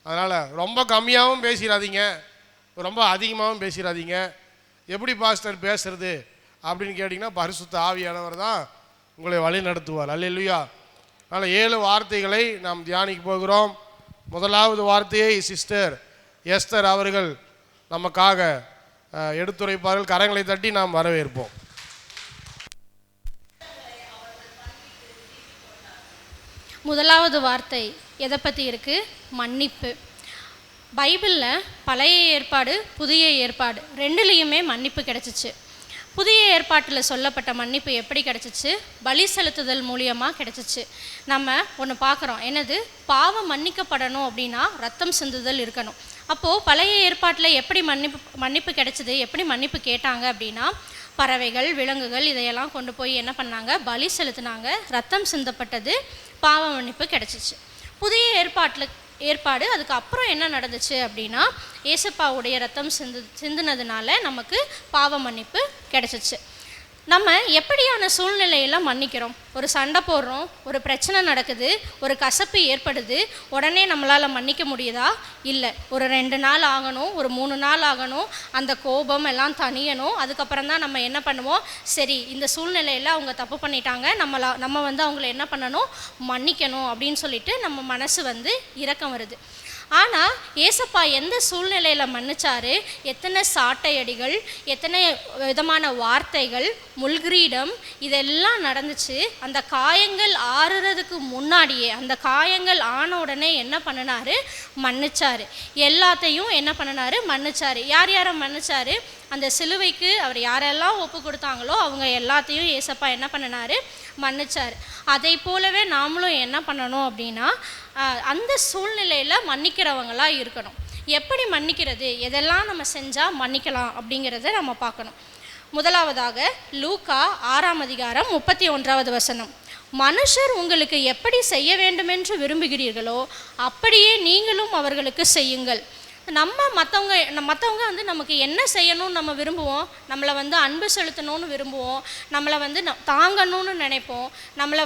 அதனால் ரொம்ப கம்மியாகவும் பேசிடாதீங்க, ரொம்ப அதிகமாகவும் பேசிடாதீங்க. எப்படி பாஸ்டர் பேசுறது அப்படின்னு கேட்டிங்கன்னா, பரிசுத்த ஆவியானவர் தான் உங்களை வழி நடத்துவார். அல்லேலூயா. அதனால் 7 வார்த்தைகளை நாம் தியானிக்க போகிறோம். முதலாவது வார்த்தையை சிஸ்டர் எஸ்தர் அவர்கள் நமக்காக எடுத்துரைப்பார்கள். கரங்களை தட்டி நாம் வரவேற்போம். முதலாவது வார்த்தை எதை பற்றி இருக்குது? மன்னிப்பு. பைபிளில் பழைய ஏற்பாடு புதிய ஏற்பாடு ரெண்டுலேயுமே மன்னிப்பு கிடச்சிச்சு. புதிய ஏற்பாட்டில் சொல்லப்பட்ட மன்னிப்பு எப்படி கிடச்சிச்சு? பலி செலுத்துதல் மூலியமாக கிடச்சிச்சு. நம்ம ஒன்று பார்க்குறோம், என்னது? பாவம் மன்னிக்கப்படணும் அப்படின்னா ரத்தம் சிந்துதல் இருக்கணும். அப்போது பழைய ஏற்பாட்டில் எப்படி மன்னிப்பு கிடைச்சிது, எப்படி மன்னிப்பு கேட்டாங்க அப்படின்னா, பறவைகள் விலங்குகள் இதையெல்லாம் கொண்டு போய் என்ன பண்ணாங்க? பலி செலுத்தினாங்க, ரத்தம் சிந்தப்பட்டது, பாவ மன்னிப்பு கிடச்சிச்சு. புதிய ஏற்பாடு அதுக்கு அப்புறம் என்ன நடந்துச்சு அப்படின்னா, ஏசப்பாவுடைய ரத்தம் சிந்துனதுனால நமக்கு பாவ மன்னிப்பு கிடச்சிச்சு. நம்ம எப்படியான சூழ்நிலையெல்லாம் மன்னிக்கிறோம்? ஒரு சண்டை போடுறோம், ஒரு பிரச்சனை நடக்குது, ஒரு கசப்பு ஏற்படுது, உடனே நம்மளால் மன்னிக்க முடியுதா? இல்லை. ஒரு 2 நாள் ஆகணும், ஒரு 3 நாள் ஆகணும், அந்த கோபம் எல்லாம் தணியணும். அதுக்கப்புறம் தான் நம்ம என்ன பண்ணுவோம்? சரி, இந்த சூழ்நிலையில் அவங்க தப்பு பண்ணிட்டாங்க, நம்ம அவங்கள என்ன பண்ணணும்? மன்னிக்கணும் அப்படின்னு சொல்லிட்டு நம்ம மனசு இரக்கம் வருது. ஆனால் ஏசப்பா எந்த சூழ்நிலையில் மன்னிச்சாரு? எத்தனை சாட்டையடிகள், எத்தனை விதமான வார்த்தைகள், முள்கிரீடம், இதெல்லாம் நடந்துச்சு. அந்த காயங்கள் ஆறுறதுக்கு முன்னாடியே, அந்த காயங்கள் ஆன உடனே என்ன பண்ணினாரு? மன்னிச்சாரு. எல்லாத்தையும் என்ன பண்ணினாரு? மன்னிச்சாரு. யாரை மன்னிச்சாரு? அந்த சிலுவைக்கு அவர் யாரெல்லாம் ஒப்பு கொடுத்தாங்களோ அவங்க எல்லாத்தையும் ஏசப்பா என்ன பண்ணினாரு? மன்னிச்சார். அதை போலவே நாமளும் என்ன பண்ணணும் அப்படின்னா, அந்த சூழ்நிலையில் மன்னிக்கிறவங்களாக இருக்கணும். எப்படி மன்னிக்கிறது, எதெல்லாம் நம்ம செஞ்சால் மன்னிக்கலாம் அப்படிங்கிறத நம்ம பார்க்கணும். முதலாவதாக லூக்கா 6ஆம் அதிகாரம் 31வது வசனம். மனுஷர் உங்களுக்கு எப்படி செய்ய வேண்டுமென்று விரும்புகிறீர்களோ அப்படியே நீங்களும் அவர்களுக்கு செய்யுங்கள். மற்றவங்க நமக்கு என்ன செய்யணும்னு நம்ம விரும்புவோம்? நம்மளை அன்பு செலுத்தணும்னு விரும்புவோம், நம்மளை தாங்கணும்னு நினைப்போம், நம்மளை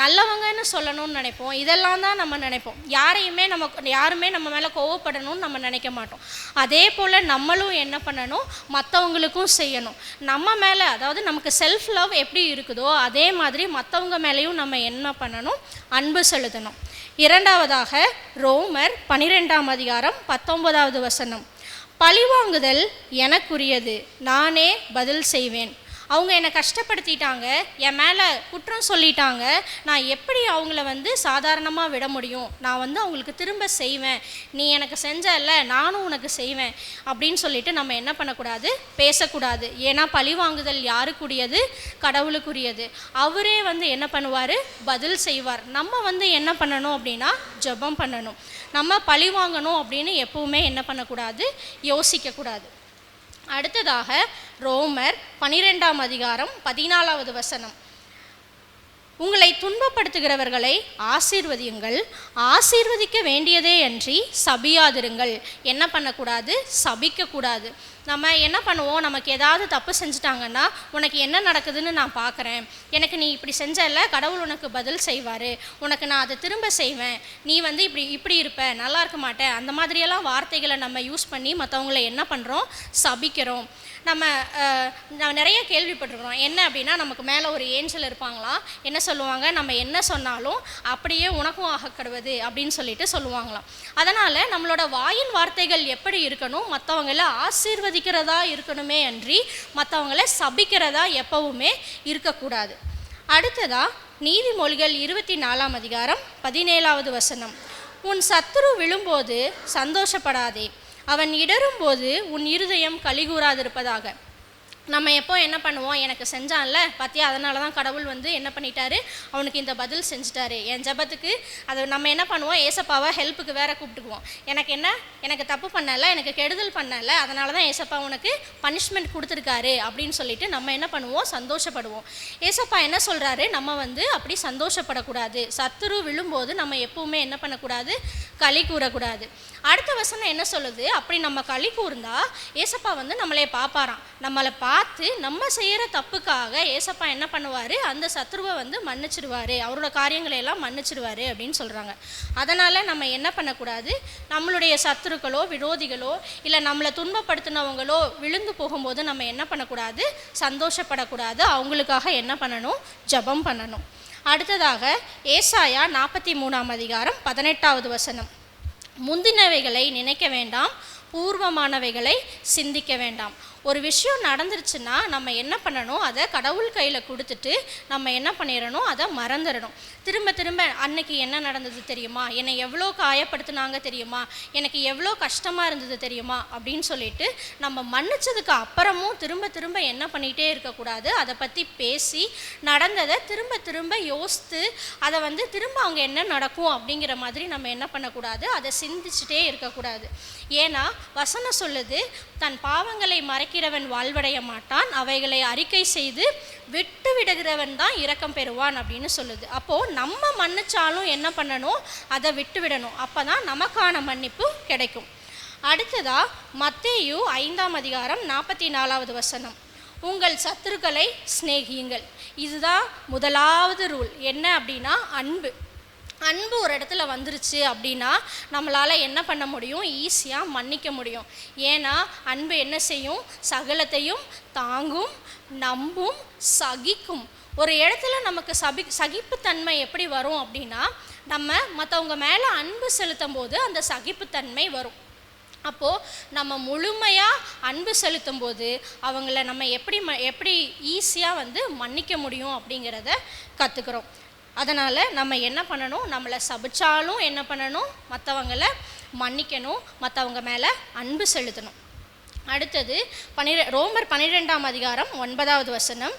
நல்லவங்கன்னு சொல்லணும்னு நினைப்போம். இதெல்லாம் தான் நம்ம நினைப்போம். யாருமே நம்ம மேலே கோவப்படணும்னு நம்ம நினைக்க மாட்டோம். அதே போல் நம்மளும் என்ன பண்ணணும்? மற்றவங்களுக்கும் செய்யணும். நம்ம மேலே, அதாவது நமக்கு செல்ஃப் லவ் எப்படி இருக்குதோ அதே மாதிரி மற்றவங்க மேலேயும் நம்ம என்ன பண்ணணும்? அன்பு செலுத்தணும். இரண்டாவதாக ரோமர் 12ஆம் அதிகாரம் 19வது வசனம். பழிவாங்குதல் எனக்குரியது, நானே பதில் செய்வேன். அவங்க என்னை கஷ்டப்படுத்திட்டாங்க, என் மேலே குற்றம் சொல்லிட்டாங்க, நான் எப்படி அவங்கள சாதாரணமாக விட முடியும்? நான் அவங்களுக்கு திரும்ப செய்வேன், நீ எனக்கு செஞ்சல நானும் உனக்கு செய்வேன் அப்படின்னு சொல்லிட்டு நம்ம என்ன பண்ணக்கூடாது? பேசக்கூடாது. ஏன்னா பழிவாங்குதல் யாருக்குரியது? கடவுளுக்குரியது. அவரே என்ன பண்ணுவார்? பதில் செய்வார். நம்ம என்ன பண்ணணும் அப்படின்னா, ஜெபம் பண்ணணும். நம்ம பழி வாங்கணும் அப்படின்னு எப்பவுமே என்ன பண்ணக்கூடாது? யோசிக்கக்கூடாது. அடுத்ததாக ரோமர் 12ஆம் அதிகாரம் 14வது வசனம். உங்களை துன்பப்படுத்துகிறவர்களை ஆசீர்வதியுங்கள், ஆசீர்வதிக்க வேண்டியதே அன்றி சபியாதிருங்கள். என்ன பண்ணக்கூடாது? சபிக்கக்கூடாது. நம்ம என்ன பண்ணுவோம்? நமக்கு ஏதாவது தப்பு செஞ்சுட்டாங்கன்னா, உனக்கு என்ன நடக்குதுன்னு நான் பார்க்குறேன், எனக்கு நீ இப்படி செஞ்சல, கடவுள் உனக்கு பதில் செய்வார், உனக்கு நான் அதை திரும்ப செய்வேன், நீ இப்படி இருப்ப, நல்லா இருக்க மாட்டேன், அந்த மாதிரியெல்லாம் வார்த்தைகளை நம்ம யூஸ் பண்ணி மற்றவங்களை என்ன பண்ணுறோம்? சபிக்கிறோம். நம்ம நிறைய கேள்விப்பட்டிருக்கிறோம். என்ன அப்படின்னா, நமக்கு மேலே ஒரு ஏஞ்சல் இருப்பாங்களாம். என்ன சொல்லுவாங்க? நம்ம என்ன சொன்னாலும் அப்படியே உனக்கும் ஆகக்கடுவது அப்படின்னு சொல்லிட்டு சொல்லுவாங்களாம். அதனால் நம்மளோட வாயின் வார்த்தைகள் எப்படி இருக்கணும்? மற்றவங்கள ஆசீர்வதிக்கிறதா இருக்கணுமே அன்றி மற்றவங்கள சபிக்கிறதா எப்பவுமே இருக்கக்கூடாது. அடுத்ததா நீதிமொழிகள் 24ஆம் அதிகாரம் 17வது வசனம். உன் சத்துரு விழும்போது சந்தோஷப்படாதே, அவன் இடரும்போது உன் இருதயம் கலிகூறாதிருப்பதாக. நம்ம எப்போ என்ன பண்ணுவோம், எனக்கு செஞ்சான்ல பார்த்தியா, அதனால தான் கடவுள் வந்து என்ன பண்ணிட்டாரு, அவனுக்கு இந்த பதில் செஞ்சுட்டாரு என் ஜெபத்துக்கு. அது நம்ம என்ன பண்ணுவோம், ஏசப்பாவை ஹெல்ப்புக்கு வேற கூப்பிட்டுக்குவோம். எனக்கு தப்பு பண்ணலை, எனக்கு கெடுதல் பண்ணலை, அதனால தான் ஏசப்பா உனக்கு பனிஷ்மெண்ட் கொடுத்துருக்காரு அப்படின்னு சொல்லிட்டு நம்ம என்ன பண்ணுவோம், சந்தோஷப்படுவோம். ஏசப்பா என்ன சொல்கிறாரு, நம்ம வந்து அப்படி சந்தோஷப்படக்கூடாது. சத்துரு விழும்போது நம்ம எப்பவுமே என்ன பண்ணக்கூடாது, களி கூறக்கூடாது. அடுத்த வசனம் என்ன சொல்லுது, அப்படி நம்ம களி கூர்ந்தா ஏசப்பா வந்து நம்மளே பார்ப்பாராம். நம்மளை பார்த்து நம்ம செய்கிற தப்புக்காக ஏசப்பா என்ன பண்ணுவார், அந்த சத்ருவை வந்து மன்னிச்சிடுவார், அவரோட காரியங்களை எல்லாம் மன்னிச்சிடுவார் அப்படின்னு சொல்கிறாங்க. அதனால் நம்ம என்ன பண்ணக்கூடாது, நம்மளுடைய சத்துருக்களோ விரோதிகளோ இல்லை நம்மளை துன்பப்படுத்தினவங்களோ விழுந்து போகும்போது நம்ம என்ன பண்ணக்கூடாது, சந்தோஷப்படக்கூடாது. அவங்களுக்காக என்ன பண்ணணும், ஜெபம் பண்ணணும். அடுத்ததாக ஏசாயா 43ஆம் அதிகாரம் 18வது வசனம். முந்தினவைகளை நினைக்க வேண்டாம், பூர்வமானவைகளை சிந்திக்க வேண்டாம். ஒரு விஷயம் நடந்துருச்சுன்னா நம்ம என்ன பண்ணணும், அதை கடவுள் கையில் கொடுத்துட்டு நம்ம என்ன பண்ணிடணும், அதை மறந்துடணும். திரும்ப திரும்ப அன்னைக்கு என்ன நடந்தது தெரியுமா, என்னை எவ்வளோ காயப்படுத்தினாங்க தெரியுமா, எனக்கு எவ்வளோ கஷ்டமாக இருந்தது தெரியுமா அப்படின்னு சொல்லிட்டு நம்ம மன்னிச்சதுக்கு அப்புறமும் திரும்ப திரும்ப என்ன பண்ணிகிட்டே இருக்கக்கூடாது, அதை பற்றி பேசி நடந்ததை திரும்ப திரும்ப யோசித்து அதை வந்து திரும்ப அவங்க என்ன நடக்கும் அப்படிங்கிற மாதிரி நம்ம என்ன பண்ணக்கூடாது, அதை சிந்திச்சுட்டே இருக்கக்கூடாது. ஏன்னா வசனம் சொல்லுது, தன் பாவங்களை மறைக்கிறவன் வாழ்வடைய மாட்டான், அவைகளை அறிக்கை செய்து விட்டு விடுகிறவன் தான் இரக்கம் பெறுவான் அப்படின்னு சொல்லுது. அப்போது நம்ம மன்னிச்சாலும் என்ன பண்ணணும், அதை விட்டு விடணும். அப்போ தான் நமக்கான மன்னிப்பு கிடைக்கும். அடுத்ததாக மத்தேயு 5ஆம் அதிகாரம் 44வது வசனம். உங்கள் சத்துருக்களை சிநேகியுங்கள். இதுதான் முதலாவது ரூல். என்ன அப்படின்னா அன்பு. அன்பு ஒரு இடத்துல வந்துருச்சு அப்படின்னா நம்மளால் என்ன பண்ண முடியும், ஈஸியாக மன்னிக்க முடியும். ஏன்னா அன்பு என்ன செய்யும், சகலத்தையும் தாங்கும், நம்பும், சகிக்கும். ஒரு இடத்துல நமக்கு சகிப்புத்தன்மை எப்படி வரும் அப்படின்னா, நம்ம மற்றவங்க மேலே அன்பு செலுத்தும் போது அந்த சகிப்புத்தன்மை வரும். அப்போது நம்ம முழுமையாக அன்பு செலுத்தும் போது அவங்கள நம்ம எப்படி ஈஸியாக வந்து மன்னிக்க முடியும் அப்படிங்கிறத கற்றுக்குறோம். அதனால் நம்ம என்ன பண்ணணும், நம்மளை சபிச்சாலும் என்ன பண்ணணும், மற்றவங்களை மன்னிக்கணும், மற்றவங்க மேலே அன்பு செலுத்தணும். அடுத்தது ரோமர் 12ஆம் அதிகாரம் 9வது வசனம்.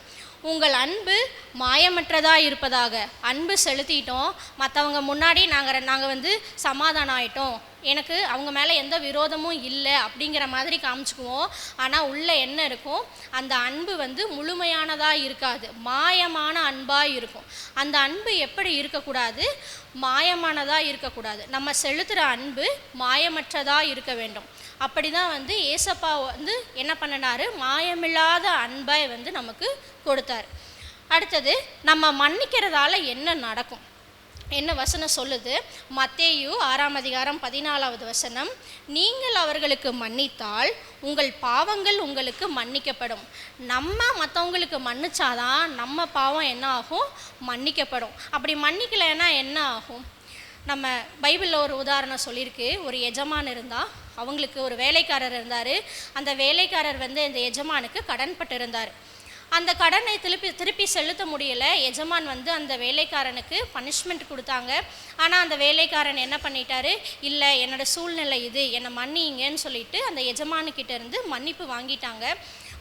உங்கள் அன்பு மாயமற்றதாக இருப்பதாக. அன்பு செலுத்திட்டோம், மற்றவங்க முன்னாடி நாங்கள் வந்து சமாதானம் ஆகிட்டோம், எனக்கு அவங்க மேலே எந்த விரோதமும் இல்லை அப்படிங்கிற மாதிரி காமிச்சுக்குவோம். ஆனால் உள்ளே என்ன இருக்கும், அந்த அன்பு வந்து முழுமையானதாக இருக்காது, மாயமான அன்பாக இருக்கும். அந்த அன்பு எப்படி இருக்கக்கூடாது, மாயமானதாக இருக்கக்கூடாது. நம்ம செலுத்துகிற அன்பு மாயமற்றதாக இருக்க வேண்டும். அப்படி தான் வந்து ஏசப்பா வந்து என்ன பண்ணினார், மாயமில்லாத அன்பை வந்து நமக்கு கொடுத்தார். அடுத்தது நம்ம மன்னிக்கிறதால என்ன நடக்கும், என்ன வசனம் சொல்லுது, மத்தேயு 6ஆம் அதிகாரம் 14வது வசனம். நீங்கள் அவர்களுக்கு மன்னித்தால் உங்கள் பாவங்கள் உங்களுக்கு மன்னிக்கப்படும். நம்ம மற்றவங்களுக்கு மன்னிச்சாதான் நம்ம பாவம் என்ன ஆகும், மன்னிக்கப்படும். அப்படி மன்னிக்கலைன்னா என்ன ஆகும், நம்ம பைபிளில் ஒரு உதாரணம் சொல்லியிருக்கு. ஒரு எஜமான் இருந்தால், அவங்களுக்கு ஒரு வேலைக்காரர் இருந்தார். அந்த வேலைக்காரர் வந்து இந்த எஜமானுக்கு கடன் பட்டு இருந்தார். அந்த கடனை திருப்பி செலுத்த முடியலை. எஜமான் வந்து அந்த வேலைக்காரனுக்கு பனிஷ்மெண்ட் கொடுத்தாங்க. ஆனால் அந்த வேலைக்காரன் என்ன பண்ணிட்டாரு, இல்லை என்னோட சூழ்நிலை இது, என்னை மன்னிங்கன்னு சொல்லிட்டு அந்த எஜமானுக்கிட்ட இருந்து மன்னிப்பு வாங்கிட்டாங்க.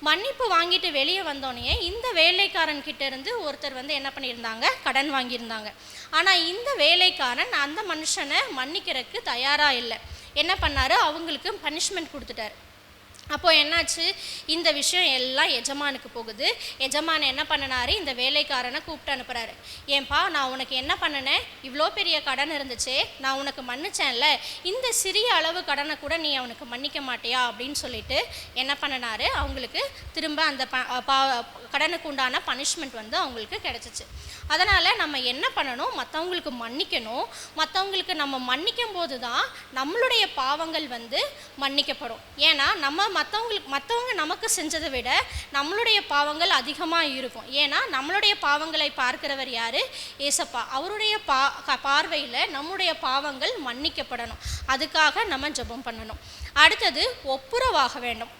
மன்னிப்பு வாங்கிட்டு வெளியே வந்தோடனே இந்த வேலைக்காரன்கிட்ட இருந்து ஒருத்தர் வந்து என்ன பண்ணியிருந்தாங்க, கடன் வாங்கியிருந்தாங்க. ஆனால் இந்த வேலைக்காரன் அந்த மனுஷனை மன்னிக்கிறதுக்கு தயாராக இல்லை. என்ன பண்ணார், அவங்களுக்கு பனிஷ்மெண்ட் கொடுத்துட்டார். அப்போது என்னாச்சு, இந்த விஷயம் எல்லாம் எஜமானுக்கு போகுது. எஜமான் என்ன பண்ணினாரு, இந்த வேலைக்காரனை கூப்பிட்டு அனுப்புகிறாரு. ஏன்பா, நான் உனக்கு என்ன பண்ணினேன், இவ்வளோ பெரிய கடன் இருந்துச்சே, நான் உனக்கு மன்னிச்சேன்ல, இந்த சிறிய அளவு கடனை கூட நீ அவனுக்கு மன்னிக்க மாட்டியா அப்படின்னு சொல்லிட்டு என்ன பண்ணினாரு, அவங்களுக்கு திரும்ப அந்த கடனுக்கு உண்டான பனிஷ்மெண்ட் வந்து அவங்களுக்கு கிடச்சிச்சு. அதனால் நம்ம என்ன பண்ணணும், மற்றவங்களுக்கு மன்னிக்கணும். மற்றவங்களுக்கு நம்ம மன்னிக்கும் போது தான் நம்மளுடைய பாவங்கள் வந்து மன்னிக்கப்படும். ஏன்னா மற்றவங்க நமக்கு செஞ்சதை விட நம்மளுடைய பாவங்கள் அதிகமாக இருக்கும். ஏன்னா நம்மளுடைய பாவங்களை பார்க்கிறவர் யார், ஏசப்பா. அவருடைய பார்வையில் நம்முடைய பாவங்கள் மன்னிக்கப்படணும். அதுக்காக நம்ம ஜெபம் பண்ணணும். அடுத்தது ஒப்புரவாக வேண்டும்.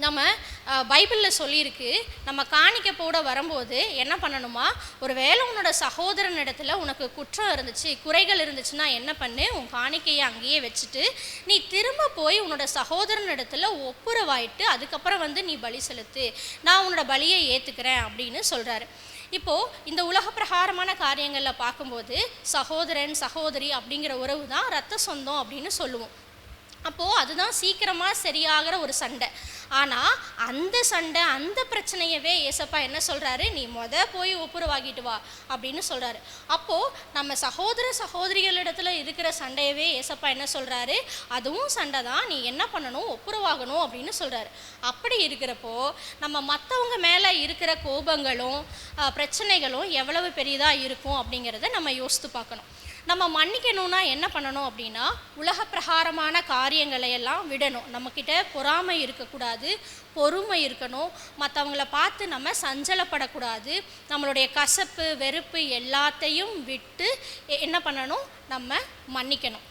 நம்ம பைபிளில் சொல்லியிருக்கு, நம்ம காணிக்க போட வரும்போது என்ன பண்ணணுமா, ஒரு வேளை உன்னோட சகோதரன் இடத்துல உனக்கு குற்றம் இருந்துச்சு, குறைகள் இருந்துச்சுன்னா என்ன பண்ணு, உன் காணிக்கையை அங்கேயே வச்சுட்டு நீ திரும்ப போய் உன்னோட சகோதரன் இடத்துல ஒப்புரவாயிட்டு அதுக்கப்புறம் வந்து நீ பலி செலுத்து, நான் உன்னோட பலியை ஏற்றுக்கிறேன் அப்படின்னு சொல்கிறாரு. இப்போது இந்த உலக பிரகாரமான காரியங்களில் பார்க்கும்போது சகோதரன் சகோதரி அப்படிங்கிற உறவு தான் இரத்த சொந்தம் அப்படின்னு சொல்லுவோம். அப்போது அதுதான் சீக்கிரமாக சரியாகிற ஒரு சண்டை. ஆனால் அந்த சண்டை, அந்த பிரச்சனையவே ஏசப்பா என்ன சொல்கிறாரு, நீ போய் ஒப்புரவாகிட்டு வா அப்படின்னு சொல்கிறாரு. அப்போது நம்ம சகோதர சகோதரிகளிடத்துல இருக்கிற சண்டையவே ஏசப்பா என்ன சொல்கிறாரு, அதுவும் சண்டை தான், நீ என்ன பண்ணணும், ஒப்புரவாகணும் அப்படின்னு சொல்கிறாரு. அப்படி இருக்கிறப்போ நம்ம மற்றவங்க மேலே இருக்கிற கோபங்களும் பிரச்சனைகளும் எவ்வளவு பெரியதாக இருக்கும் அப்படிங்கிறத நம்ம யோசித்து பார்க்கணும். நம்ம மன்னிக்கணும்னா என்ன பண்ணணும் அப்படின்னா, உலக பிரகாரமான காரியங்களை எல்லாம் விடணும். நம்மக்கிட்ட பொறாமை இருக்கக்கூடாது, பொறுமை இருக்கணும், மற்றவங்கள பார்த்து நம்ம சஞ்சலப்படக்கூடாது, நம்மளுடைய கசப்பு வெறுப்பு எல்லாத்தையும் விட்டு என்ன பண்ணணும், நம்ம மன்னிக்கணும்,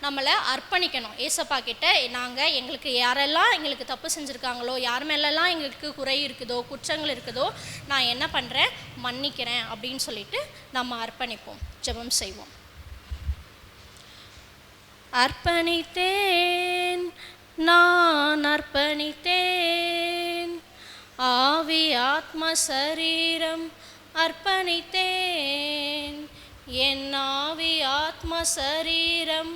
நம்மளை அர்ப்பணிக்கணும் ஏசப்பா கிட்ட. நாங்கள் எங்களுக்கு யாரெல்லாம் எங்களுக்கு தப்பு செஞ்சுருக்காங்களோ, யார் மேலெல்லாம் எங்களுக்கு குறை இருக்குதோ, குற்றங்கள் இருக்குதோ, நான் என்ன பண்ணுறேன், மன்னிக்கிறேன் அப்படின்னு சொல்லிட்டு நம்ம அர்ப்பணிப்போம், ஜெபம் செய்வோம். அர்ப்பணித்தேன், நான் அர்ப்பணித்தேன், ஆவி ஆத்ம சரீரம் அர்ப்பணித்தேன், என் ஆவி ஆத்ம சரீரம்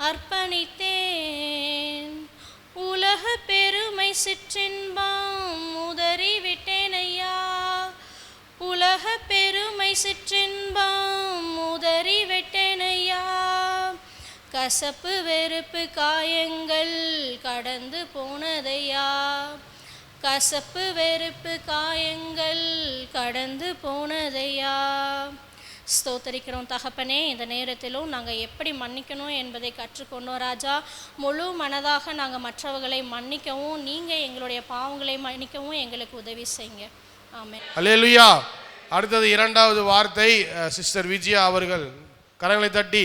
அர்ப்பணித்தேன், உலக பெருமை சிற்றின்பம் உதறிவிட்டேன் ஐயா, உலக பெருமை சிற்றின்பம் உதறிவிட்டேன் ஐயா, கசப்பு வெறுப்பு காயங்கள் கடந்து போனதையா, கசப்பு வெறுப்பு காயங்கள் கடந்து போனதையா. ஸ்தோத்தரிக்கிறோம் தகப்பனே, இந்த நேரத்திலும் நாங்கள் எப்படி மன்னிக்கணும் என்பதை கற்றுக்கொண்டோம் ராஜா. முழு மனதாக நாங்கள் மற்றவர்களை மன்னிக்கவும், நீங்கள் எங்களுடைய பாவங்களை மன்னிக்கவும் எங்களுக்கு உதவி செய்யுங்க. ஆமென். அல்லேலூயா. அடுத்தது இரண்டாவது வார்த்தை சிஸ்டர் விஜயா அவர்கள். கரங்களை தட்டி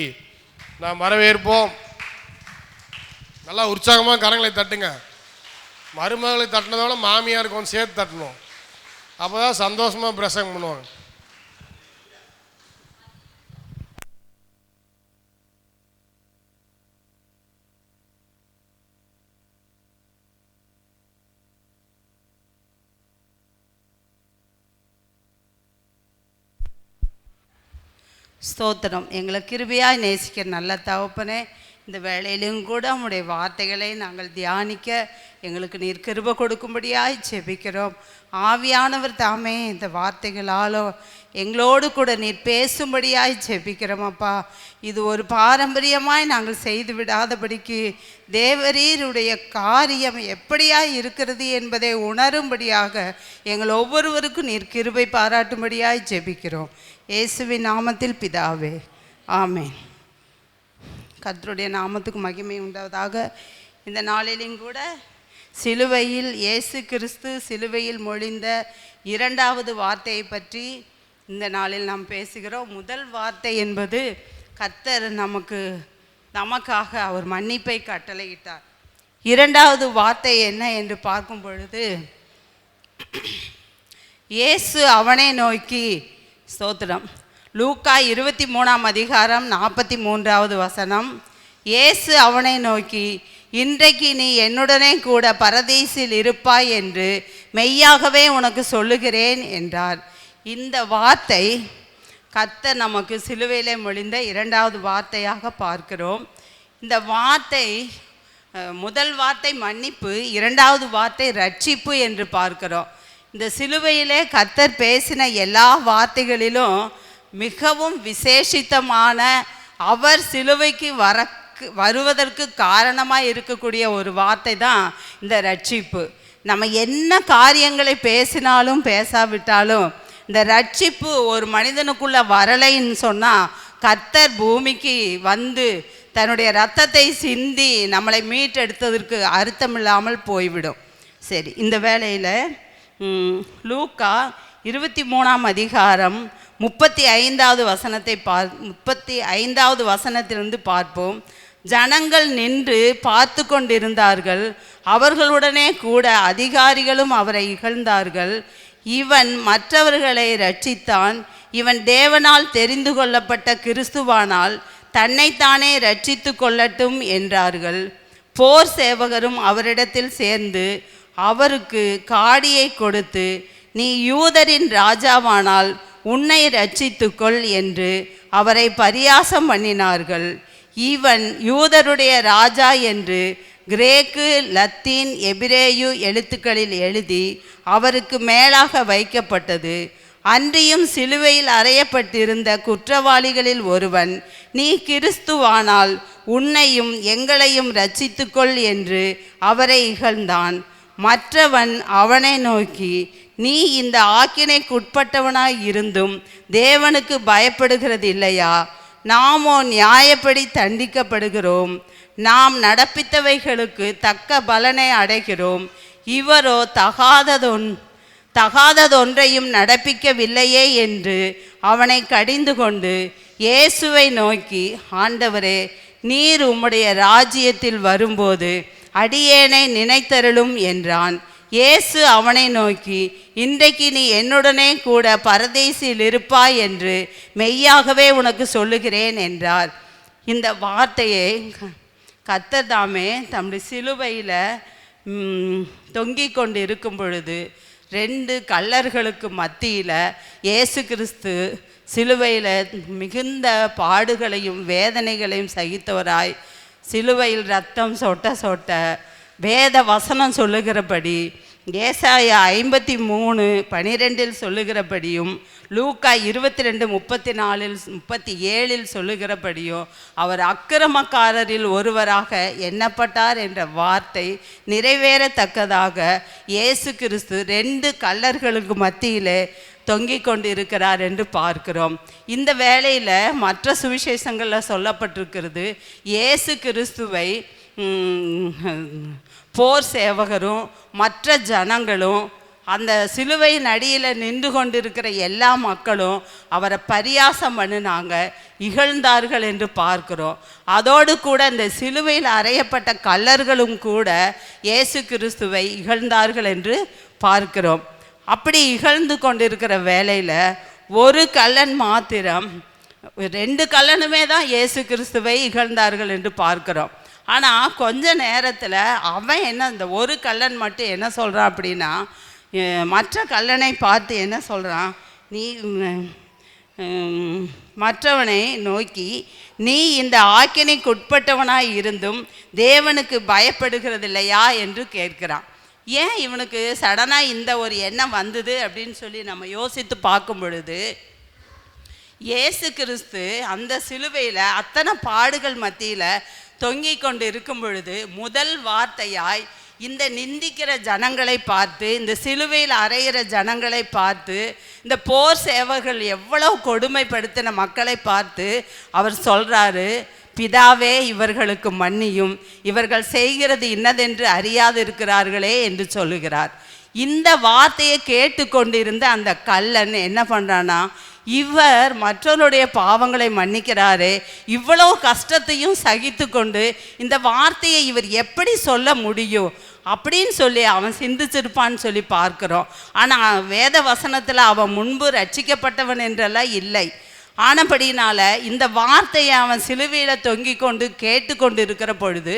நாம் வரவேற்போம். நல்லா உற்சாகமாக கரங்களை தட்டுங்க. மருமகளை தட்டினதோட மாமியாருக்கு கொஞ்சம் சேர்த்து தட்டணும், அப்போ தான் சந்தோஷமாக பிரசங்கம் பண்ணுவாங்க. ஸ்தோத்திரம். எங்களை கிருபையாய் நேசிக்கிற நல்ல தகப்பனே, இந்த வேளையிலும் கூட உம்முடைய வார்த்தைகளை நாங்கள் தியானிக்க எங்களுக்கு நீர் கிருபை கொடுக்கும்படியாய் ஜெபிக்கிறோம். ஆவியானவர் தாமே இந்த வார்த்தைகளாலோ எங்களோடு கூட நீர் பேசும்படியாய் ஜெபிக்கிறோம் அப்பா. இது ஒரு பாரம்பரியமாய் நாங்கள் செய்து விடாதபடிக்கு தேவரீருடைய காரியம் எப்படியாய் இருக்கிறது என்பதை உணரும்படியாக எங்கள் ஒவ்வொருவருக்கும் நீர் கிருபை பாராட்டும்படியாய் ஜெபிக்கிறோம். இயேசுவின் நாமத்தில் பிதாவே, ஆமென். கர்த்தருடைய நாமத்துக்கு மகிமை உண்டாவதாக. இந்த நாளிலும் கூட சிலுவையில் இயேசு கிறிஸ்து சிலுவையில் மொழிந்த இரண்டாவது வார்த்தையை பற்றி இந்த நாளில் நாம் பேசுகிறோம். முதல் வார்த்தை என்பது கர்த்தர் நமக்காக அவர் மன்னிப்பை கட்டளையிட்டார். இரண்டாவது வார்த்தை என்ன என்று பார்க்கும் பொழுது, இயேசு அவனை நோக்கி, ஸ்தோத்திரம், லூக்கா 23:43 வசனம், இயேசு அவனை நோக்கி, இன்றைக்கு நீ என்னுடனே கூட பரதீசில் இருப்பாய் என்று மெய்யாகவே உனக்கு சொல்லுகிறேன் என்றார். இந்த வார்த்தை கர்த்தர் நமக்கு சிலுவையிலே மொழிந்த இரண்டாவது வார்த்தையாக பார்க்கிறோம். இந்த வார்த்தை, முதல் வார்த்தை மன்னிப்பு, இரண்டாவது வார்த்தை ரட்சிப்பு என்று பார்க்கிறோம். இந்த சிலுவையிலே கர்த்தர் பேசின எல்லா வார்த்தைகளிலும் மிகவும் விசேஷித்தமான, அவர் சிலுவைக்கு வருவதற்கு காரணமாக இருக்கக்கூடிய ஒரு வார்த்தை தான் இந்த ரட்சிப்பு. நம்ம என்ன காரியங்களை பேசினாலும் பேசாவிட்டாலும் இந்த ரட்சிப்பு ஒரு மனிதனுக்குள்ள வரலைன்னு சொன்னால், கர்த்தர் பூமிக்கு வந்து தன்னுடைய இரத்தத்தை சிந்தி நம்மளை மீட்டெடுத்ததற்கு அர்த்தமில்லாமல் போய்விடும். சரி, இந்த வேளையில் லூக்கா 23:35 வசனத்திலிருந்து பார்ப்போம். ஜனங்கள் நின்று பார்த்து கொண்டிருந்தார்கள். அவர்களுடனே கூட அதிகாரிகளும் அவரை இகழ்ந்தார்கள். இவன் மற்றவர்களை இரட்சித்தான். இவன் தேவனால் தெரிந்து கொள்ளப்பட்ட கிறிஸ்துவானால் தன்னைத்தானே இரட்சித்து கொள்ளட்டும் என்றார்கள். போர் சேவகரும் அவரிடத்தில் சேர்ந்து அவருக்கு காடியை கொடுத்து, நீ யூதரின் ராஜாவானால் உன்னை இரட்சித்துக்கொள் என்று அவரை பரியாசம் பண்ணினார்கள். இவன் யூதருடைய ராஜா என்று கிரேக்கு, லத்தீன், எபிரேயு எழுத்துக்களில் எழுதி அவருக்கு மேலாக வைக்கப்பட்டது. அன்றியும் சிலுவையில் அறையப்பட்டிருந்த குற்றவாளிகளில் ஒருவன், நீ கிறிஸ்துவானால் உன்னையும் எங்களையும் இரட்சித்துக்கொள் என்று அவரை இகழ்ந்தான். மற்றவன் அவனை நோக்கி, நீ இந்த ஆக்கினைக்குட்பட்டவனாய் இருந்தும் தேவனுக்கு பயப்படுகிறது இல்லையா? நாமோ நியாயப்படி தண்டிக்கப்படுகிறோம். நாம் நடப்பித்தவைகளுக்கு தக்க பலனை அடைகிறோம். இவரோ தகாததொன்றையும் நடப்பிக்கவில்லையே என்று அவனை கடிந்து கொண்டு இயேசுவை நோக்கி, ஆண்டவரே, நீர் உம்முடைய ராஜ்யத்தில் வரும்போது அடியேனை நினைத்தருளும் என்றான். இயேசு அவனை நோக்கி, இன்றைக்கு நீ என்னுடனே கூட பரதேசில் இருப்பாய் என்று மெய்யாகவே உனக்கு சொல்லுகிறேன் என்றார். இந்த வார்த்தையை கர்த்தர் தாமே தம்முடைய சிலுவையில் தொங்கிக் கொண்டு இருக்கும் பொழுது 2 கள்ளர்களுக்கு மத்தியில் இயேசு கிறிஸ்து சிலுவையில் மிகுந்த பாடுகளையும் வேதனைகளையும் சகித்தவராய், சிலுவையில் ரத்தம் சொட்ட சொட்ட வேத வசனம் சொல்லுகிறபடி, ஏசாயா 53:12 சொல்லுகிறபடியும், லூக்கா 22:34-37 சொல்லுகிறபடியும் அவர் அக்கிரமக்காரரில் ஒருவராக எண்ணப்பட்டார் என்ற வார்த்தை நிறைவேறத்தக்கதாக இயேசு கிறிஸ்து 2 கள்ளர்களுக்கு மத்தியிலே தொங்கிக் கொண்டு இருக்கிறார் என்று பார்க்கிறோம். இந்த வேளையில் மற்ற சுவிசேஷங்களில் சொல்லப்பட்டிருக்கிறது, இயேசு கிறிஸ்துவை போர் சேவகரும் மற்ற ஜனங்களும் அந்த சிலுவையின் அடியில் நின்று கொண்டிருக்கிற எல்லா மக்களும் அவரை பரியாசம் பண்ணினாங்க, இகழ்ந்தார்கள் என்று பார்க்கிறோம். அதோடு கூட இந்த சிலுவையில் அறையப்பட்ட கள்ளர்களும் கூட இயேசு கிறிஸ்துவை இகழ்ந்தார்கள் என்று பார்க்கிறோம். அப்படி இகழ்ந்து கொண்டிருக்கிற வேளையில் ஒரு கள்ளன் மாத்திரம், 2 கள்ளனுமே தான் இயேசு கிறிஸ்துவை இகழ்ந்தார்கள் என்று பார்க்கிறோம். ஆனால் கொஞ்ச நேரத்தில் அவன் இந்த ஒரு கள்ளன் மட்டும் என்ன சொல்கிறான் அப்படின்னா, மற்ற கள்ளனை பார்த்து என்ன சொல்கிறான், நீ மற்றவனை நோக்கி, நீ இந்த ஆக்கினைக்கு உட்பட்டவனாய் இருந்தும் தேவனுக்கு பயப்படுகிறது இல்லையா என்று கேட்கிறான். ஏன் இவனுக்கு சடனாக இந்த ஒரு எண்ணம் வந்தது அப்படின்னு சொல்லி நம்ம யோசித்து பார்க்கும் பொழுது, இயேசு கிறிஸ்து அந்த சிலுவையில் அத்தனை பாடுகள் மத்தியில் தொங்கிக் கொண்டு இருக்கும் பொழுது முதல் வார்த்தையாய் இந்த நிந்திக்கிற ஜனங்களை பார்த்து, இந்த சிலுவையில் அறையிற ஜனங்களை பார்த்து, இந்த போர் சேவகர்கள் எவ்வளவு கொடுமைப்படுத்தின மக்களை பார்த்து அவர் சொல்கிறாரு, பிதாவே இவர்களுக்கு மன்னியும், இவர்கள் செய்கிறது இன்னதென்று அறியாது இருக்கிறார்களே என்று சொல்லுகிறார். இந்த வார்த்தையை கேட்டுக்கொண்டிருந்த அந்த கள்ளன் என்ன பண்ணுறான்னா, இவர் மற்றவருடைய பாவங்களை மன்னிக்கிறாரே, இவ்வளோ கஷ்டத்தையும் சகித்து கொண்டு இந்த வார்த்தையை இவர் எப்படி சொல்ல முடியும் அப்படின்னு சொல்லி அவன் சிந்திச்சிருப்பான்னு சொல்லி பார்க்குறோம். ஆனால் வேத வசனத்தில் அவன் முன்பு ரட்சிக்கப்பட்டவன் என்றெல்லாம் இல்லை. ஆனபடினால இந்த வார்த்தையை அவன் சிலுவையில் தொங்கிக் கொண்டு கேட்டுக்கொண்டு இருக்கிற பொழுது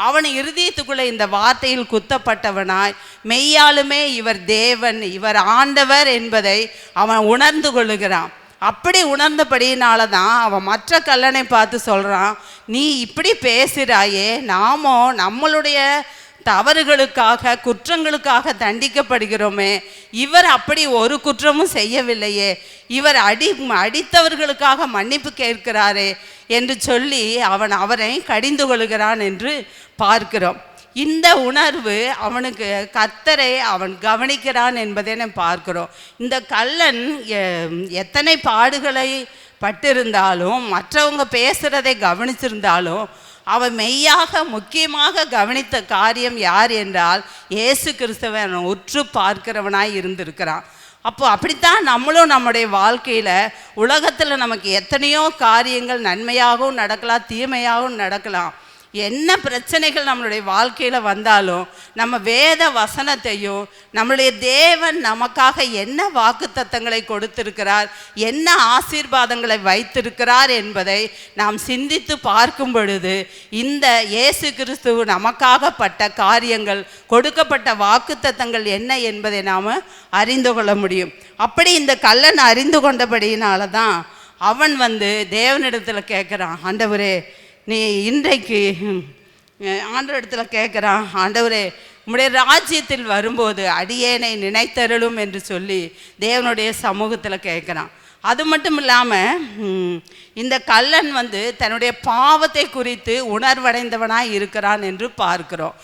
அவன் இருதயத்துக்குள்ளே இந்த வார்த்தையில் குத்தப்பட்டவனாய், மெய்யாலுமே இவர் தேவன், இவர் ஆண்டவர் என்பதை அவன் உணர்ந்து கொள்ளுகிறான். அப்படி உணர்ந்தபடியினால தான் அவன் மற்ற கள்ளனை பார்த்து சொல்கிறான், நீ இப்படி பேசுகிறாயே, நாமோ நம்மளுடைய தவறுகளுக்காக குற்றங்களுக்காக தண்டிக்கப்படுகிறோமே, இவர் அப்படி ஒரு குற்றமும் செய்யவில்லையே, இவர் அடித்தவர்களுக்காக மன்னிப்பு கேட்கிறாரே என்று சொல்லி அவரை கடிந்து கொள்கிறான் என்று பார்க்கிறோம். இந்த உணர்வு அவனுக்கு கர்த்தரை அவன் கவனிக்கிறான் என்பதை நாம் பார்க்கிறோம். இந்த கள்ளன் எத்தனை பாடுகளை பட்டிருந்தாலும், மற்றவங்க பேசுகிறதை கவனிச்சிருந்தாலும், அவன் மெய்யாக முக்கியமாக கவனித்த காரியம் யார் என்றால் இயேசு கிறிஸ்துவை அவன் உற்று பார்க்கிறவனாய் இருந்திருக்கிறான். அப்போ அப்படித்தான் நம்மளும் நம்முடைய வாழ்க்கையில், உலகத்தில் நமக்கு எத்தனையோ காரியங்கள் நன்மையாகவும் நடக்கலாம், தீமையாகவும் நடக்கலாம். என்ன பிரச்சனைகள் நம்மளுடைய வாழ்க்கையில் வந்தாலும் நம்ம வேத வசனத்தையும் நம்மளுடைய தேவன் நமக்காக என்ன வாக்குத்தத்தங்களை கொடுத்திருக்கிறார், என்ன ஆசீர்வாதங்களை வைத்திருக்கிறார் என்பதை நாம் சிந்தித்து பார்க்கும் பொழுது இந்த இயேசு கிறிஸ்து நமக்காக பட்ட காரியங்கள், கொடுக்கப்பட்ட வாக்குத்தத்தங்கள் என்ன என்பதை நாம் அறிந்து கொள்ள முடியும். அப்படி இந்த கள்ளன் அறிந்து கொண்டபடியினால தான் அவன் தேவனிடத்தில் கேட்குறான், ஆண்டவரே நீ இன்றைக்கு ஆண்டவரிடத்தில் கேட்குறான், ஆண்டவரே உம்முடைய ராஜ்யத்தில் வரும்போது அடியேனை நினைத்தருளும் என்று சொல்லி தேவனுடைய சமூகத்தில் கேட்குறான். அது மட்டும் இல்லாமல் இந்த கள்ளன் தன்னுடைய பாவத்தை குறித்து உணர்வடைந்தவனாய் இருக்கிறான் என்று பார்க்கிறோம்.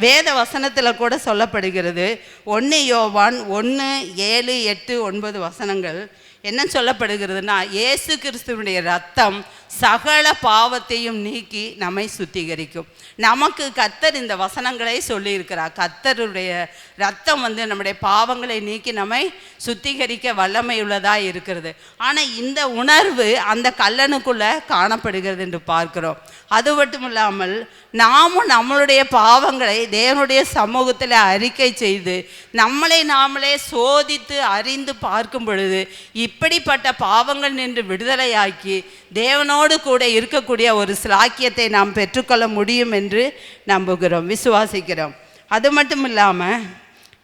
வேத வசனத்தில் கூட சொல்லப்படுகிறது. 1 யோவான் 1:7, 8, 9 வசனங்கள் என்ன சொல்லப்படுகிறதுனா, இயேசு கிறிஸ்துவனுடைய ரத்தம் சகல பாவத்தையும் நீக்கி நம்மை சுத்திகரிக்கும். நமக்கு கர்த்தர் இந்த வசனங்களை சொல்லியிருக்கிறார். கர்த்தருடைய ரத்தம் நம்முடைய பாவங்களை நீக்கி நம்மை சுத்திகரிக்க வல்லமை உள்ளதாக இருக்கிறது. ஆனால் இந்த உணர்வு அந்த கள்ளனுக்குள்ளே காணப்படுகிறது என்று பார்க்கிறோம். அது மட்டும் இல்லாமல் நாமும் நம்மளுடைய பாவங்களை தேவனுடைய சமூகத்தில் அறிக்கை செய்து நம்மளை நாமளே சோதித்து அறிந்து பார்க்கும் பொழுது இப்படிப்பட்ட பாவங்கள் நின்று விடுதலையாக்கி தேவனோடு கூட இருக்கக்கூடிய ஒரு சிலாக்கியத்தை நாம் பெற்றுக்கொள்ள முடியும் என்று நம்புகிறோம், விசுவாசிக்கிறோம். அது மட்டும் இல்லாமல்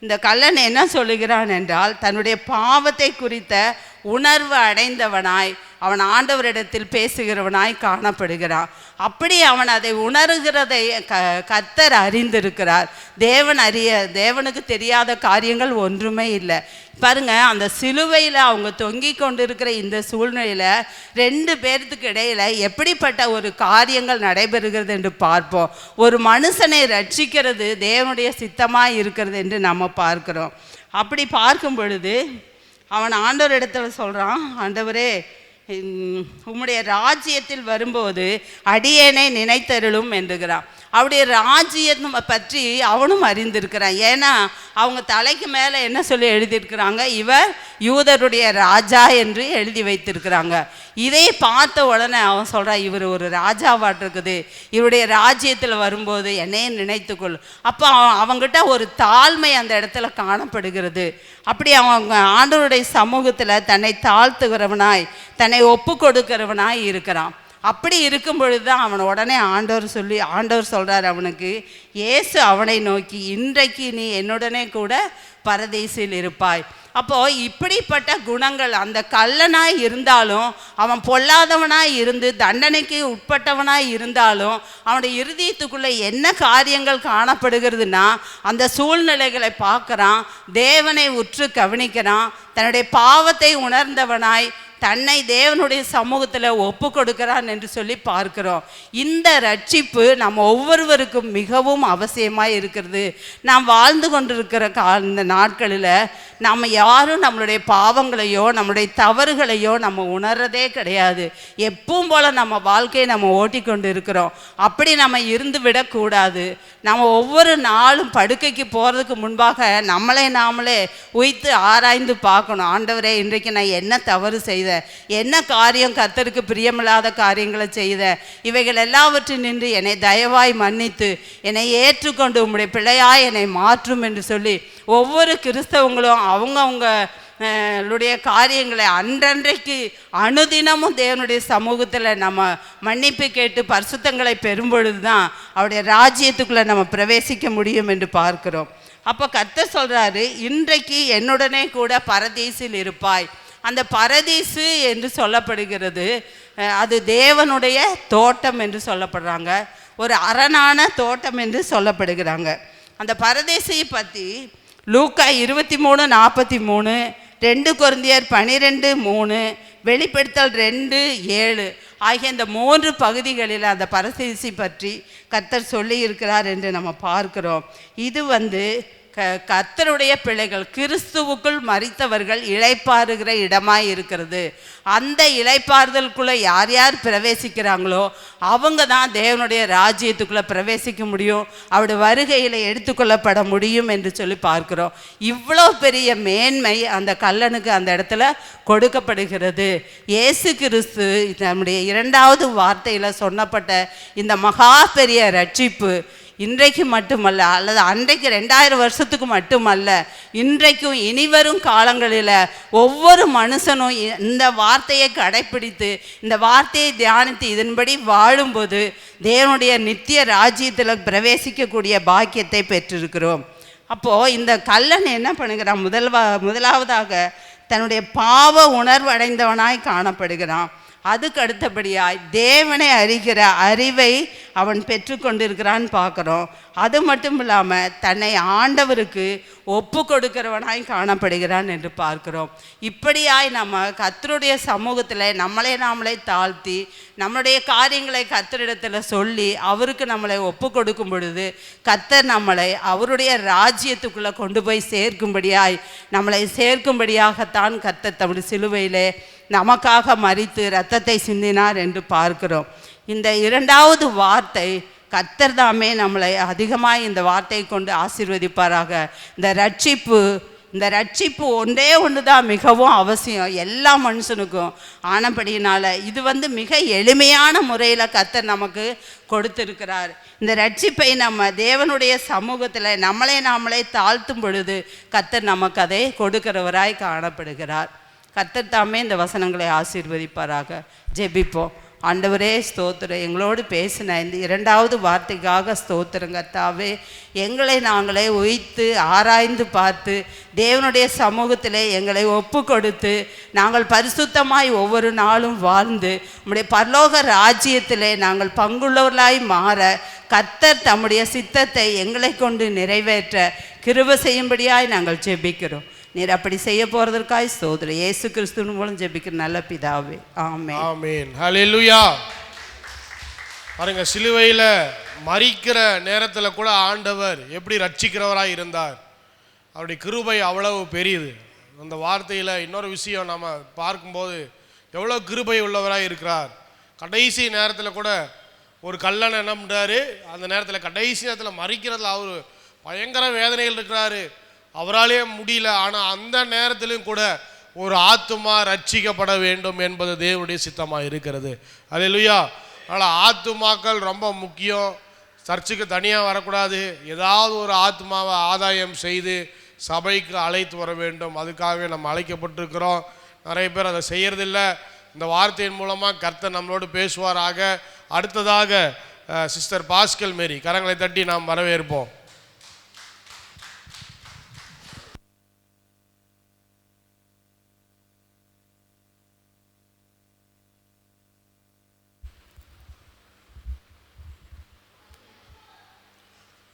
இந்த கள்ளன் என்ன சொல்லுகிறான் என்றால், தன்னுடைய பாவத்தை குறித்த உணர்வு அடைந்தவனாய் அவன் ஆண்டவரிடத்தில் பேசுகிறவனாய் காணப்படுகிறான். அப்படி அவன் அதை உணர்கிறதை கர்த்தர் அறிந்திருக்கிறார். தேவனுக்கு தெரியாத காரியங்கள் ஒன்றுமே இல்லை. பாருங்க, அந்த சிலுவையில் அவங்க தொங்கி கொண்டிருக்கிற இந்த சூழ்நிலையில் 2 பேர்த்துக்கு இடையில் எப்படிப்பட்ட ஒரு காரியங்கள் நடைபெறுகிறது என்று பார்ப்போம். ஒரு மனுஷனை ரட்சிக்கிறது தேவனுடைய சித்தமாக இருக்கிறது என்று நம்ம பார்க்கிறோம். அப்படி பார்க்கும் பொழுது அவன் ஆண்டவர் இடத்துல சொல்கிறான், ஆண்டவரே உம்முடைய ராஜ்யத்தில் வரும்போது அடியேனை நினைத்தருளும் என்கிறான். அவருடைய ராஜ்யம் பற்றி அவனும் அறிந்திருக்கிறான். ஏன்னா அவங்க தலைக்கு மேலே என்ன சொல்லி எழுதியிருக்கிறாங்க, இவர் யூதருடைய ராஜா என்று எழுதி வைத்திருக்கிறாங்க. இதை பார்த்த உடனே அவன் சொல்கிறான், இவர் ஒரு ராஜாவாட்டிருக்குது, இவருடைய ராஜ்யத்தில் வரும்போது என்னையே நினைத்துக்கொள். அப்போ அவங்ககிட்ட ஒரு தாழ்மை அந்த இடத்துல காணப்படுகிறது. அப்படி அவங்க ஆண்டவருடைய சமூகத்தில் தன்னை தாழ்த்துகிறவனாய் தன்னை ஒப்பு கொடுக்கிறவனாய் இருக்கிறான். அப்படி இருக்கும் பொழுது தான் அவன் உடனே ஆண்டவர் சொல்கிறார் அவனுக்கு, இயேசு அவனை நோக்கி, இன்றைக்கு நீ என்னுடனே கூட பரதீசில் இருப்பாய். அப்போது இப்படிப்பட்ட குணங்கள் அந்த கள்ளனாய் இருந்தாலும், அவன் பொல்லாதவனாய் இருந்து தண்டனைக்கு உட்பட்டவனாய் இருந்தாலும், அவனுடைய இருதயத்துக்குள்ளே என்ன காரியங்கள் காணப்படுகிறதுனா, அந்த சூழ்நிலைகளை பார்க்குறான், தேவனை உற்று கவனிக்கிறான், தன்னுடைய பாவத்தை உணர்ந்தவனாய் தன்னை தேவனுடைய சமூகத்தில் ஒப்பு கொடுக்கிறான் என்று சொல்லி பார்க்கிறோம். இந்த ரட்சிப்பு நம்ம ஒவ்வொருவருக்கும் மிகவும் அவசியமாக இருக்கிறது. நாம் வாழ்ந்து கொண்டிருக்கிற இந்த நாட்களில் நம்ம யாரும் நம்மளுடைய பாவங்களையோ நம்மளுடைய தவறுகளையோ நம்ம உணர்றதே கிடையாது. எப்பவும் போல் நம்ம வாழ்க்கையை நம்ம ஓட்டி கொண்டு இருக்கிறோம். அப்படி நம்ம இருந்து விடக்கூடாது. நம்ம ஒவ்வொரு நாளும் படுக்கைக்கு போகிறதுக்கு முன்பாக நம்மளே நாமளே உய்த்து ஆராய்ந்து பார்க்கணும். ஆண்டவரே, இன்றைக்கு நான் என்ன தவறு செய்தேன், என்ன காரியம் கர்த்தருக்கு பிரியமில்லாத காரியங்களை செய்தேன், இவைகள் எல்லாவற்றில் நின்று என்னை தயவாய் மன்னித்து என்னை ஏற்றுக்கொண்டு உம்முடைய பிள்ளையாய் என்னை மாற்றும் என்று சொல்லி ஒவ்வொரு கிறிஸ்தவங்களும் அவங்கவுங்களுடைய காரியங்களை அன்றன்றைக்கு அனுதினமும் தேவனுடைய சமூகத்தில் நம்ம மன்னிப்பு கேட்டு பரிசுத்தங்களை பெறும் பொழுது தான் அவருடைய ராஜ்யத்துக்குள்ளே நம்ம பிரவேசிக்க முடியும் என்று பார்க்கிறோம். அப்போ கர்த்தர் சொல்கிறாரு, இன்றைக்கு என்னுடனே கூட பரதீசில் இருப்பாய். அந்த பரதீசு என்று சொல்லப்படுகிறது, அது தேவனுடைய தோட்டம் என்று சொல்லப்படுறாங்க, ஒரு அரணான தோட்டம் என்று சொல்லப்படுகிறாங்க. அந்த பரதீசை பற்றி லூக்கா 23:43, 2 கொரிந்தியர் 12:3, வெளிப்படுத்தல் 2:7 ஆகிய இந்த 3 பகுதிகளில் அந்த பரதீசை பற்றி கர்த்தர் சொல்லி இருக்கிறார் என்று நம்ம பார்க்கிறோம். இது கர்த்தருடைய பிள்ளைகள் கிறிஸ்துவுக்குள் மரித்தவர்கள் இளைப்பாறுகிற இடமாய் இருக்கிறது. அந்த இளைப்பாறுதலுக்குள்ளே யார் யார் பிரவேசிக்கிறாங்களோ அவங்க தான் தேவனுடைய ராஜ்யத்துக்குள்ளே பிரவேசிக்க முடியும், அவருடைய வருகையில் எடுத்துக்கொள்ளப்பட முடியும் என்று சொல்லி பார்க்கிறோம். இவ்வளோ பெரிய மேன்மை அந்த கல்லனுக்கு அந்த இடத்துல கொடுக்கப்படுகிறது. இயேசு கிறிஸ்து நம்முடைய 2வது வார்த்தையில் சொன்னப்பட்ட இந்த மகா பெரிய ரட்சிப்பு இன்றைக்கு மட்டுமல்ல, அல்லது அன்றைக்கு 2000 வருஷத்துக்கு மட்டுமல்ல, இன்றைக்கும் இனிவரும் காலங்களில் ஒவ்வொரு மனுஷனும் இந்த வார்த்தையை கடைப்பிடித்து இந்த வார்த்தையை தியானித்து இதன்படி வாழும்போது தேவனுடைய நித்திய ராஜ்யத்தில் பிரவேசிக்கக்கூடிய பாக்கியத்தை பெற்றிருக்கிறோம். அப்போது இந்த கல்லன் என்ன பண்ணுகிறான்? முதலாவதாக தன்னுடைய பாவ உணர்வு அடைந்தவனாய் காணப்படுகிறான். அதுக்கு அடுத்தபடியாய் தேவனை அறிகிற அறிவை அவன் பெற்றுக்கொண்டிருக்கிறான்னு பார்க்குறோம். அது மட்டும் இல்லாமல் தன்னை ஆண்டவருக்கு ஒப்பு கொடுக்கிறவனாய் காணப்படுகிறான் என்று பார்க்கிறோம். இப்படியாய் நம்ம கர்த்தருடைய சமூகத்தில் நாமளே தாழ்த்தி நம்முடைய காரியங்களை கர்த்தரிடத்தில் சொல்லி அவருக்கு நம்மளை ஒப்பு கொடுக்கும் பொழுது கர்த்தர் நம்மளை அவருடைய ராஜ்யத்துக்குள்ளே கொண்டு போய் நம்மளை சேர்க்கும்படியாகத்தான் கர்த்தர் தம்முடைய சிலுவையிலே நமக்காக மரித்து இரத்தத்தை சிந்தினார் என்று பார்க்கிறோம். இந்த 2வது வார்த்தை கர்த்தர் தாமே நம்மளை அதிகமாக இந்த வார்த்தையை கொண்டு ஆசீர்வதிப்பாராக. இந்த ரட்சிப்பு ஒன்று தான் மிகவும் அவசியம் எல்லா மனுஷனுக்கும். ஆனபடியினால் இது மிக எளிமையான முறையில் கர்த்தர் நமக்கு கொடுத்திருக்கிறார். இந்த ரட்சிப்பை நம்ம தேவனுடைய சமூகத்தில் நாமளே தாழ்த்தும் பொழுது கர்த்தர் நமக்கு அதை கொடுக்கிறவராய் காணப்படுகிறார். கர்த்தர் தாமே இந்த வசனங்களை ஆசீர்வதிப்பாராக. ஜெபிப்போம். ஆண்டவரே ஸ்தோத்திரம், எங்களோடு பேசின இந்த 2வது வார்த்தைக்காக ஸ்தோத்திரம். கர்த்தாவே, எங்களை நாங்களே உய்த்து ஆராய்ந்து பார்த்து தேவனுடைய சமூகத்திலே எங்களை ஒப்பு கொடுத்து நாங்கள் பரிசுத்தமாய் ஒவ்வொரு நாளும் வாழ்ந்து நம்முடைய பரலோக ராஜ்யத்திலே நாங்கள் பங்குள்ளவர்களாய் மாற கர்த்தர் தம்முடைய சித்தத்தை எங்களை கொண்டு நிறைவேற்ற கிருபை செய்யும்படியாய் நாங்கள் ஜெபிக்கிறோம். நீர் அப்படி செய்ய போறதற்காய் ஸ்தோத்திரம். இயேசு கிறிஸ்துவின் மூலம் ஜெபிக்கிற நல்ல பிதாவே, ஆமென். ஆமென். ஹல்லேலூயா. பாருங்க, சிலுவையில் மரிக்கிற நேரத்தில் கூட ஆண்டவர் எப்படி ரட்சிக்கிறவராக இருந்தார். அவருடைய கிருபை அவ்வளவு பெரியது. அந்த வார்த்தையில் இன்னொரு விஷயம் நம்ம பார்க்கும்போது எவ்வளோ கிருபை உள்ளவராக இருக்கிறார். கடைசி நேரத்தில் கூட ஒரு கல்லனை என்ன பண்ணுறாரு, அந்த நேரத்தில் கடைசி நேரத்தில் மரிக்கிறதுல அவர் பயங்கர வேதனைகள் இருக்கிறாரு, அவராலே முடியல. ஆனால் அந்த நேரத்திலும் கூட ஒரு ஆத்துமா ரட்சிக்கப்பட வேண்டும் என்பது தேவனுடைய சித்தமாக இருக்கிறது. அல்லேலூயா. அதனால் ஆத்துமாக்கள் ரொம்ப முக்கியம். சர்ச்சுக்கு தனியாக வரக்கூடாது. ஏதாவது ஒரு ஆத்மாவை ஆதாயம் செய்து சபைக்கு அழைத்து வர வேண்டும். அதுக்காகவே நம்ம அழைக்கப்பட்டிருக்கிறோம். நிறைய பேர் அதை செய்யறதில்லை. இந்த வார்த்தையின் மூலமாக கர்த்தர் நம்மளோடு பேசுவாராக. அடுத்ததாக சிஸ்டர் பாஸ்கல் மேரி, கரங்களை தட்டி நாம் வரவேற்போம்.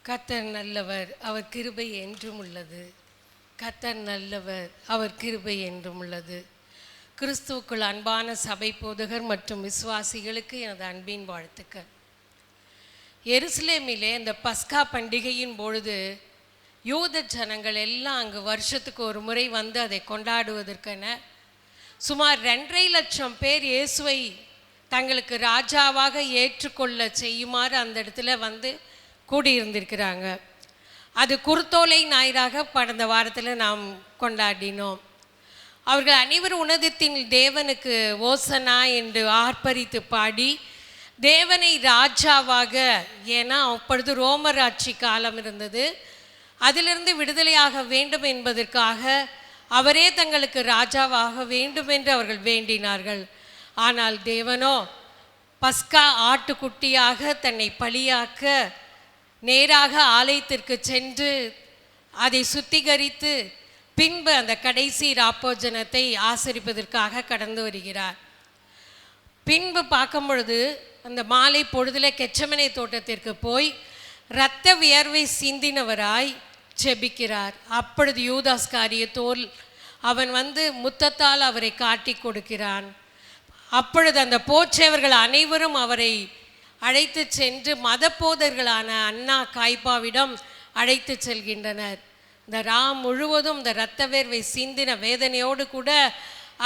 கர்த்தர் நல்லவர், அவர் கிருபை என்றும் உள்ளது. கர்த்தர் நல்லவர், அவர் கிருபை என்றும் உள்ளது. கிறிஸ்துவுக்குள் அன்பான சபை போதகர் மற்றும் விசுவாசிகளுக்கு எனது அன்பின் வாழ்த்துக்கள். எருசலேமிலே இந்த பஸ்கா பண்டிகையின் பொழுது யூத ஜனங்கள் எல்லாம் அங்கு வருஷத்துக்கு ஒரு முறை வந்து அதை கொண்டாடுவதற்கென சுமார் 2.5 லட்சம் பேர் இயேசுவை தங்களுக்கு ராஜாவாக ஏற்றுக்கொள்ள செய்யுமாறு அந்த இடத்துல வந்து கூடியிருந்திருக்கிறாங்க. அது குருத்தோலை ஞாயிறாக கடந்த வாரத்தில் நாம் கொண்டாடினோம். அவர்கள் அனைவரும் உன்னதத்தின் தேவனுக்கு ஓசனா என்று ஆர்ப்பரித்து பாடி தேவனை ராஜாவாக, ஏன்னா அப்பொழுது ரோமர் ஆட்சி காலம் இருந்தது, அதிலிருந்து விடுதலையாக வேண்டும் என்பதற்காக அவரே தங்களுக்கு ராஜாவாக வேண்டும் என்று அவர்கள் வேண்டினார்கள். ஆனால் தேவனோ பஸ்கா ஆட்டுக்குட்டியாக தன்னை பலியாக்க நேராக ஆலயத்திற்கு சென்று அதை சுத்திகரித்து பின்பு அந்த கடைசி ராப்போஜனத்தை ஆசரிப்பதற்காக கடந்து வருகிறார். பின்பு பார்க்கும் பொழுது அந்த மாலை பொழுதில் கெச்சமனை தோட்டத்திற்கு போய் இரத்த வியர்வை சிந்தினவராய் ஜெபிக்கிறார். அப்பொழுது யூதாஸ் காரியத்தோல் அவன் வந்து முத்தத்தால் அவரை காட்டி கொடுக்கிறான். அப்பொழுது அந்த போச்சேவர்கள் அனைவரும் அவரை அழைத்து சென்று மத போதர்களான அண்ணா காய்பாவிடம் அழைத்து செல்கின்றனர். இந்த முழுவதும் இந்த இரத்த வேர்வை சிந்தின வேதனையோடு கூட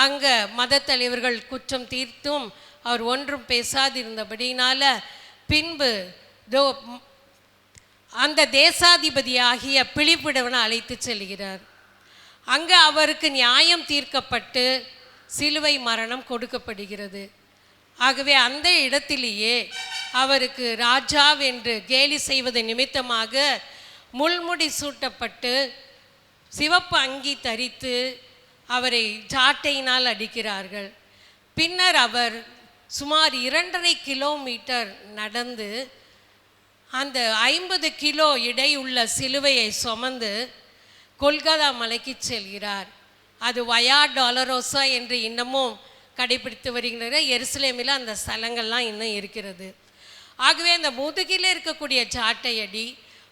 அங்கே மத தலைவர்கள் குற்றம் தீர்த்தும் அவர் ஒன்றும் பேசாதிருந்தபடினால பின்பு அந்த தேசாதிபதியாகிய பிலிப்பிடவனை அழைத்து செல்கிறார். அங்கே அவருக்கு நியாயம் தீர்க்கப்பட்டு சிலுவை மரணம் கொடுக்கப்படுகிறது. ஆகவே அந்த இடத்திலேயே அவருக்கு ராஜாவென்று கேலி செய்வது நிமித்தமாக முள்முடி சூட்டப்பட்டு சிவப்பு அங்கி தரித்து அவரை சாட்டையினால் அடிக்கிறார்கள். பின்னர் அவர் சுமார் 2.5 கிலோமீட்டர் நடந்து அந்த 50 கிலோ எடையுள்ள சிலுவையை சுமந்து கொல்கத்தா மலைக்கு செல்கிறார். அது வயா டாலரோசா என்று இன்னமும் கடைபிடித்து வருகின்ற எருசலேமில் அந்த ஸ்தலங்கள்லாம் இன்னும் இருக்கிறது. ஆகவே அந்த முதுகில் இருக்கக்கூடிய சாட்டையடி,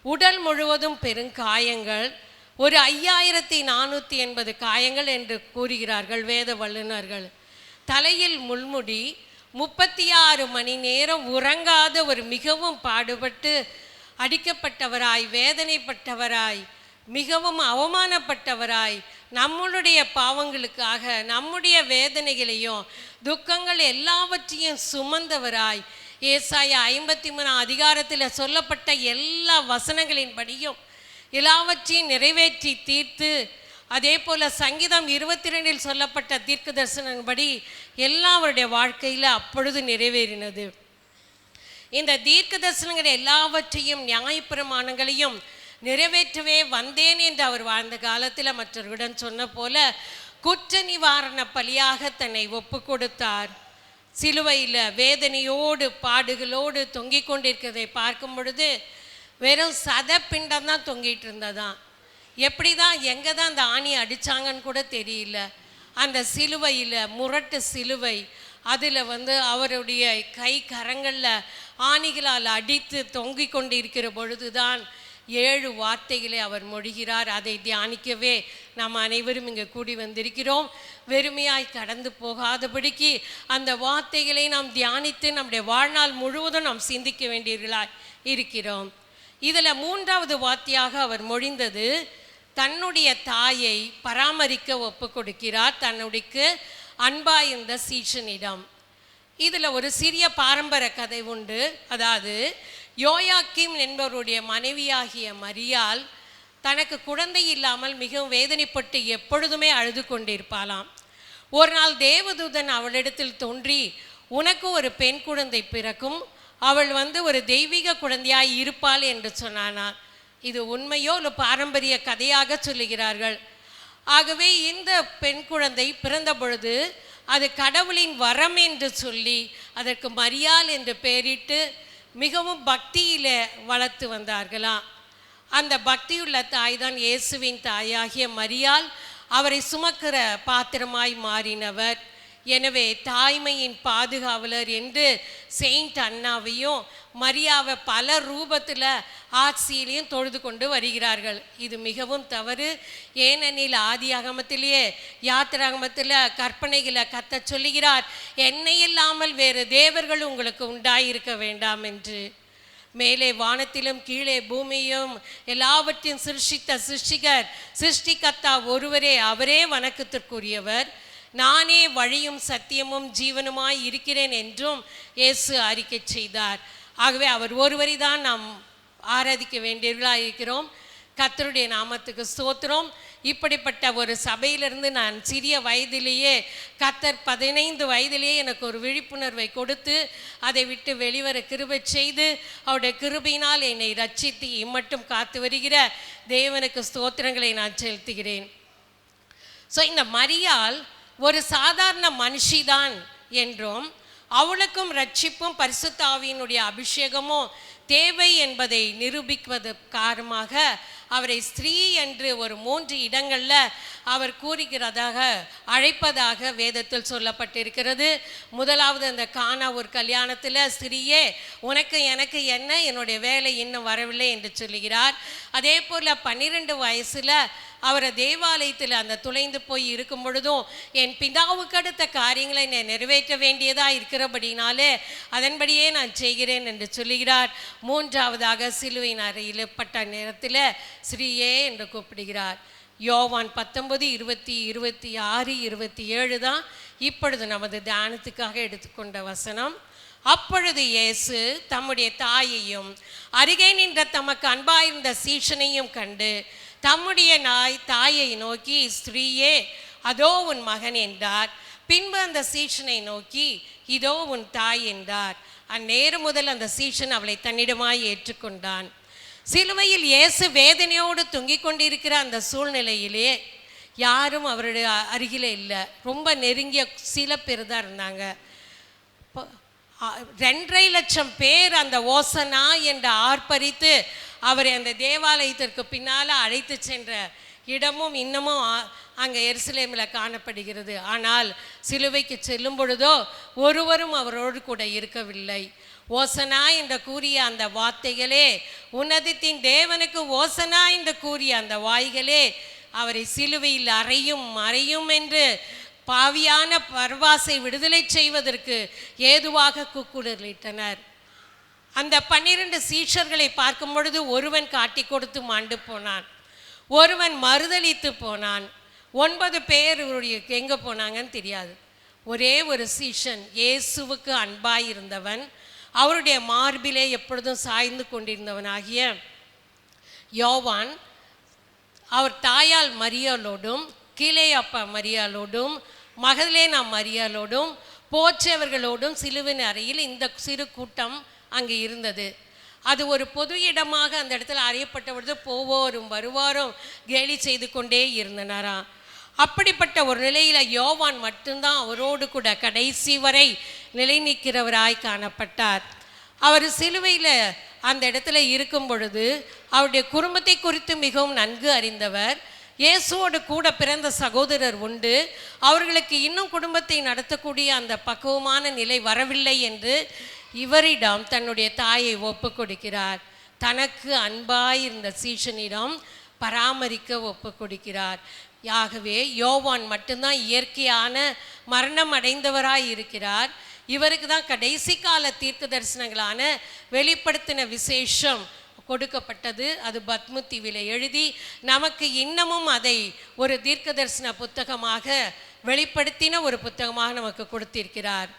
உடல் முழுவதும் பெருங்காயங்கள், ஒரு 5480 காயங்கள் என்று கூறுகிறார்கள் வேத வல்லுநர்கள். தலையில் முள்முடி, 36 மணி நேரம் உறங்காத ஒரு மிகவும் பாடுபட்டு அடிக்கப்பட்டவராய், வேதனைப்பட்டவராய், மிகவும் அவமானப்பட்டவராய், நம்மளுடைய பாவங்களுக்காக நம்முடைய வேதனைகளையும் துக்கங்கள் எல்லாவற்றையும் சுமந்தவராய், ஏசாயா 53 அதிகாரத்தில் சொல்லப்பட்ட எல்லா வசனங்களின்படியும் எல்லாவற்றையும் நிறைவேற்றி தீர்த்து, அதே போல் சங்கீதம் 22 சொல்லப்பட்ட தீர்க்க தரிசனப்படி எல்லாருடைய வாழ்க்கையில் அப்பொழுது நிறைவேறினது. இந்த தீர்க்க தரிசனங்கள் எல்லாவற்றையும் நியாயப்பிரமாணங்களையும் நிறைவேற்றவே வந்தேன் என்று அவர் வாழ்ந்த காலத்தில் மற்றவர்களிடம் சொன்ன போல குற்ற நிவாரண பலியாக தன்னை ஒப்பு கொடுத்தார். சிலுவையில் வேதனையோடு பாடுகளோடு தொங்கிக் கொண்டிருக்கிறதை பார்க்கும் பொழுது வெறும் சதப்பிண்டம் தான் தொங்கிட்டு இருந்ததான். எப்படி தான் எங்கே தான் அந்த ஆணி அடித்தாங்கன்னு கூட தெரியல. அந்த சிலுவையில் முரட்டு சிலுவை, அதில் அவருடைய கை கரங்களில் ஆணிகளால் அடித்து தொங்கிக் கொண்டு இருக்கிற பொழுதுதான் 7 வார்த்தைகளை அவர் மொழிகிறார். அதை தியானிக்கவே நாம் அனைவரும் இங்கே கூடி வந்திருக்கிறோம். வெறுமையாய் கடந்து போகாதபடிக்கு அந்த வார்த்தைகளை நாம் தியானித்து நம்முடைய வாழ்நாள் முழுவதும் நாம் சிந்திக்க வேண்டியவர்களாய் இருக்கிறோம். இதில் 3வது வார்த்தையாக அவர் மொழிந்தது, தன்னுடைய தாயை பராமரிக்க ஒப்பு கொடுக்கிறார் தன்னுடைய அன்பாயிருந்த சீஷனிடம். இதில் ஒரு சிறிய பாரம்பரிய கதை உண்டு. அதாவது யோயாக்கீம் என்பவருடைய மனைவியாகிய மரியாள் தனக்கு குழந்தை இல்லாமல் மிகவும் வேதனைப்பட்டு எப்பொழுதுமே அழுது கொண்டிருப்பாளாம். ஒரு நாள் தேவதூதன் அவளிடத்தில் தோன்றி, உனக்கு ஒரு பெண் குழந்தை பிறக்கும், அவள் ஒரு தெய்வீக குழந்தையாய் இருப்பாள் என்று சொன்னானா. இது உண்மையோ இல்லை பாரம்பரிய கதையாக சொல்லுகிறார்கள். ஆகவே இந்த பெண் குழந்தை பிறந்த பொழுது அது கடவுளின் வரம் என்று சொல்லி அதற்கு மரியாள் என்று பெயரிட்டு மிகவும் பக்தியில் வளர்த்து வந்தார்களாம். அந்த பக்தியுள்ள தாய் தான் இயேசுவின் தாயாகிய மரியாள். அவரை சுமக்கிற பாத்திரமாய் மாறினவர். எனவே தாய்மையின் பாதுகாவலர் என்று செயின்ட் அன்னாவையும் மரியாவை பல ரூபத்தில் ஆட்சியிலையும் தொழுது கொண்டு வருகிறார்கள். இது மிகவும் தவறு. ஏனெனில் ஆதி அகமத்திலேயே யாத்திராகமத்தில் கற்பனைகளை கத்த சொல்லுகிறார், என்னை இல்லாமல் வேறு தேவர்கள் உங்களுக்கு உண்டாயிருக்க வேண்டாம் என்று. மேலே வானத்திலும் கீழே பூமியும் எல்லாவற்றையும் சிருஷ்டித்த சிருஷ்டிகர்த்தா ஒருவரே, அவரே வணக்கத்திற்குரியவர். நானே வழியும் சத்தியமும் ஜீவனுமாய் இருக்கிறேன் என்றும் இயேசு அறிக்கை செய்தார். ஆகவே அவர் ஒருவரை தான் நாம் ஆராதிக்க வேண்டியவர்களாக இருக்கிறோம். கர்த்தருடைய நாமத்துக்கு ஸ்தோத்திரம். இப்படிப்பட்ட ஒரு சபையிலிருந்து நான் சிறிய வயதிலேயே, கர்த்தர் 15 வயதிலேயே எனக்கு ஒரு விழிப்புணர்வை கொடுத்து அதை விட்டு வெளிவர கிருபை செய்து அவருடைய கிருபையினால் என்னை ரட்சித்து இம்மட்டும் காத்து வருகிற தேவனுக்கு ஸ்தோத்திரங்களை நான் செலுத்துகிறேன். ஸோ இந்த மரியாள் ஒரு சாதாரண மனுஷிதான் என்றும் அவளுக்கும் ரட்சிப்பும் பரிசுத்த ஆவியினுடைய அபிஷேகமும் தேவை என்பதை நிரூபிப்பதற்காக அவரை ஸ்திரீ என்று ஒரு 3 இடங்களில் அவர் கூறுகிறதாக அழைப்பதாக வேதத்தில் சொல்லப்பட்டிருக்கிறது. முதலாவது அந்த கானா ஒரு கல்யாணத்தில், ஸ்திரீயே உனக்கு எனக்கு என்ன, என்னுடைய வேலை இன்னும் வரவில்லை என்று சொல்லுகிறார். அதே போல் 12 வயசில் அவரை தேவாலயத்தில் அந்த துளைந்து போய் இருக்கும் பொழுதும், என் பிதாவுக்கு அடுத்த காரியங்களை நான் நிறைவேற்ற வேண்டியதாக இருக்கிறபடினாலே அதன்படியே நான் செய்கிறேன் என்று சொல்லுகிறார். 3வதாக சிலுவையின் அறையில் பட்ட நேரத்தில் ஸ்ரீயே என்று கூப்பிடுகிறார். யோவான் 19:26-27 தான் இப்பொழுது நமது தியானத்துக்காக எடுத்துக்கொண்ட வசனம். அப்பொழுது இயேசு தம்முடைய தாயையும் அருகே நின்ற தமக்கு அன்பாயிருந்த சீஷனையும் கண்டு தம்முடைய தாயை நோக்கி, ஸ்திரீயே, அதோ உன் மகன் என்றார். பின்பு அந்த சீஷனை நோக்கி, இதோ உன் தாய் என்றார். அந்நேரம் முதல் அந்த சீஷன் அவளை தன்னிடமாய் ஏற்றுக்கொண்டான். சிலுவையில் இயேசு வேதனையோடு தொங்கிக் கொண்டிருக்கிற அந்த சூழ்நிலையிலே யாரும் அவருடைய அருகிலே இல்லை. ரொம்ப நெருங்கிய சில பேர் தான் இருந்தாங்க. 2.5 லட்சம் பேர் அந்த ஓசனா என்று ஆர்ப்பரித்து அவரை அந்த தேவாலயத்திற்கு பின்னால் அழைத்து சென்ற இடமும் இன்னமும் அங்கே எருசலேமில் காணப்படுகிறது. ஆனால் சிலுவைக்கு செல்லும் பொழுதோ ஒருவரும் அவரோடு கூட இருக்கவில்லை. ஓசனா என்று கூறிய அந்த வார்த்தைகளே, உன்னதத்தின் தேவனுக்கு ஓசனா என்று கூறிய அந்த வாய்களே அவரை சிலுவையில் அறையும் என்று பாவியான பர்வாசை விடுதலை செய்வதற்கு ஏதுவாக கூக்குரலிட்டனர். அந்த 12 சீஷர்களை பார்க்கும் பொழுது ஒருவன் காட்டி கொடுத்து மாண்டு போனான், ஒருவன் மறுதலித்து போனான். 9 பேர் எங்கே போனாங்கன்னு தெரியாது. ஒரே ஒரு சீஷன் இயேசுவுக்கு அன்பாயிருந்தவன், அவருடைய மார்பிலே எப்பொழுதும் சாய்ந்து கொண்டிருந்தவனாகிய யோவான், அவர் தாயால் மரியாளோடும் கீலேயப்பா மரியாளோடும் மகதலேனா மரியாளோடும் போற்றவர்களோடும் சிலுவின் அறையில் இந்த சிறு கூட்டம் அங்கே இருந்தது. அது ஒரு பொது இடமாக அந்த இடத்துல அறியப்பட்ட பொழுது போவோரும் வருவாரும் கேலி செய்து கொண்டே இருந்தனராம். அப்படிப்பட்ட ஒரு நிலையில் யோவான் மட்டும்தான் அவரோடு கூட கடைசி வரை நிலை நிற்கிறவராய் காணப்பட்டார். அவர் சிலுவையில் அந்த இடத்துல இருக்கும் பொழுது அவருடைய குடும்பத்தை குறித்து மிகவும் நன்கு அறிந்தவர். இயேசுவோடு கூட பிறந்த சகோதரர் உண்டு, அவர்களுக்கு இன்னும் குடும்பத்தை நடத்தக்கூடிய அந்த பக்குவமான நிலை வரவில்லை என்று இவரிடம் தன்னுடைய தாயை ஒப்பு கொடுக்கிறார். தனக்கு அன்பாயிருந்த சீஷனிடம் பராமரிக்க ஒப்பு கொடுக்கிறார். ஆகவே யோவான் மட்டும்தான் இயற்கையான மரணம் அடைந்தவராய் இருக்கிறார். இவருக்கு தான் கடைசி கால தீர்க்க தரிசனங்களான வெளிப்படுத்தின விசேஷம் கொடுக்கப்பட்டது. அது பத்ம தீவில எழுதி நமக்கு இன்னமும் அதை ஒரு தீர்க்க தரிசன புத்தகமாக வெளிப்படுத்தின ஒரு புத்தகமாக நமக்கு கொடுத்திருக்கிறார்.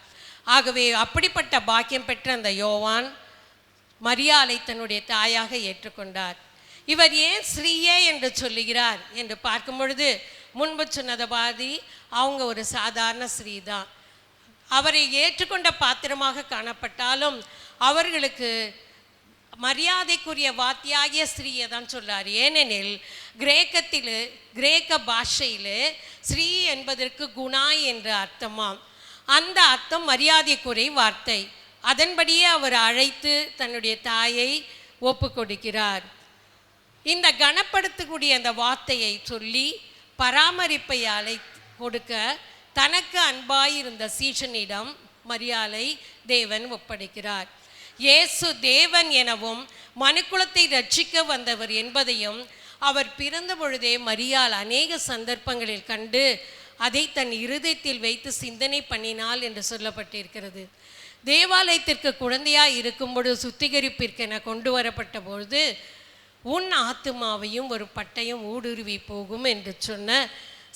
ஆகவே அப்படிப்பட்ட பாக்கியம் பெற்ற அந்த யோவான் மரியாளை தன்னுடைய தாயாக ஏற்றுக்கொண்டார். இவர் ஏன் ஸ்ரீயே என்று சொல்லுகிறார் என்று பார்க்கும் பொழுது முன்பு சொன்னதை பாதி அவங்க ஒரு சாதாரண ஸ்ரீ தான். அவரை ஏற்றுக்கொண்ட பாத்திரமாக காணப்பட்டாலும் அவர்களுக்கு மரியாதைக்குரிய வார்த்தையாகிய ஸ்ரீயை தான் சொல்றார். ஏனெனில் கிரேக்க பாஷையில் ஸ்ரீ என்பதற்கு குணா என்ற அர்த்தமாம். அந்த அர்த்தம் மரியாதைக்குரிய வார்த்தை. அதன்படியே அவர் அழைத்து தன்னுடைய தாயை ஒப்பு கொடுக்கிறார். இந்த கனப்படுத்தக்கூடிய அந்த வார்த்தையை சொல்லி பராமரிப்பை கொடுக்க தனக்கு அன்பாயிருந்த சீஷனிடம் மரியாளை தேவன் ஒப்படைக்கிறார். இயேசு தேவன் எனவும் மனுக்குலத்தை ரட்சிக்க வந்தவர் என்பதையும் அவர் பிறந்த பொழுதே மரியாள் அநேக சந்தர்ப்பங்களில் கண்டு அதை தன் இருதயத்தில் வைத்து சிந்தனை பண்ணினாள் என்று சொல்லப்பட்டிருக்கிறது. தேவாலயத்திற்கு குழந்தையாய் இருக்கும் பொழுது சுத்திகரிப்பிற்கென கொண்டு வரப்பட்ட பொழுது உன் ஆத்துமாவையும் ஒரு பட்டயம் ஊடுருவி போகும் என்று சொன்ன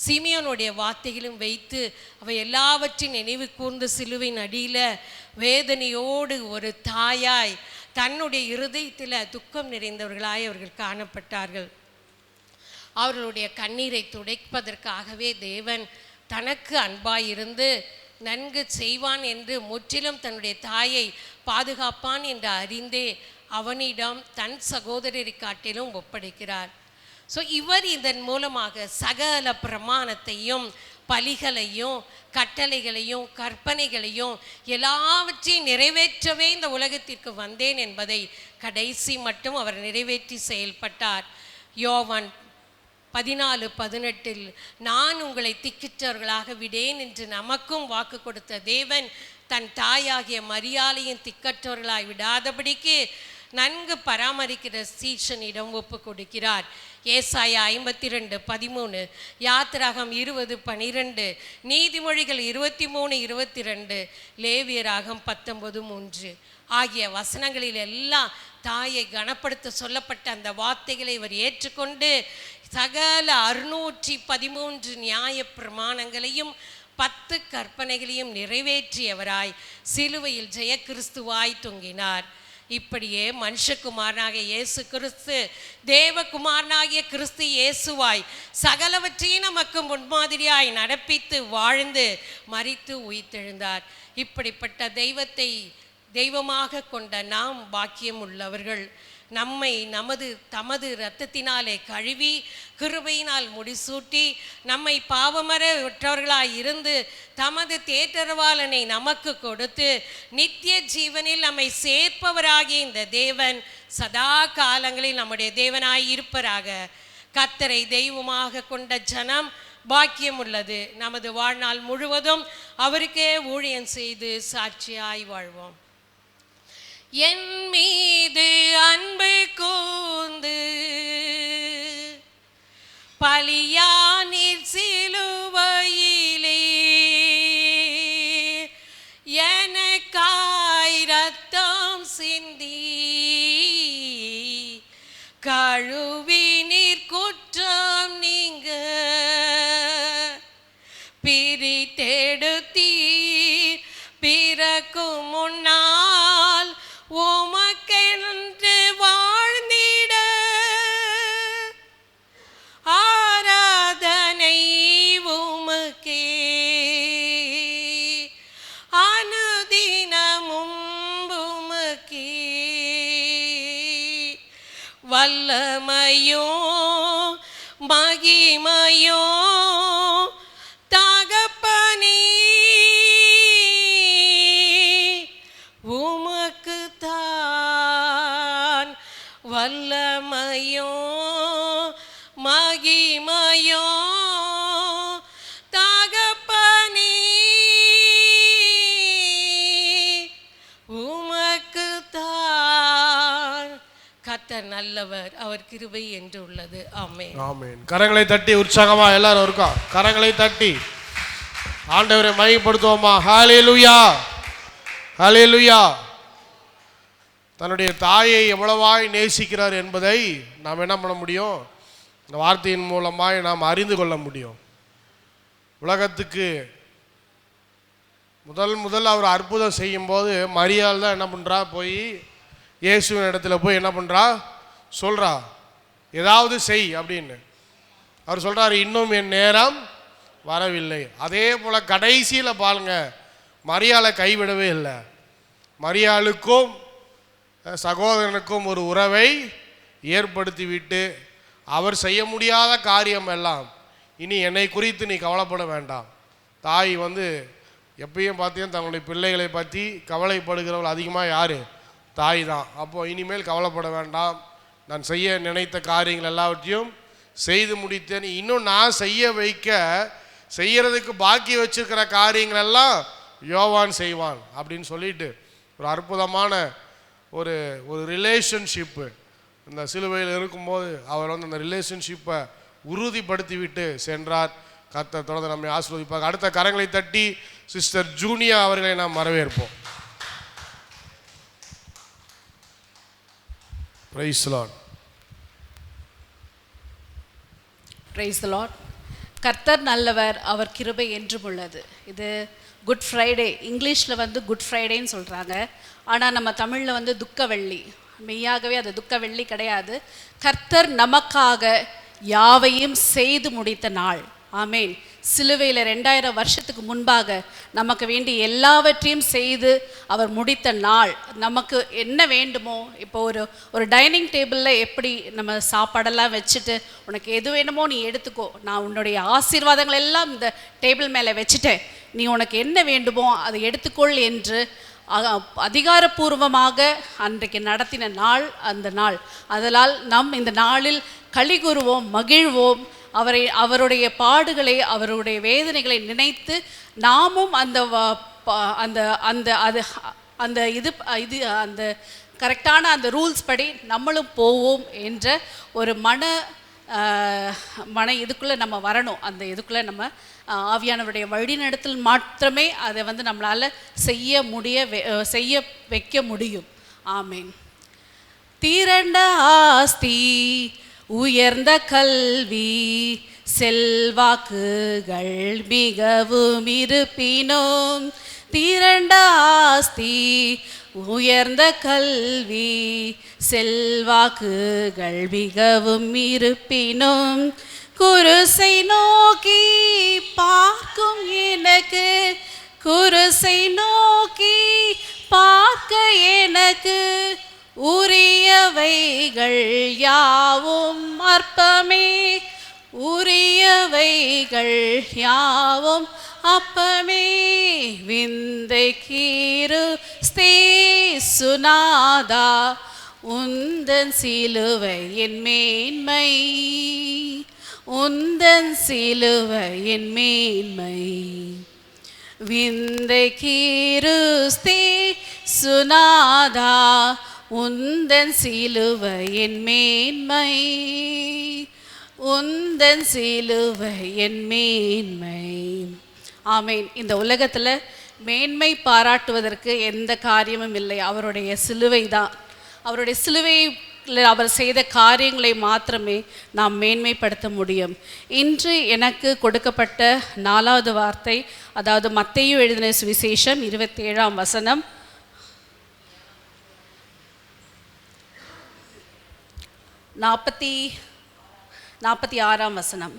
சிமியோனுடைய வார்த்தைகளும் வைத்து அவை எல்லாவற்றையும் நினைவு கூர்ந்து சிலுவின் அடியில் வேதனையோடு ஒரு தாயாய் தன்னுடைய இருதயத்தில் துக்கம் நிறைந்தவர்களாய் அவர்கள் காணப்பட்டார்கள். அவர்களுடைய கண்ணீரை துடைப்பதற்காகவே தேவன் தனக்கு அன்பாயிருந்து நன்கு செய்வான் என்று முற்றிலும் தன்னுடைய தாயை பாதுகாப்பான் என்று அறிந்தே அவனிடம் தன் சகோதரரை காட்டிலும் ஒப்படைக்கிறார். ஸோ இவர் இதன் மூலமாக சகல பிரமாணத்தையும் பலிகளையும் கட்டளைகளையும் கற்பனைகளையும் எல்லாவற்றையும் நிறைவேற்றவே இந்த உலகத்திற்கு வந்தேன் என்பதை கடைசி மட்டும் அவர் நிறைவேற்றி செயல்பட்டார். யோவான் 14:18 நான் உங்களை திக்கற்றவர்களாக விடேன் என்று நமக்கும் வாக்கு கொடுத்த தேவன் தன் தாயாகிய மரியாளையும் திக்கற்றவர்களாய் விடாதபடிக்கு நன்கு பராமரிக்கிற சீஷனிடம் ஒப்பு கொடுக்கிறார். ஏசாயா 52:13, யாத்திராகம் 20:12, நீதிமொழிகள் 23:22, லேவியராகம் 19:3 ஆகிய வசனங்களில் எல்லாம் தாயை கனப்படுத்த சொல்லப்பட்ட அந்த வார்த்தைகளை இவர் ஏற்றுக்கொண்டு சகல 613 நியாய பிரமாணங்களையும் 10 கற்பனைகளையும் நிறைவேற்றியவராய் சிலுவையில் ஜெய கிறிஸ்துவாய் தொங்கினார். இப்படியே மனுஷகுமாரனாகிய இயேசு கிறிஸ்து தேவகுமாரனாகிய கிறிஸ்து இயேசுவாய் சகலவற்றையும் நமக்கு முன்மாதிரியாய் நடப்பித்து வாழ்ந்து மரித்து உயிர்த்தெழுந்தார். இப்படிப்பட்ட தெய்வத்தை தெய்வமாக கொண்ட நாம் பாக்கியம் உள்ளவர்கள். நம்மை தமது இரத்தத்தினாலே கழுவி கிருபையினால் முடிசூட்டி நம்மை பாவமற்றவர்களாய் இருந்து தமது தேற்றரவாளனை நமக்கு கொடுத்து நித்திய ஜீவனில் நம்மை சேர்ப்பவராகிய இந்த தேவன் சதா காலங்களில் நம்முடைய தேவனாய் இருப்பராக. கர்த்தரை தெய்வமாக கொண்ட ஜனம் பாக்கியம் உள்ளது. நமது வாழ்நாள் முழுவதும் அவருக்கே ஊழியம் செய்து சாட்சியாய் வாழ்வோம். என் மீது அன்பு கூர்ந்து பலியானீர் சிலுவையிலே எனக்காய் இரத்தம் சிந்தி கழுவி நீர் குற்றம் நீங்க பிரித்தெடுத்தீர் பிறக்கும் முன்னால் உமக்கென்று வாழ்ந்திட ஆராதனை உமக்கே அனுதினமும் உமக்கே வல்லமையோ மகிமையோ வல்லமையோ மகிமையோ தகப்பனே உமக்குத்தான். கர்த்தர் நல்லவர், அவர் கிருபை என்று உள்ளது. ஆமென். ஆமென். கரங்களை தட்டி உற்சாகமா எல்லாரும் இருக்கோம். கரங்களை தட்டி ஆண்டவரை மகிமைப்படுத்துவோமா? ஹல்லேலூயா, ஹல்லேலூயா. தன்னுடைய தாயை எவ்வளவாய் நேசிக்கிறார் என்பதை நாம் என்ன பண்ண முடியும்? இந்த வார்த்தையின் மூலமாய் நாம் அறிந்து கொள்ள முடியும். உலகத்துக்கு முதல் அவர் அற்புதம் செய்யும்போது மரியாள் தான் என்ன பண்ணுறா? போய் இயேசுவின் இடத்துல போய் என்ன பண்ணுறா? சொல்கிறா, ஏதாவது செய் அப்படின்னு. அவர் சொல்கிறார், இன்னும் என் நேரம் வரவில்லை. அதே போல் கடைசியில் பாருங்க, மரியாளை கைவிடவே இல்லை. மரியாளுக்கும் சகோதரனுக்கும் ஒரு உறவை ஏற்படுத்திவிட்டு அவர் செய்ய முடியாத காரியம் எல்லாம் இனி என்னை குறித்து நீ கவலைப்பட வேண்டாம். தாய் எப்பயும் பார்த்தீங்கன்னா தங்களுடைய பிள்ளைகளை பற்றி கவலைப்படுகிறவள் அதிகமாக யார்? தாய் தான். அப்போது இனிமேல் கவலைப்பட வேண்டாம், நான் செய்ய நினைத்த காரியங்கள் எல்லாவற்றையும் செய்து முடித்தேன், இன்னும் நான் செய்யறதுக்கு பாக்கி வச்சிருக்கிற காரியங்கள் எல்லாம் யோவான் செய்வான் அப்படின்னு சொல்லிட்டு ஒரு அற்புதமான ஒரு ரிலேஷன்ஷிப்பு இந்த சிலுவையில் இருக்கும்போது அவர் அந்த ரிலேஷன்ஷிப்பை உறுதிப்படுத்தி விட்டு சென்றார். கர்த்தர் தொடர்ந்து நம்மை ஆசீர்வதிப்பார். அடுத்த கரங்களை தட்டி சிஸ்டர் ஜூனியா அவர்களை நாம் வரவேற்போம். Praise the Lord. Praise the Lord. கர்த்தர் நல்லவர், அவர் கிருபை என்றும் உள்ளது. இது குட் ஃப்ரைடே. இங்கிலீஷில் குட் ஃப்ரைடேன்னு சொல்கிறாங்க, ஆனால் நம்ம தமிழில் துக்க வெள்ளி. மெய்யாகவே அது துக்க வெள்ளி கிடையாது. கர்த்தர் நமக்காக யாவையும் செய்து முடித்த நாள். ஆமேன். சிலுவையில் 2000 வருஷத்துக்கு முன்பாக நமக்கு வேண்டிய எல்லாவற்றையும் செய்து அவர் முடித்த நாள். நமக்கு என்ன வேண்டுமோ, இப்போ ஒரு டைனிங் டேபிளில் எப்படி நம்ம சாப்பாடெல்லாம் வச்சுட்டு உனக்கு எது வேணுமோ நீ எடுத்துக்கோ, நான் உன்னுடைய ஆசீர்வாதங்கள் எல்லாம் இந்த டேபிள் மேலே வச்சுட்டேன், நீ உனக்கு என்ன வேண்டுமோ அதை எடுத்துக்கொள் என்று அதிகாரப்பூர்வமாக அன்றைக்கு நடத்தின நாள் அந்த நாள். அதனால் இந்த நாளில் களி கூறுவோம், மகிழ்வோம். அவருடைய பாடுகளை, அவருடைய வேதனைகளை நினைத்து நாமும் அந்த கரெக்டான அந்த ரூல்ஸ் படி நம்மளும் போவோம் என்ற ஒரு மன இதுக்குள்ளே நம்ம வரணும். அந்த இதுக்குள்ளே நம்ம ஆவியானவருடைய வழிநடத்தல் மாத்திரமே அதை நம்மளால் செய்ய வைக்க முடியும். ஆமேன். திரண்ட ஆஸ்தி, உயர்ந்த கல்வி, செல்வாக்குகள் மிகவும் இருப்பினும், திரண்ட ஆஸ்தி, உயர்ந்த கல்வி, செல்வாக்குகள் மிகவும் இருப்பினும், குருசை நோக்கி பார்க்கும் எனக்கு, குருசை நோக்கி பார்க்க எனக்கு உரியவைகள் யாவும் அற்பமே, உரியவைகள் யாவும் அப்பமே. விந்தை கிறிஸ்தே சுனாதா, உந்தன் சிலுவை என் மேன்மை, உந்தன் சிலுவை என் மேன்மை. விந்தை கிறிஸ்தே சுனாதா, உந்தன் சிலுவை என் மேன்மை, உந்தன் சிலுவை என் மேன்மை. ஆமேன். இந்த உலகத்தில் மேன்மை பாராட்டுவதற்கு எந்த காரியமும் இல்லை. அவருடைய சிலுவை தான். அவருடைய சிலுவையில் அவர் செய்த காரியங்களை மாத்திரமே நாம் மேன்மைப்படுத்த முடியும். இன்று எனக்கு கொடுக்கப்பட்ட 4வது வார்த்தை, அதாவது மத்தேயு எழுதின சுவிசேஷம் 27ஆம் வசனம், 46ஆம் வசனம்.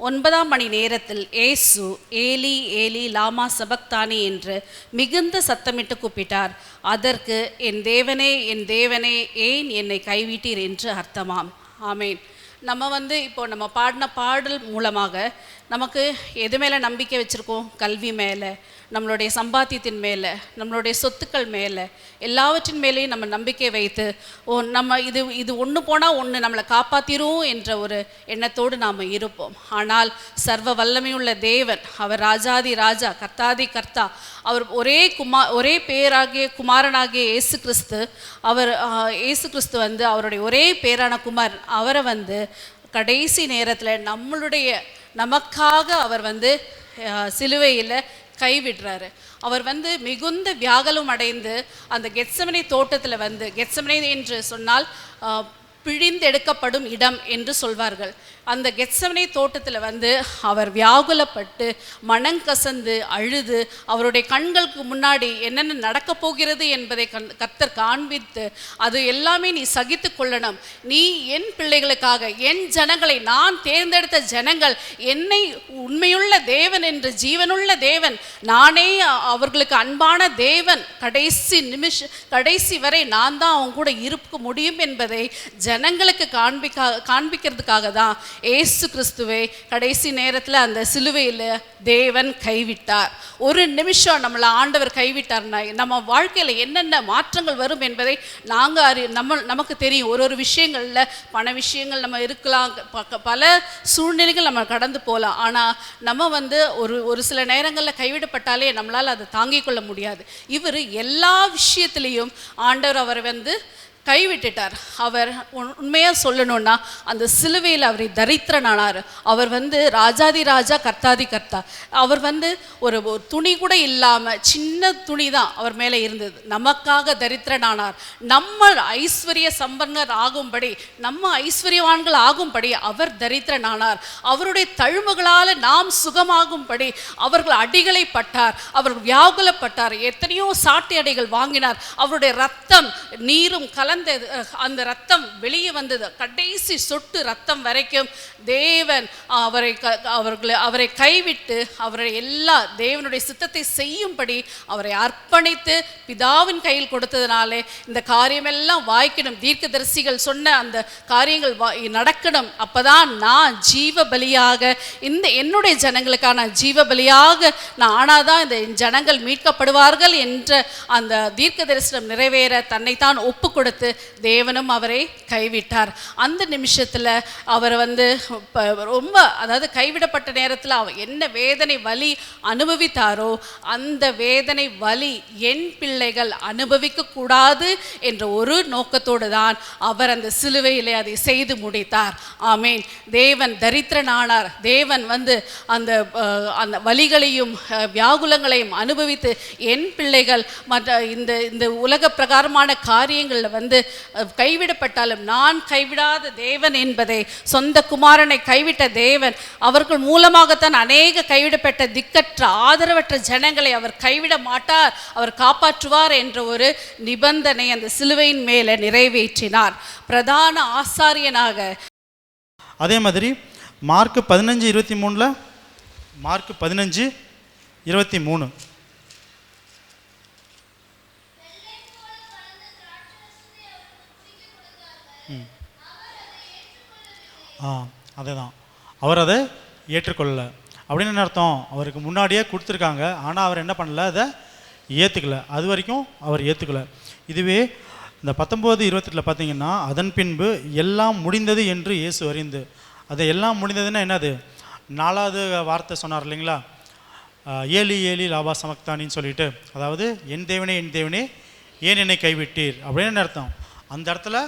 9ஆம் மணி நேரத்தில் இயேசு ஏலி ஏலி லாமா சபக்தானி என்று மிகுந்த சத்தமிட்டு கூப்பிட்டார். அதற்கு என் தேவனே என் தேவனே ஏன் என்னை கைவிட்டீர் என்று அர்த்தமாம். ஆமேன். நம்ம இப்போ நம்ம பாடின பாடல் மூலமாக நமக்கு எது மேலே நம்பிக்கை வச்சுருக்கோம்? கல்வி மேலே, நம்மளுடைய சம்பாத்தியத்தின் மேலே, நம்மளுடைய சொத்துக்கள் மேலே, எல்லாவற்றின் மேலேயும் நம்ம நம்பிக்கை வைத்து நம்ம இது ஒன்று போனால் ஒன்று நம்மளை காப்பாற்றிரும் என்ற ஒரு எண்ணத்தோடு நாம் இருப்போம். ஆனால் சர்வ வல்லமையுள்ள தேவன், அவர் ராஜாதி ராஜா, கர்த்தாதி கர்த்தா, அவர் ஒரே பேராகிய குமாரனாகிய இயேசு கிறிஸ்து, அவர் இயேசு கிறிஸ்து அவருடைய ஒரே பேரான குமார், அவரை கடைசி நேரத்தில் நமக்காக அவர் சிலுவையில் கைவிடுறாரு. அவர் மிகுந்த வியாகுலம் அடைந்து அந்த கெத்செமனே தோட்டத்தில் கெத்செமனே என்று சொன்னால் பிழிந்தெடுக்கப்படும் இடம் என்று சொல்வார்கள். அந்த கெத்செமனே தோட்டத்தில் அவர் வியாகுலப்பட்டு மனங்கசந்து அழுது அவருடைய கண்களுக்கு முன்னாடி என்னென்ன நடக்கப் போகிறது என்பதை கர்த்தர் காண்பித்து, அது எல்லாமே நீ சகித்து கொள்ளணும், நீ என் பிள்ளைகளுக்காக, என் ஜனங்களை, நான் தேர்ந்தெடுத்த ஜனங்கள், என்னை உண்மையுள்ள தேவன் என்று, ஜீவனுள்ள தேவன், நானே அவர்களுக்கு அன்பான தேவன், கடைசி வரை நான் தான் அவங்க கூட இருக்க முடியும் என்பதை ஜனங்களுக்கு காண்பிக்கிறதுக்காக தான் இயேசு கிறிஸ்துவை கடைசி நேரத்தில் அந்த சிலுவையில் தேவன் கைவிட்டார். ஒரு நிமிஷம் நம்மளை ஆண்டவர் கைவிட்டார்னா நம்ம வாழ்க்கையில் என்னென்ன மாற்றங்கள் வரும் என்பதை நமக்கு தெரியும். ஒரு விஷயங்களில் பண விஷயங்கள் நம்ம இருக்கலாம், பல சூழ்நிலைகள் நம்ம கடந்து போகலாம். ஆனால் நம்ம ஒரு சில நேரங்களில் கைவிடப்பட்டாலே நம்மளால் அதை தாங்கிக் கொள்ள முடியாது. இவர் எல்லா விஷயத்திலையும் ஆண்டவர் அவரை கைவிட்டுட்டார். அவர் உண்மையாக சொல்லணும்னா அந்த சிலுவையில் அவரை தரித்திரனானார். அவர் ராஜாதி ராஜா, கர்த்தாதி கர்த்தா. அவர் ஒரு துணி கூட இல்லாமல், சின்ன துணி தான் அவர் மேலே இருந்தது, நமக்காக தரித்திரனானார். நம்ம ஐஸ்வர்ய சம்பன்னர் ஆகும்படி, நம்ம ஐஸ்வர்யவான்கள் ஆகும்படி அவர் தரித்திரனானார். அவருடைய தழும்புகளால் நாம் சுகமாகும்படி அவர்கள் அடிகளை பட்டார், அவர்கள் வியாகுலப்பட்டார், எத்தனையோ சாட்டை அடைகள் வாங்கினார். அவருடைய ரத்தம் நீரும் அந்த ரத்தம் வெளியே வந்தது, கடைசி சொட்டு ரத்தம் வரைக்கும் தேவன் அவரை கைவிட்டு அவரை எல்லா தேவனுடைய சித்தத்தை செய்யும்படி அவரை அர்ப்பணித்து பிதாவின் கையில் கொடுத்ததுனாலே இந்த காரியமெல்லாம் வாய்க்கணும். தீர்க்கதரிசிகள் சொன்ன அந்த காரியங்கள் நடக்கணும். அப்பதான் நான் ஜீவ பலியாக, என்னுடைய ஜனங்களுக்கான ஜீவ பலியாக நான் ஆனாதான் இந்த ஜனங்கள் மீட்கப்படுவார்கள் என்ற அந்த தீர்க்க தரிசனம் நிறைவேற தன்னைத்தான் ஒப்பு கொடுத்து தேவனும் அவரை கைவிட்டார். அந்த நிமிஷத்தில் அவர் ரொம்ப, அதாவது கைவிடப்பட்ட நேரத்தில் அவர் என்ன வேதனை வலி அனுபவித்தாரோ அந்த வேதனை வலி என் பிள்ளைகள் அனுபவிக்க கூடாது என்ற ஒரு நோக்கத்தோடு தான் அவர் அந்த சிலுவையிலே அதை செய்து முடித்தார். ஆமேன். தேவன் தரித்திரனானார். தேவன் அந்த வலிகளையும் வியாகுலங்களையும் அனுபவித்து என் பிள்ளைகள் மற்ற இந்த உலக பிரகாரமான காரியங்களில் வந்து கைவிடப்பட்டாலும் நான் கைவிடாத தேவன் என்பதை, சொந்த குமாரனை கைவிட்ட தேவன், அவர்கள் மூலமாகத்தான் அநேக கைவிடப்பட்ட திக்கற்ற ஆதரவற்ற ஜனங்களை அவர் கைவிட மாட்டார், அவர் காப்பாற்றுவார் என்ற ஒரு நிபந்தனை அந்த சிலுவையின் மேலே நிறைவேற்றினார் பிரதான ஆசாரியனாக. அதே மாதிரி மார்க் 15:23 மார்க் 15:23 அதே தான், அவர் அதை ஏற்றுக்கொள்ளலை. அப்படின்னு என்ன அர்த்தம்? அவருக்கு முன்னாடியே கொடுத்துருக்காங்க, ஆனால் அவர் என்ன பண்ணல, அதை ஏற்றுக்கலை. அது வரைக்கும் அவர் ஏற்றுக்கலை. இதுவே இந்த 19:28 பார்த்தீங்கன்னா, அதன் பின்பு எல்லாம் முடிந்தது என்று இயேசு அறிந்து, அது எல்லாம் முடிந்ததுன்னா என்னது? 4வது வார்த்தை சொன்னார் இல்லைங்களா, ஏலி ஏலி லாபா சமக்தானின்னு சொல்லிட்டு, அதாவது என் தேவனே ஏன் என்னை கைவிட்டீர் அப்படின்னு என்ன அர்த்தம்? அந்த இடத்துல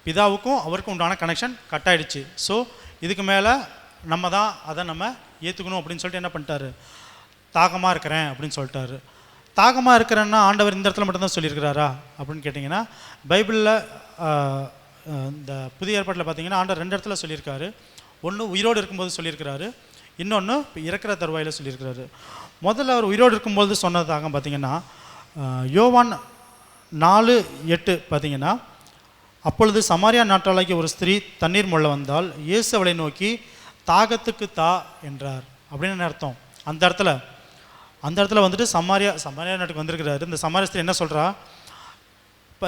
பிதாவுக்கும் அவருக்கும் உண்டான கனெக்ஷன் கட் ஆகிடுச்சு. ஸோ இதுக்கு மேலே நம்ம தான் அதை நம்ம ஏற்றுக்கணும் அப்படின்னு சொல்லிட்டு என்ன பண்ணிட்டாரு, தாகமாக இருக்கிறேன் அப்படின்னு சொல்லிட்டாரு. தாகமாக இருக்கிறேன்னா ஆண்டவர் இந்த இடத்துல மட்டும்தான் சொல்லியிருக்கிறாரா அப்படின்னு கேட்டிங்கன்னா, பைபிளில் இந்த புதிய ஏற்பாட்டில் பார்த்தீங்கன்னா ஆண்டவர் 2 இடத்துல சொல்லியிருக்காரு. ஒன்று உயிரோடு இருக்கும்போது சொல்லியிருக்கிறாரு, இன்னொன்று இறக்குற தருவாயில் சொல்லியிருக்கிறாரு. முதல்ல அவர் உயிரோடு இருக்கும்போது சொன்னதாக பார்த்தீங்கன்னா யோவான் 4:8 பார்த்தீங்கன்னா, அப்பொழுது சமாரியா நாட்டாளாகிய ஒரு ஸ்திரீ தண்ணீர் மொள்ள வந்தால் இயேசு அவளை நோக்கி தாகத்துக்கு தா என்றார். அப்படின்னு என்ன அர்த்தம்? அந்த இடத்துல வந்துட்டு சமாரியா நாட்டுக்கு வந்திருக்கிறாரு. இந்த சமாரியா ஸ்திரீ என்ன சொல்கிறா, இப்போ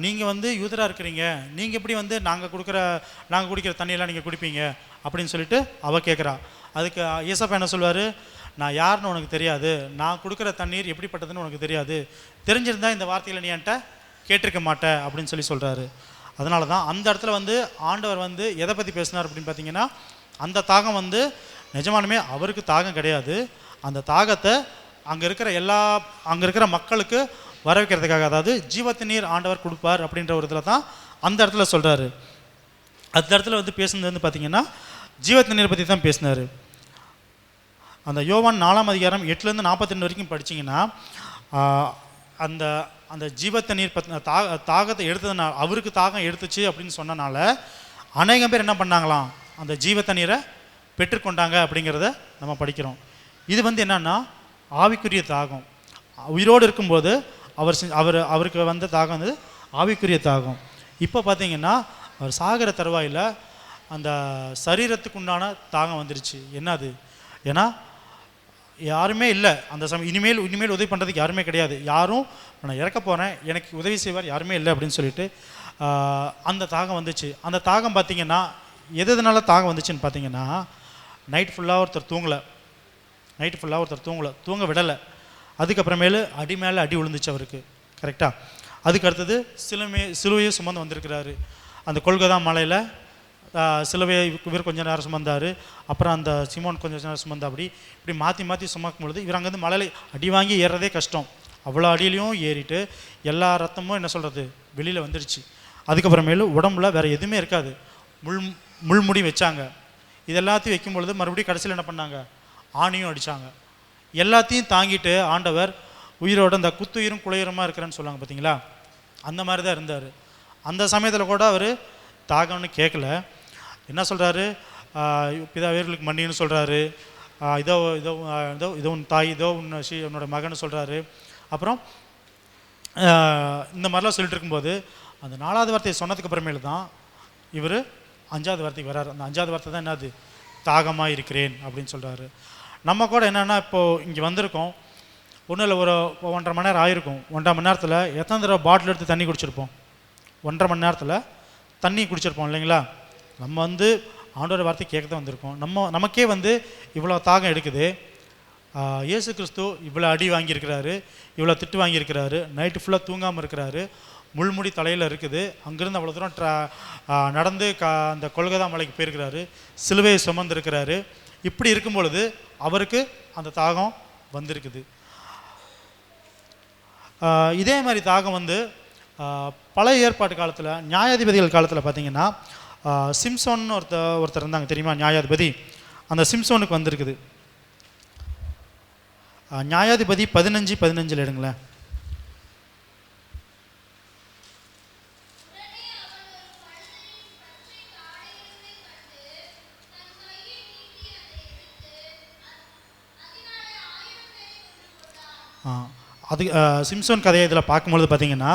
நீங்கள் வந்து யூதராக இருக்கிறீங்க, நீங்கள் எப்படி வந்து நாங்கள் குடிக்கிற தண்ணியெல்லாம் நீங்கள் குடிப்பீங்க அப்படின்னு சொல்லிட்டு அவள் கேட்குறா. அதுக்கு ஏசப்பா என்ன சொல்வார், நான் யாருன்னு உனக்கு தெரியாது, நான் கொடுக்குற தண்ணீர் எப்படிப்பட்டதுன்னு உனக்கு தெரியாது, தெரிஞ்சிருந்தால் இந்த வார்த்தையில் நீ என்கிட்ட கேட்டிருக்க மாட்டே அப்படின்னு சொல்கிறாரு. அதனால தான் அந்த இடத்துல வந்து ஆண்டவர் வந்து எதை பற்றி பேசினார் அப்படின்னு பார்த்தீங்கன்னா, அந்த தாகம் வந்து நிஜமானுமே அவருக்கு தாகம் கிடையாது, அந்த தாகத்தை அங்கே இருக்கிற மக்களுக்கு வர வைக்கிறதுக்காக, அதாவது ஜீவத்து நீர் ஆண்டவர் கொடுப்பார் அப்படின்ற ஒரு இதில் தான் அந்த இடத்துல சொல்கிறாரு. அந்த இடத்துல வந்து பேசுனது வந்து பார்த்திங்கன்னா ஜீவத்து நீரை பற்றி தான் பேசினார். அந்த யோவான் 4ஆம் அதிகாரம் 8-42 வரைக்கும் படிச்சிங்கன்னா, அந்த அந்த ஜீவத்த நீர் தாகத்தை எடுத்ததுனால, அவருக்கு தாகம் எடுத்துச்சு அப்படின்னு சொன்னனால அநேகம் பேர் என்ன பண்ணாங்களாம், அந்த ஜீவத்த நீரை பெற்றுக்கொண்டாங்க அப்படிங்கிறத நம்ம படிக்கிறோம். இது வந்து என்னன்னா ஆவிக்குரிய தாகம். உயிரோடு இருக்கும்போது அவருக்கு வந்த தாகம் வந்து ஆவிக்குரிய தாகம். இப்போ பார்த்தீங்கன்னா அவர் சாகிற தருவாயில் அந்த சரீரத்துக்கு உண்டான தாகம் வந்துருச்சு. என்னது? ஏன்னா யாருமே இல்லை அந்த சமயம், இனிமேல் உதவி பண்ணுறதுக்கு யாருமே கிடையாது, யாரும் நான் இறக்க போகிறேன், எனக்கு உதவி செய்வார் யாருமே இல்லை அப்படின்னு சொல்லிட்டு அந்த தாகம் வந்துச்சு. அந்த தாகம் பார்த்திங்கன்னா எதனால தாகம் வந்துச்சுன்னு பார்த்தீங்கன்னா, நைட் ஃபுல்லாக ஒருத்தர் தூங்கலை, தூங்க விடலை. அதுக்கப்புறமேலு அடி மேலே அடி விழுந்துச்சு அவருக்கு, கரெக்டாக. அதுக்கு அடுத்தது சிலுவையை சுமந்து வந்திருக்கிறாரு. அந்த கொல்கதா மலையில் சிலுவையை இவர் கொஞ்சம் நேரம் சுமந்தார், அப்புறம் அந்த சிமோன் கொஞ்சம் நேரம் சுமந்தா. இப்படி மாற்றி சுமக்கும் பொழுது இவர் அங்கேருந்து மலையில் அடி வாங்கி ஏறுறதே கஷ்டம். அவ்வளோ அடியிலையும் ஏறிட்டு எல்லா ரத்தமும் என்ன சொல்கிறது வெளியில் வந்துடுச்சு. அதுக்கப்புறமேலு உடம்புல வேறு எதுவுமே இருக்காது, முள்முடி வச்சாங்க. இது எல்லாத்தையும் வைக்கும் பொழுது மறுபடியும் கடைசியில் என்ன பண்ணாங்க, ஆணியும் அடித்தாங்க. எல்லாத்தையும் தாங்கிட்டு ஆண்டவர் உயிரோட இந்த குத்துயிரும் குளையுரமாக இருக்கிறேன்னு சொல்லுவாங்க பார்த்தீங்களா, அந்த மாதிரி தான் இருந்தார். அந்த சமயத்தில் கூட அவர் தாகம்னு கேட்கல. என்ன சொல்கிறாரு, பிதா வேர்களுக்கு மன்னின்னு சொல்கிறாரு, இதோ இதோ இதோ இதோ உன் தாய், இதோ உன்னோட மகன்னு சொல்கிறாரு. அப்புறம் இந்த மாதிரிலாம் சொல்லிட்டு இருக்கும்போது அந்த 4வது வார்த்தையை சொன்னதுக்கு அப்புறமேல தான் இவர் 5வது வார்த்தைக்கு வர்றாரு. அந்த 5வது வார்த்தை தான் என்னது, தாகமாக இருக்கிறேன் அப்படின்னு சொல்கிறாரு. நம்ம கூட என்னென்னா இப்போது இங்கே வந்திருக்கோம், ஒன்றும் இல்லை, ஒரு 1.5 மணி நேரம் ஆகிருக்கும். 1.5 மணி நேரத்தில் எத்தனை தடவை பாட்டில் எடுத்து தண்ணி குடிச்சிருப்போம்? 1.5 மணி நேரத்தில் தண்ணி குடிச்சிருப்போம் இல்லைங்களா? நம்ம வந்து ஆண்டோட வார்த்தை கேட்க தான் வந்திருக்கோம். நமக்கே வந்து இவ்வளோ தாகம் எடுக்குது. இயேசு கிறிஸ்து இவ்வளோ அடி வாங்கியிருக்கிறாரு, இவ்வளோ திட்டு வாங்கியிருக்கிறாரு, நைட்டு ஃபுல்லாக தூங்காமல் இருக்கிறாரு, முள்முடி தலையில் இருக்குது, அங்கேருந்து அவ்வளோ தூரம் நடந்து அந்த கொல்கதா மலைக்கு போயிருக்கிறாரு, சிலுவையை சுமந்துருக்கிறாரு. இப்படி இருக்கும் பொழுது அவருக்கு அந்த தாகம் வந்திருக்குது. இதே மாதிரி தாகம் வந்து பழைய ஏற்பாட்டு காலத்தில், நியாயாதிபதிகள் காலத்தில் பார்த்தீங்கன்னா சிம்சோன்னு ஒருத்தர் இருந்தாங்க தெரியுமா, நியாயாதிபதி. அந்த சிம்சோனுக்கு வந்திருக்குது. நியாயாதிபதி 15:15 எடுங்களேன். அது சிம்சோன் கதையை இதில் பார்க்கும்பொழுது பார்த்தீங்கன்னா,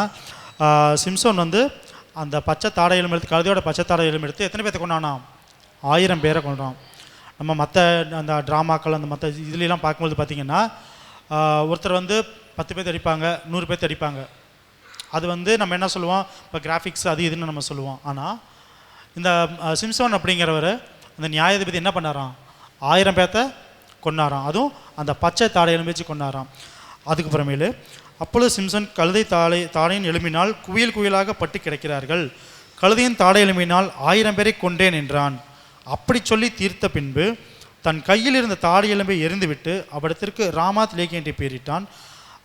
சிம்சோன் வந்து அந்த பச்சை தாடை எலும்பு எடுத்து, கழுதையோட பச்சை தாடை எலும்பு எடுத்து எத்தனை பேர்த்த கொண்டானா? 1000 பேரை கொண்டான். நம்ம மற்ற அந்த ட்ராமாக்கள் அந்த மற்ற இதுலாம் பார்க்கும்போது பார்த்தீங்கன்னா, ஒருத்தர் வந்து 10 பேர்த்த அடிப்பாங்க, 100 பேர்த்த அடிப்பாங்க. அது வந்து நம்ம என்ன சொல்லுவோம், இப்போ கிராஃபிக்ஸ் அது இதுன்னு நம்ம சொல்லுவோம். ஆனால் இந்த சிம்சோன் அப்படிங்கிறவர் அந்த நியாயாதிபதி என்ன பண்ணாராம்? 1000 பேர்த்த கொண்டாராம். அதுவும் அந்த பச்சை தாடை எலும்பு வச்சு கொண்டாராம். அதுக்கப்புறமேலு அப்பொழுது சிம்சன் கழுதை தாடையின் எலும்பினால் குயில் குயிலாக பட்டு கிடக்கிறார்கள், கழுதையின் தாடை எலும்பினால் 1000 பேரை கொண்டேன் என்றான். அப்படி சொல்லி தீர்த்த பின்பு தன் கையில் இருந்த தாடை எலும்பை எரிந்துவிட்டு அவ்விடத்திற்கு ராமாத் லேகி என்று பெயரிட்டான்.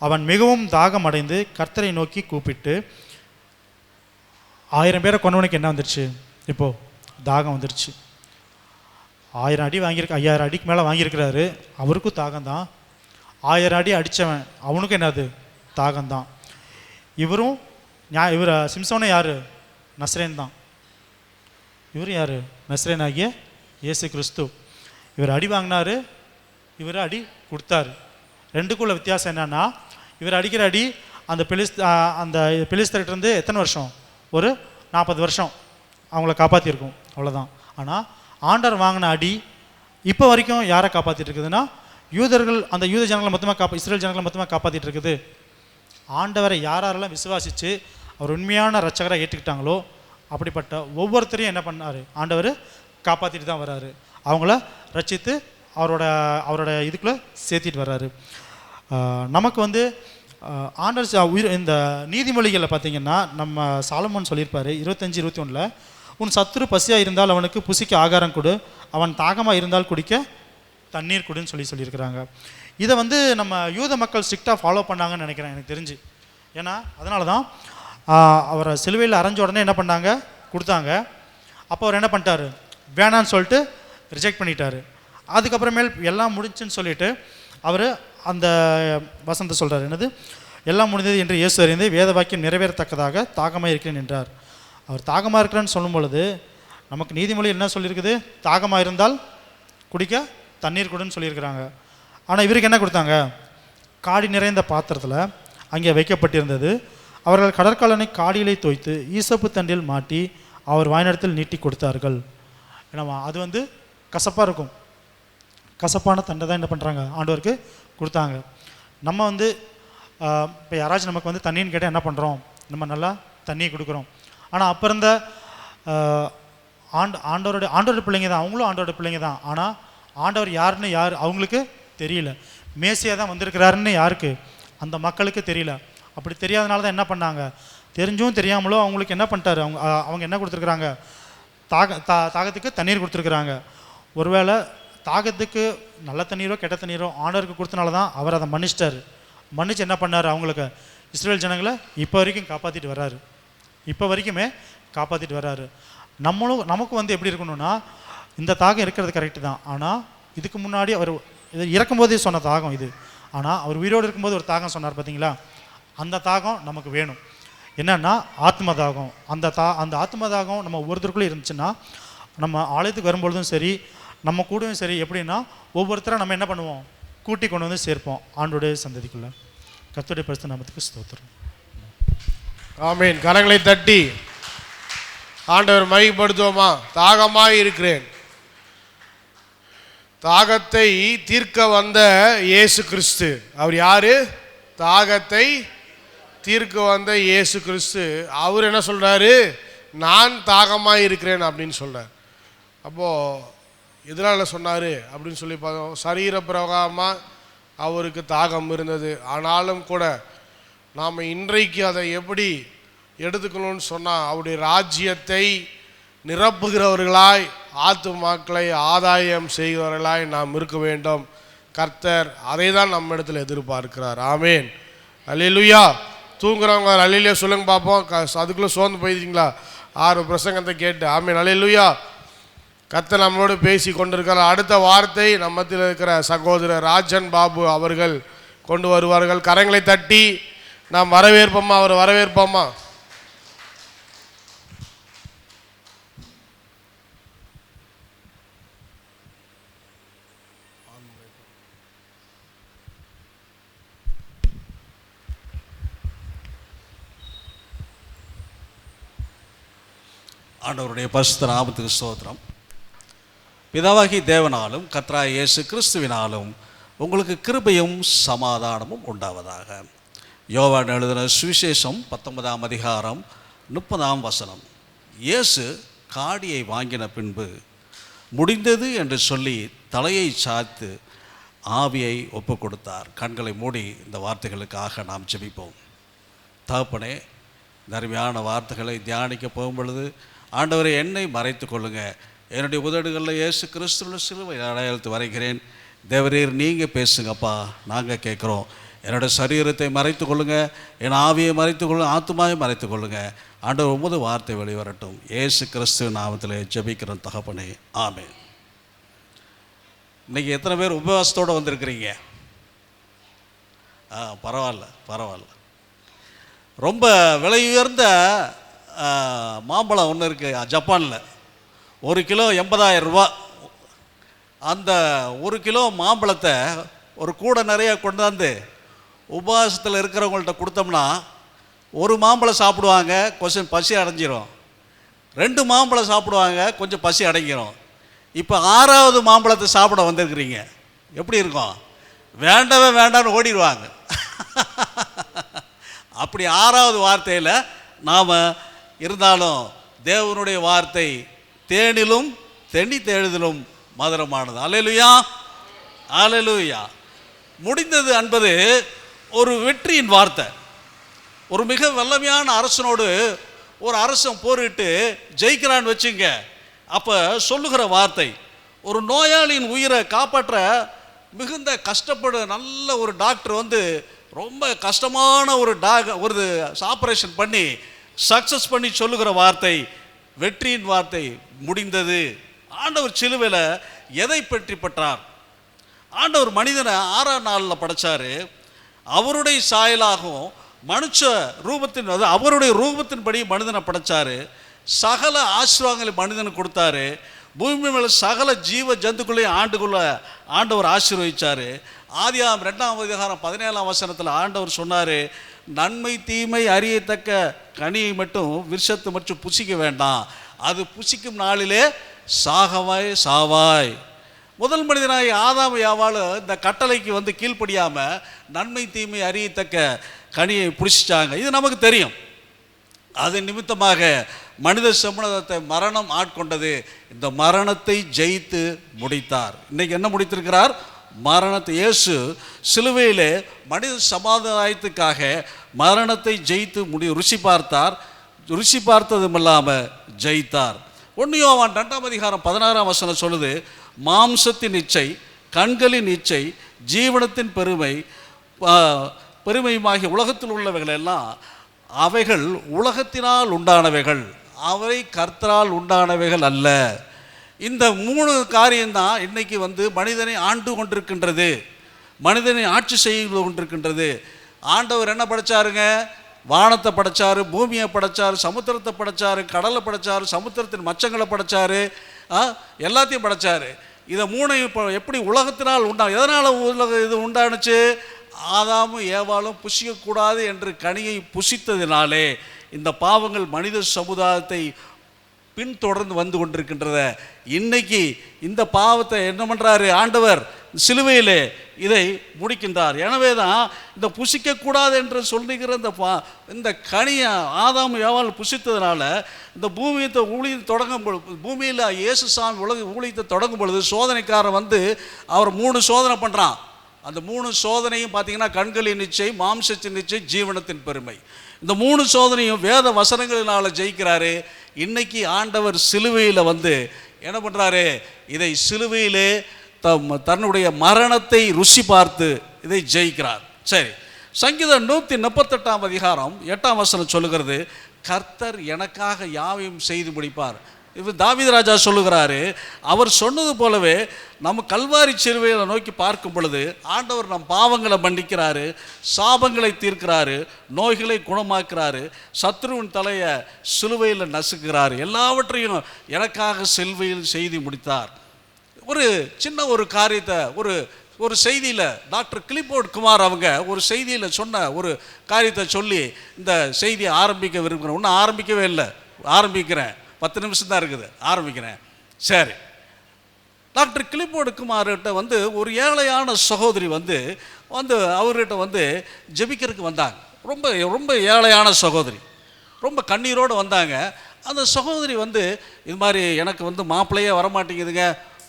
அவன் மிகவும் தாகம் அடைந்து கர்த்தரை நோக்கி கூப்பிட்டு, 1000 பேரை கொண்டவனுக்கு என்ன வந்துருச்சு? இப்போது தாகம் வந்துருச்சு. 1000 அடி வாங்கியிருக்க, 5000 அடிக்கு மேலே வாங்கியிருக்கிறாரு, அவருக்கும் தாகம்தான். 1000 அடி அடித்தவன் அவனுக்கும் என்னது? தாகம்தான். இவரும் இவர் சிம்சோனை யார்? நஸ்ரேன் தான். இவர் யார்? நஸ்ரேன் ஆகிய இயேசு கிறிஸ்து. இவர் அடி வாங்கினார், இவர் அடி கொடுத்தாரு. ரெண்டுக்குள்ள வித்தியாசம் என்னன்னா, இவர் அடிக்கிற அடி அந்த பெலிஸ்தர்கிட்டருந்து எத்தனை வருஷம்? ஒரு 40 வருஷம் அவங்கள காப்பாற்றிருக்கும், அவ்வளோதான். ஆனால் ஆண்டவர் வாங்கின அடி இப்போ வரைக்கும் யாரை காப்பாற்றிட்டு இருக்குதுன்னா, யூதர்கள், அந்த யூத ஜனங்களை மொத்தமாக இஸ்ரேல் ஜனங்களை மொத்தமாக காப்பாற்றிட்டு இருக்குது. ஆண்டவரை யாரெல்லாம் விசுவாசித்து அவர் உண்மையான ரட்சகராக ஏற்றுக்கிட்டாங்களோ அப்படிப்பட்ட ஒவ்வொருத்தரையும் என்ன பண்ணார்? ஆண்டவர் காப்பாற்றிட்டு தான் வர்றாரு. அவங்கள ரட்சித்து அவரோட இதுக்குள்ளே சேர்த்திட்டு வர்றாரு. நமக்கு வந்து ஆண்டவர் இந்த நீதிமொழிகளில் பார்த்தீங்கன்னா, நம்ம சாலமோன் சொல்லியிருப்பார் 25:21, உன் சத்துரு பசியாக இருந்தால் அவனுக்கு புசிக்க ஆகாரம் கொடு, அவன் தாகமாக இருந்தால் குடிக்க தண்ணீர் கொடுன்னு சொல்லியிருக்கிறாங்க. இதை வந்து நம்ம யூத மக்கள் ஸ்ட்ரிக்டாக ஃபாலோ பண்ணாங்கன்னு நினைக்கிறேன் எனக்கு தெரிஞ்சு. ஏன்னா அதனால தான் அவரை சிலுவையில் அரைஞ்ச உடனே என்ன பண்ணாங்க? கொடுத்தாங்க. அப்போ அவர் என்ன பண்ணிட்டாரு? வேணான்னு சொல்லிட்டு ரிஜெக்ட் பண்ணிட்டாரு. அதுக்கப்புறமேல் எல்லாம் முடிஞ்சுன்னு சொல்லிட்டு அவர் அந்த வசனத்தை சொல்கிறார், என்னது? எல்லாம் முடிந்தது என்று இயேசு அறிந்து வேத வாக்கியம் நிறைவேறத்தக்கதாக தாகமாக இருக்கிறேன் என்றார். அவர் தாகமாக இருக்கிறேன்னு சொல்லும் பொழுது நமக்கு நீதிமொழி என்ன சொல்லியிருக்குது? தாகமாக இருந்தால் குடிக்க தண்ணீர் கொடுன்னு சொல்லியிருக்கிறாங்க. ஆனால் இவருக்கு என்ன கொடுத்தாங்க? காடி நிறைந்த பாத்திரத்தில் அங்கே வைக்கப்பட்டிருந்தது. அவர்கள் கடற்கலனை காடியிலே தோய்த்து ஈசப்பு தண்டில் மாட்டி அவர் வாய்நடத்தில் நீட்டி கொடுத்தார்கள். ஏன்னா அது வந்து கசப்பாக இருக்கும். கசப்பான தண்டை தான் என்ன பண்ணுறாங்க? ஆண்டவருக்கு கொடுத்தாங்க. நம்ம வந்து இப்போ யாராச்சும் நமக்கு வந்து தண்ணின்னு கேட்டால் என்ன பண்ணுறோம்? நம்ம நல்லா தண்ணியை கொடுக்குறோம். ஆனால் அப்போ இருந்த ஆண்டவருடைய பிள்ளைங்க தான், அவங்களும் ஆண்டவருடைய பிள்ளைங்க தான். ஆனால் ஆண்டவர் யாருன்னு அவங்களுக்கு தெரியல. மேசியா தான் வந்திருக்கிறாருன்னு யாருக்கு? அந்த மக்களுக்கு தெரியல. அப்படி தெரியாதனால தான் என்ன பண்ணாங்க? தெரிஞ்சும் தெரியாமலோ அவங்களுக்கு என்ன பண்ணிட்டாரு? அவங்க என்ன கொடுத்துருக்குறாங்க? தாகத்துக்கு தண்ணீர் கொடுத்துருக்குறாங்க. ஒருவேளை தாகத்துக்கு நல்ல தண்ணீரோ கெட்ட தண்ணீரோ ஆண்டவருக்கு கொடுத்தனால தான் அவர் அதை மன்னிச்சிட்டாரு. மன்னிச்சு என்ன பண்ணார்? அவங்களுக்கு இஸ்ரேல் ஜனங்களை இப்போ வரைக்கும் காப்பாற்றிட்டு வர்றாரு. இப்போ வரைக்குமே காப்பாற்றிட்டு வர்றாரு. நமக்கு வந்து எப்படி இருக்கணும்னா, இந்த தாகம் இருக்கிறது கரெக்டு தான். ஆனால் இதுக்கு முன்னாடி அவர் இது இறக்கும்போதே சொன்ன தாகம் இது. ஆனால் அவர் உயிரோடு இருக்கும்போது ஒரு தாகம் சொன்னார் பார்த்தீங்களா? அந்த தாகம் நமக்கு வேணும். என்னன்னா ஆத்ம தாகம். அந்த ஆத்ம தாகம் நம்ம ஒவ்வொருத்தருக்குள்ளே இருந்துச்சுன்னா, நம்ம ஆலயத்துக்கு வரும்பொழுதும் சரி, நம்ம கூடவும் சரி, எப்படின்னா ஒவ்வொருத்தரும் நம்ம என்ன பண்ணுவோம்? கூட்டி கொண்டு வந்து சேர்ப்போம் ஆண்டோடைய சந்ததிக்குள்ளே. கர்த்தருடைய பரிசுத்த நாமத்துக்கு ஸ்தோத்திரம். ஆமீன். கரங்களை தட்டி ஆண்டவர் மகிமைப்படுத்துவோமா? தாகமாக இருக்கிறேன். தாகத்தை தீர்க்க வந்த இயேசு கிறிஸ்து. அவர் யாரு? தாகத்தை தீர்க்க வந்த இயேசு கிறிஸ்து. அவர் என்ன சொல்றாரு? நான் தாகமாக இருக்கிறேன் அப்படின்னு சொல்றார். அப்போது எதனால் சொன்னார் அப்படின்னு சொல்லி பார்த்தோம். சரீர பிரகாரமாக அவருக்கு தாகம் இருந்தது. ஆனாலும் கூட நாம் இன்றைக்கு அதை எப்படி எடுத்துக்கணும்னு சொன்னால், அவருடைய ராஜ்யத்தை நிரப்புகிறவர்களாய், ஆத்துமாக்களை ஆதாயம் செய்கிறவர்களாய் நாம் இருக்க வேண்டும். கர்த்தர் அதை தான் நம்ம இடத்துல எதிர்பார்க்கிறார். ஆமேன். அல்லேலூயா. தூங்குறவங்க அல்லேலூயா சொல்லுங்க பார்ப்போம். அதுக்குள்ளே சோர்ந்து போயிருக்கீங்களா? 6 பிரசங்கத்தை கேட்டு. ஆமேன். அல்லேலூயா. கர்த்தர் நம்மளோடு பேசி கொண்டிருக்கிறார். அடுத்த வார்த்தை நம்மத்தில் இருக்கிற சகோதரர் ராஜன் பாபு அவர்கள் கொண்டு வருவார்கள். கரங்களை தட்டி நாம் வரவேற்போமா? அவர் வரவேற்போமா? ஆண்டவருடைய பரிசுத்த நாமத்துக்கு ஸ்தோத்திரம். பிதாவாகி தேவனாலும் கர்த்தராகிய இயேசு கிறிஸ்துவினாலும் உங்களுக்கு கிருபையும் சமாதானமும் உண்டாவதாக. யோவான் எழுதின சுவிசேஷம் 19ஆம் அதிகாரம் 30ஆம் வசனம். இயேசு காடியை வாங்கின பின்பு முடிந்தது என்று சொல்லி தலையை சாய்த்து ஆவியை ஒப்பு கொடுத்தார். கண்களை மூடி இந்த வார்த்தைகளுக்காக நாம் ஜெபிப்போம். தகப்பனே, இந்த அருமையான வார்த்தைகளை தியானிக்க போகும் பொழுது ஆண்டவரை என்னை மறைத்து கொள்ளுங்க. என்னுடைய உதடுகளில் இயேசு கிறிஸ்துவின் சிலுவை அடையாளத்து வரைகிறேன். தேவரீர் நீங்கள் பேசுங்கப்பா, நாங்கள் கேட்குறோம். என்னுடைய சரீரத்தை மறைத்து கொள்ளுங்க, என் ஆவியை மறைத்து கொள்ளுங்க, ஆத்மாவை மறைத்து கொள்ளுங்க. ஆண்டவர் உமது வார்த்தை வெளிவரட்டும். இயேசு கிறிஸ்துவின் நாமத்தில் ஜெபிக்கிறோம் தகப்பனே, ஆமென். இன்றைக்கி எத்தனை பேர் உபவாசத்தோடு வந்திருக்கிறீங்க? பரவாயில்ல. ரொம்ப விலை உயர்ந்த மாம்பழம் ஒன்று இருக்குது ஜப்பானில். 1 கிலோ 80,000 ரூபா. அந்த 1 கிலோ மாம்பழத்தை ஒரு கூடை நிறைய கொண்டாந்து உபவாசத்தில் இருக்கிறவங்கள்ட்ட கொடுத்தோம்னா 1 மாம்பழம் சாப்பிடுவாங்க, கொஞ்சம் பசி அடைஞ்சிரும். 2 மாம்பழம் சாப்பிடுவாங்க, கொஞ்சம் பசி அடங்கிரும். இப்போ 6வது மாம்பழத்தை சாப்பிட வந்திருக்கிறீங்க. எப்படி இருக்கும்? வேண்டவே வேண்டான்னு ஓடிடுவாங்க. அப்படி 6வது வார்த்தையில் நாம் இருந்தாலும் தேவனுடைய வார்த்தை தேனிலும் தென்னி தேழுதிலும் மதுரமானது. அல்லேலூயா, அல்லேலூயா. முடிந்தது என்பது ஒரு வெற்றியின் வார்த்தை. ஒரு மிக வல்லமையான அரசனோடு ஒரு அரசன் போரிட்டு ஜெயிக்கிறான்னு வச்சுங்க. அப்போ சொல்லுகிற வார்த்தை, ஒரு நோயாளியின் உயிரை காப்பாற்ற மிகுந்த கஷ்டப்படும் நல்ல ஒரு டாக்டர் வந்து ரொம்ப கஷ்டமான ஒரு ஆப்ரேஷன் பண்ணி சக்ஸஸ் பண்ணி சொல்லுகிற வார்த்தை வெற்றியின் வார்த்தை. முடிந்தது. ஆண்டவர் சிலுவையில் எதை பற்றி பற்றார்? ஆண்டவர் மனிதனை 6ஆம் நாளில் படைச்சார். அவருடைய சாயலாகவும் மனுஷ ரூபத்தின் அவருடைய ரூபத்தின்படி மனிதனை படைச்சார். சகல ஆசீர்வாதங்களை மனிதனுக்கு கொடுத்தாரு. பூமி மேலே சகல ஜீவ ஜந்துக்குள்ளேயும் ஆண்டவர் ஆசீர்வதிச்சார். ஆதியாகமம் 2ஆம் அதிகாரம் 17ஆம் வசனத்தில் ஆண்டவர் சொன்னார், நன்மை தீமை அறியத்தக்க கனியை மட்டும் விருஷத்தை மட்டும் புசிக்க வேண்டாம், அது புசிக்கும் நாளிலே சாவாய். முதல் மனிதனாய் ஆதாம் யாவால் இந்த கட்டளைக்கு வந்து கீழ்ப்படியாமல் நன்மை தீமை அறியத்தக்க கனியை புடிச்சிட்டாங்க. இது நமக்கு தெரியும். அது நிமித்தமாக மனித சமூகத்தை மரணம் ஆட்கொண்டது. இந்த மரணத்தை ஜெயித்து முடித்தார். இன்றைக்கி என்ன முடித்திருக்கிறார்? மரணத்தை. இயேசு சிலுவையிலே மனித சமாதானத்துக்காக மரணத்தை ஜெயித்து ருசி பார்த்தார். ருசி பார்த்ததும் இல்லாமல் ஜெயித்தார். 1 யோவான் 2ஆம் அதிகாரம் 16ஆம் வசனம் சொல்லுது, மாம்சத்தின் இச்சை, கண்களின் இச்சை, ஜீவனத்தின் பெருமையுமாகிய உலகத்தில் உள்ளவைகள் எல்லாம் அவைகள் உலகத்தினால் உண்டானவைகள், அவை கர்த்தரால் உண்டானவைகள் அல்ல. இந்த 3 காரியம்தான் இன்னைக்கு வந்து மனிதனை ஆண்டு கொண்டிருக்கின்றது, மனிதனை ஆட்சி செய்து கொண்டிருக்கின்றது. ஆண்டவர் என்ன படைச்சாருங்க? வானத்தை படைச்சாரு, பூமியை படைச்சாரு, சமுத்திரத்தை படைச்சாரு, கடலை படைச்சாரு, சமுத்திரத்தின் மச்சங்களை படைச்சாரு, எல்லாத்தையும் படைச்சாரு. இதை 3 இப்போ எப்படி உலகத்தினால் எதனால் இது உண்டானுச்சு? ஆதாமும் ஏவாளும் புசிக்கக்கூடாது என்று கனியை புசித்ததினாலே இந்த பாவங்கள் மனித சமுதாயத்தை பின்தொடர்ந்து வந்து கொண்டிருக்கின்றத. இன்னைக்கு இந்த பாவத்தை என்ன பண்ணுறாரு ஆண்டவர்? சிலுவையிலே இதை முடிக்கின்றார். எனவே தான் இந்த புசிக்கக்கூடாது என்று சொல்லுகிற இந்த கனியை ஆதாம் ஏவாள் புசித்ததுனால இந்த பூமியத்தை ஊழியத்தை தொடங்கும் பொழுது, பூமியில் இயேசு சாமி ஊழியத்தை தொடங்கும் பொழுது சோதனைக்காரன் வந்து அவர் 3 சோதனை பண்ணுறான். அந்த 3 சோதனையும் பார்த்தீங்கன்னா கண்களின் நிச்சை, மாம்சத்தின் நிச்சை, ஜீவனத்தின் பெருமை. இந்த 3 சோதனையும் வேத வசனங்களினால் ஜெயிக்கிறாரு. இன்னைக்கு ஆண்டவர் சிலுவையில் வந்து என்ன பண்ணுறாரு? இதை சிலுவையிலே தன்னுடைய மரணத்தை ருசி பார்த்து இதை ஜெயிக்கிறார். சரி, சங்கீதம் 138ஆம் அதிகாரம் 8ஆம் வசனம் சொல்லுகிறது, கர்த்தர் எனக்காக யாவையும் செய்து முடிப்பார். இது தாவீது ராஜா சொல்லுகிறாரு. அவர் சொன்னது போலவே நம்ம கல்வாரி சிலுவையை நோக்கி பார்க்கும் பொழுது ஆண்டவர் நம் பாவங்களை மன்னிக்கிறாரு, சாபங்களை தீர்க்கிறாரு, நோய்களை குணமாக்குறாரு, சத்ருவின் தலையை சிலுவையில் நசுக்கிறாரு. எல்லாவற்றையும் எனக்காக சிலுவையில் செய்து முடித்தார். ஒரு சின்ன ஒரு காரியத்தை ஒரு செய்தியில் டாக்டர் கிளிபோர்ட் குமார் அவங்க ஒரு செய்தியில் சொன்ன ஒரு காரியத்தை சொல்லி இந்த செய்தியை ஆரம்பிக்க விரும்புகிறேன். ஒன்றும் ஆரம்பிக்கவே இல்லை, ஆரம்பிக்கிறேன். 10 நிமிஷம் தான் இருக்குது, ஆரம்பிக்கிறேன். சரி, டாக்டர் கிளிப்போர்டு குமார்கிட்ட வந்து ஒரு ஏழையான சகோதரி வந்து அவர்கிட்ட வந்து ஜெபிக்கிறதுக்கு வந்தாங்க. ரொம்ப ரொம்ப ஏழையான சகோதரி, ரொம்ப கண்ணீரோடு வந்தாங்க. அந்த சகோதரி வந்து இது மாதிரி எனக்கு வந்து மாப்பிள்ளையே வரமாட்டேங்குதுங்க,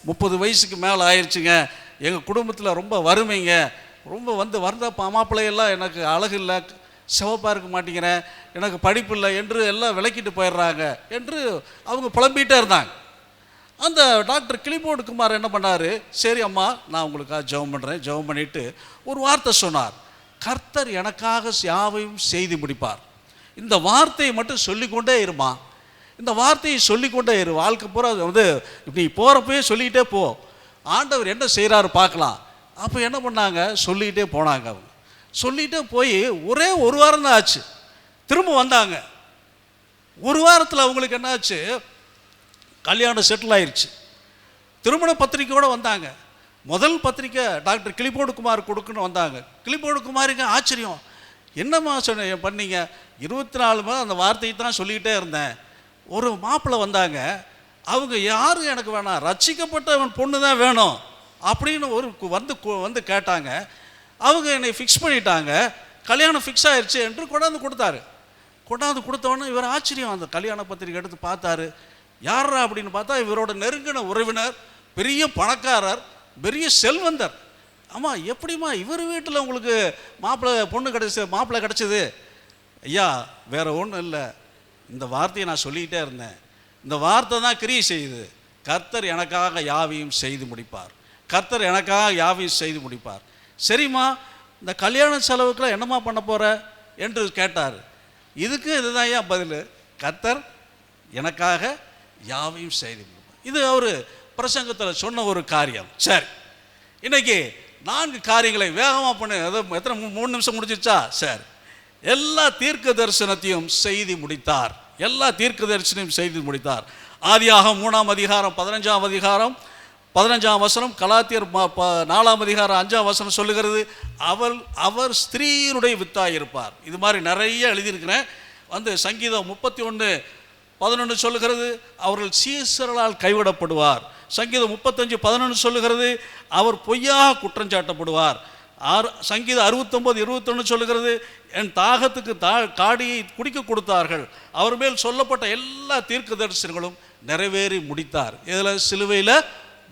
30 வயசுக்கு மேலே ஆயிடுச்சுங்க, எங்கள் குடும்பத்தில் ரொம்ப வறுமைங்க, ரொம்ப வந்த மாப்பிள்ளையெல்லாம் எனக்கு அழகு இல்லை, சிவப்பாக இருக்க மாட்டேங்கிறேன், எனக்கு படிப்பு இல்லை என்று எல்லாம் விளக்கிட்டு போயிடுறாங்க என்று அவங்க புலம்பிகிட்டே இருந்தாங்க. அந்த டாக்டர் கிளிப்போர்டு குமார் என்ன பண்ணார், சரி அம்மா நான் உங்களுக்காக ஜெபம் பண்ணுறேன். ஜெபம் பண்ணிவிட்டு ஒரு வார்த்தை சொன்னார், கர்த்தர் எனக்காக யாவையும் செய்து முடிப்பார். இந்த வார்த்தையை மட்டும் சொல்லிக்கொண்டே இருமா, இந்த வார்த்தையை சொல்லிக்கொண்டே இரு, வாழ்க்கை பூரா வந்து இப்படி போகிறப்பயே சொல்லிக்கிட்டே போ, ஆண்டவர் என்ன செய்கிறாரு பார்க்கலாம். அப்போ என்ன பண்ணாங்க, சொல்லிக்கிட்டே போனாங்க. அவங்க சொல்லிகிட்டே போய் ஒரே ஒரு வாரம் தான் ஆச்சு, திரும்ப வந்தாங்க. ஒரு வாரத்தில் அவங்களுக்கு என்ன ஆச்சு, கல்யாணம் செட்டில் ஆயிடுச்சு. திருமண பத்திரிக்கையோடு வந்தாங்க. முதல் பத்திரிக்கை டாக்டர் கிளிப்போர்டு குமார் கொடுக்குன்னு வந்தாங்க. கிளிப்போர்டு குமாருக்கு ஆச்சரியம், என்னம்மா பண்ணீங்க? 24 மாதம் அந்த வார்த்தையை தான் சொல்லிக்கிட்டே இருந்தேன். ஒரு மாப்பிள்ளை வந்தாங்க, அவங்க யாரும் எனக்கு வேணாம், ரட்சிக்கப்பட்டவன் பொண்ணு தான் வேணும் அப்படின்னு வந்து கேட்டாங்க. அவங்க என்னை ஃபிக்ஸ் பண்ணிட்டாங்க, கல்யாணம் ஃபிக்ஸ் ஆயிடுச்சு என்று கொண்டாந்து கொடுத்தாரு. கொண்டாந்து கொடுத்தவொடனே இவர் ஆச்சரியம், அந்த கல்யாண பத்திரிக்கை எடுத்து பார்த்தாரு. யாரா அப்படின்னு பார்த்தா இவரோட நெருங்கின உறவினர், பெரிய பணக்காரர், பெரிய செல்வந்தர். ஆமாம், எப்படிம்மா இவர் வீட்டில் உங்களுக்கு மாப்பிள்ளை கிடச்சிது? ஐயா வேறு ஒன்றும் இல்லை, இந்த வார்த்தையை நான் சொல்லிக்கிட்டே இருந்தேன், இந்த வார்த்தை தான் கிரியை செய்யுது. கர்த்தர் எனக்காக யாவையும் செய்து முடிப்பார், கர்த்தர் எனக்காக யாவையும் செய்து முடிப்பார். சரிம்மா, இந்த கல்யாண செலவுக்குலாம் என்னம்மா பண்ண போகிற என்று கேட்டார். இதுக்கு இதுதான் ஐயா பதில், கர்த்தர் எனக்காக யாவையும் செய்து முடிப்பார். இது அவர் பிரசங்கத்தில் சொன்ன ஒரு காரியம். சரி, இன்னைக்கு 4 காரியங்களை வேகமாக பண்ணு. அதாவது எத்தனை 3 நிமிஷம் முடிச்சிச்சா? சரி, எல்லா தீர்க்க தரிசனத்தையும் செய்து முடித்தார், எல்லா தீர்க்க தரிசனத்தையும் செய்து முடித்தார். ஆதியாகமம் 3ஆம் அதிகாரம் 15ஆம் அதிகாரம் 15ஆம் வசனம், கலாத்தியர் 4ஆம் அதிகாரம் 5ஆம் வசனம் சொல்லுகிறது, அவர் ஸ்திரீயினுடைய வித்தாய் இருப்பார். இது மாதிரி நிறைய எழுதியிருக்கிறேன். சங்கீதம் 31:11 சொல்லுகிறது, அவர்கள் சீசர்களால் கைவிடப்படுவார். சங்கீதம் 35:11 சொல்லுகிறது, அவர் பொய்யாக குற்றஞ்சாட்டப்படுவார். சங்கீதம் 69:21 சொல்லுகிறது, என் தாகத்துக்கு காடியை குடிக்க கொடுத்தார்கள். அவர் மேல் சொல்லப்பட்ட எல்லா தீர்க்க தரிசனங்களும் நிறைவேறி முடித்தார். இதில் சிலுவையில்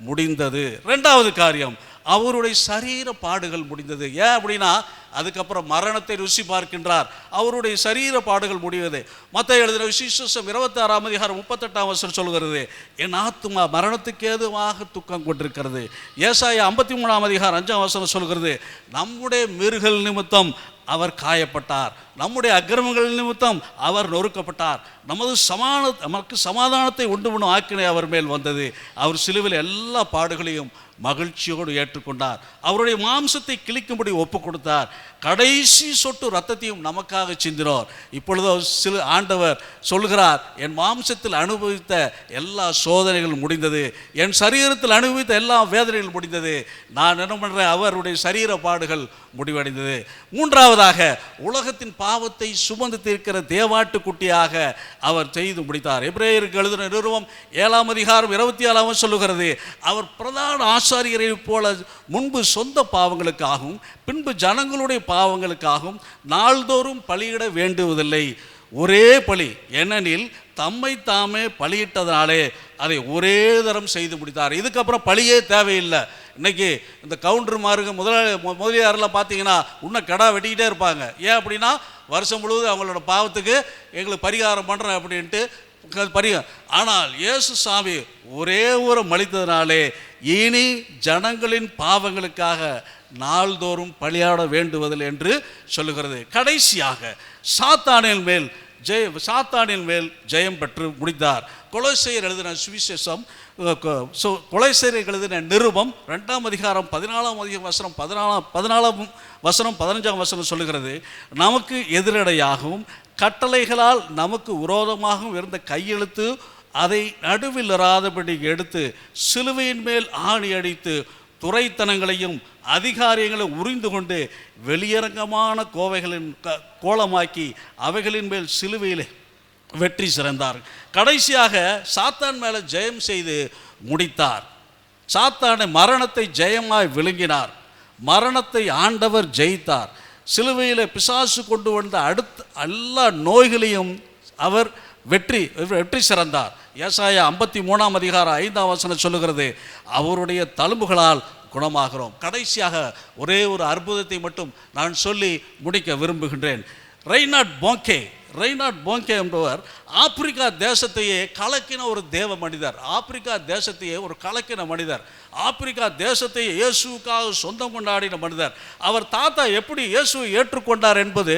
முடிந்தது. 2வது காரியம், அவருடைய சரீர பாடுகள் முடிந்தது. ஏன் அப்படின்னா அதுக்கப்புறம் மரணத்தை ருசி பார்க்கின்றார், அவருடைய சரீர பாடுகள் முடிவது. மத்தேயு எழுதின விசேஷம் 26ஆம் அதிகாரம் 38ஆம் வசனம் சொல்கிறது, என் ஆத்துமா மரணத்துக்கு ஏதுவாக துக்கம் கொண்டிருக்கிறது. ஏசாயா 53ஆம் அதிகாரம் 5ஆம் வசனம் சொல்கிறது, நம்முடைய மீறுதல் நிமித்தம் அவர் காயப்பட்டார், நம்முடைய அக்கிரமங்கள் நிமித்தம் அவர் நொறுக்கப்பட்டார், நமக்கு சமாதானத்தை உண்டு பண்ணும் ஆக்கினை அவர் மேல் வந்தது. அவர் சிலுவையில் எல்லா பாடுகளையும் மகிழ்ச்சியோடு ஏற்றுக்கொண்டார். அவருடைய மாம்சத்தை கிழிக்கும்படி ஒப்பு கொடுத்தார். கடைசி சொட்டு ரத்தத்தையும் நமக்காக சிந்தினார். இப்பொழுதோ ஆண்டவர் சொல்கிறார், என் மாம்சத்தில் அனுபவித்த எல்லா சோதனைகள் முடிந்தது, என் சரீரத்தில் அனுபவித்த எல்லா வேதனைகள் முடிந்தது. நான் என்ன பண்ணுறேன், அவருடைய சரீர பாடுகள் முடிவடைந்தது. 3வதாக, உலகத்தின் பாவத்தை சுமந்து தீர்க்கிற தேவாட்டு குட்டியாக அவர் செய்து முடித்தார். எபிரேயருக்கு எழுதின நிருபம் 7ஆம் அதிகாரம் 24 சொல்லுகிறது, அவர் பிரதான ஆசாரியரை போல முன்பு சொந்த பாவங்களுக்காகவும் பின்பு ஜனங்களுடைய பாவங்களுக்காகவும் நாள்தோறும் பலியிட வேண்டுவதில்லை. ஒரே பலி, ஏனெனில் தம்மை தாமே பலியிட்டதனாலே அதை ஒரே தரம் செய்து முடித்தார். இதுக்கப்புறம் பலியே தேவையில்லை. இன்னைக்கு இந்த கவுண்டர் மாருங்க முதலியாரெல்லாம் பார்த்தீங்கன்னா இன்னும் கடா வெட்டிக்கிட்டே இருப்பாங்க. ஏன் அப்படின்னா வருஷம் முழுவதும் அவங்களோட பாவத்துக்கு எங்களுக்கு பரிகாரம் பண்ணுறேன் அப்படின்ட்டு ஆனால் இயேசு சாமி ஒரே ஒரு மளித்ததினாலே இனி ஜனங்களின் பாவங்களுக்காக நாள்தோறும் பலியாட வேண்டுவதில்லை என்று சொல்லுகிறது. கடைசியாக சாத்தானின் மேல் ஜெயம் பெற்று முடித்தார். கொலோசையர் எழுதின சுவிசேஷம், கொலோசையர் எழுதின நிருபம் 2ஆம் அதிகாரம் 14ஆம் வசனம் 15ஆம் வசனம் சொல்லுகிறது, நமக்கு எதிரடையாகவும் கட்டளைகளால் நமக்கு விரோதமாகவும் இருந்த கையெழுத்து அதை நடுவில் இராதபடி எடுத்து சிலுவையின் மேல் ஆணி அடித்து துரைத்தனங்களையும் அதிகாரியங்களை உறிந்து கொண்டு வெளியரங்கமான கோவைகளின் கோலமாக்கி அவைகளின் மேல் சிலுவையிலே வெற்றி சிறந்தார். கடைசியாக சாத்தான் மேலே ஜெயம் செய்து முடித்தார். சாத்தானை மரணத்தை ஜெயமாய் விழுங்கினார். மரணத்தை ஆண்டவர் ஜெயித்தார். சிலுவையில் பிசாசு கொண்டு வந்த அடுத்த எல்லா நோய்களையும் அவர் வெற்றி சிறந்தார். ஏசாயா 53:5 சொல்லுகிறது, அவருடைய தழும்புகளால் குணமாகிறோம். கடைசியாக ஒரே ஒரு அற்புதத்தை மட்டும் நான் சொல்லி முடிக்க விரும்புகின்றேன். ரெய்னார்ட் போங்கே என்பவர் ஆப்பிரிக்கா தேசத்தையே கலக்கின ஒரு தேவ மனிதர். ஆப்பிரிக்கா தேசத்தையே ஒரு கலக்கின மனிதர். ஆப்பிரிக்கா தேசத்தையே இயேசுக்காக சொந்தம் கொண்டாடின மனிதர். அவர் தாத்தா எப்படி இயேசுவை ஏற்றுக்கொண்டார் என்பது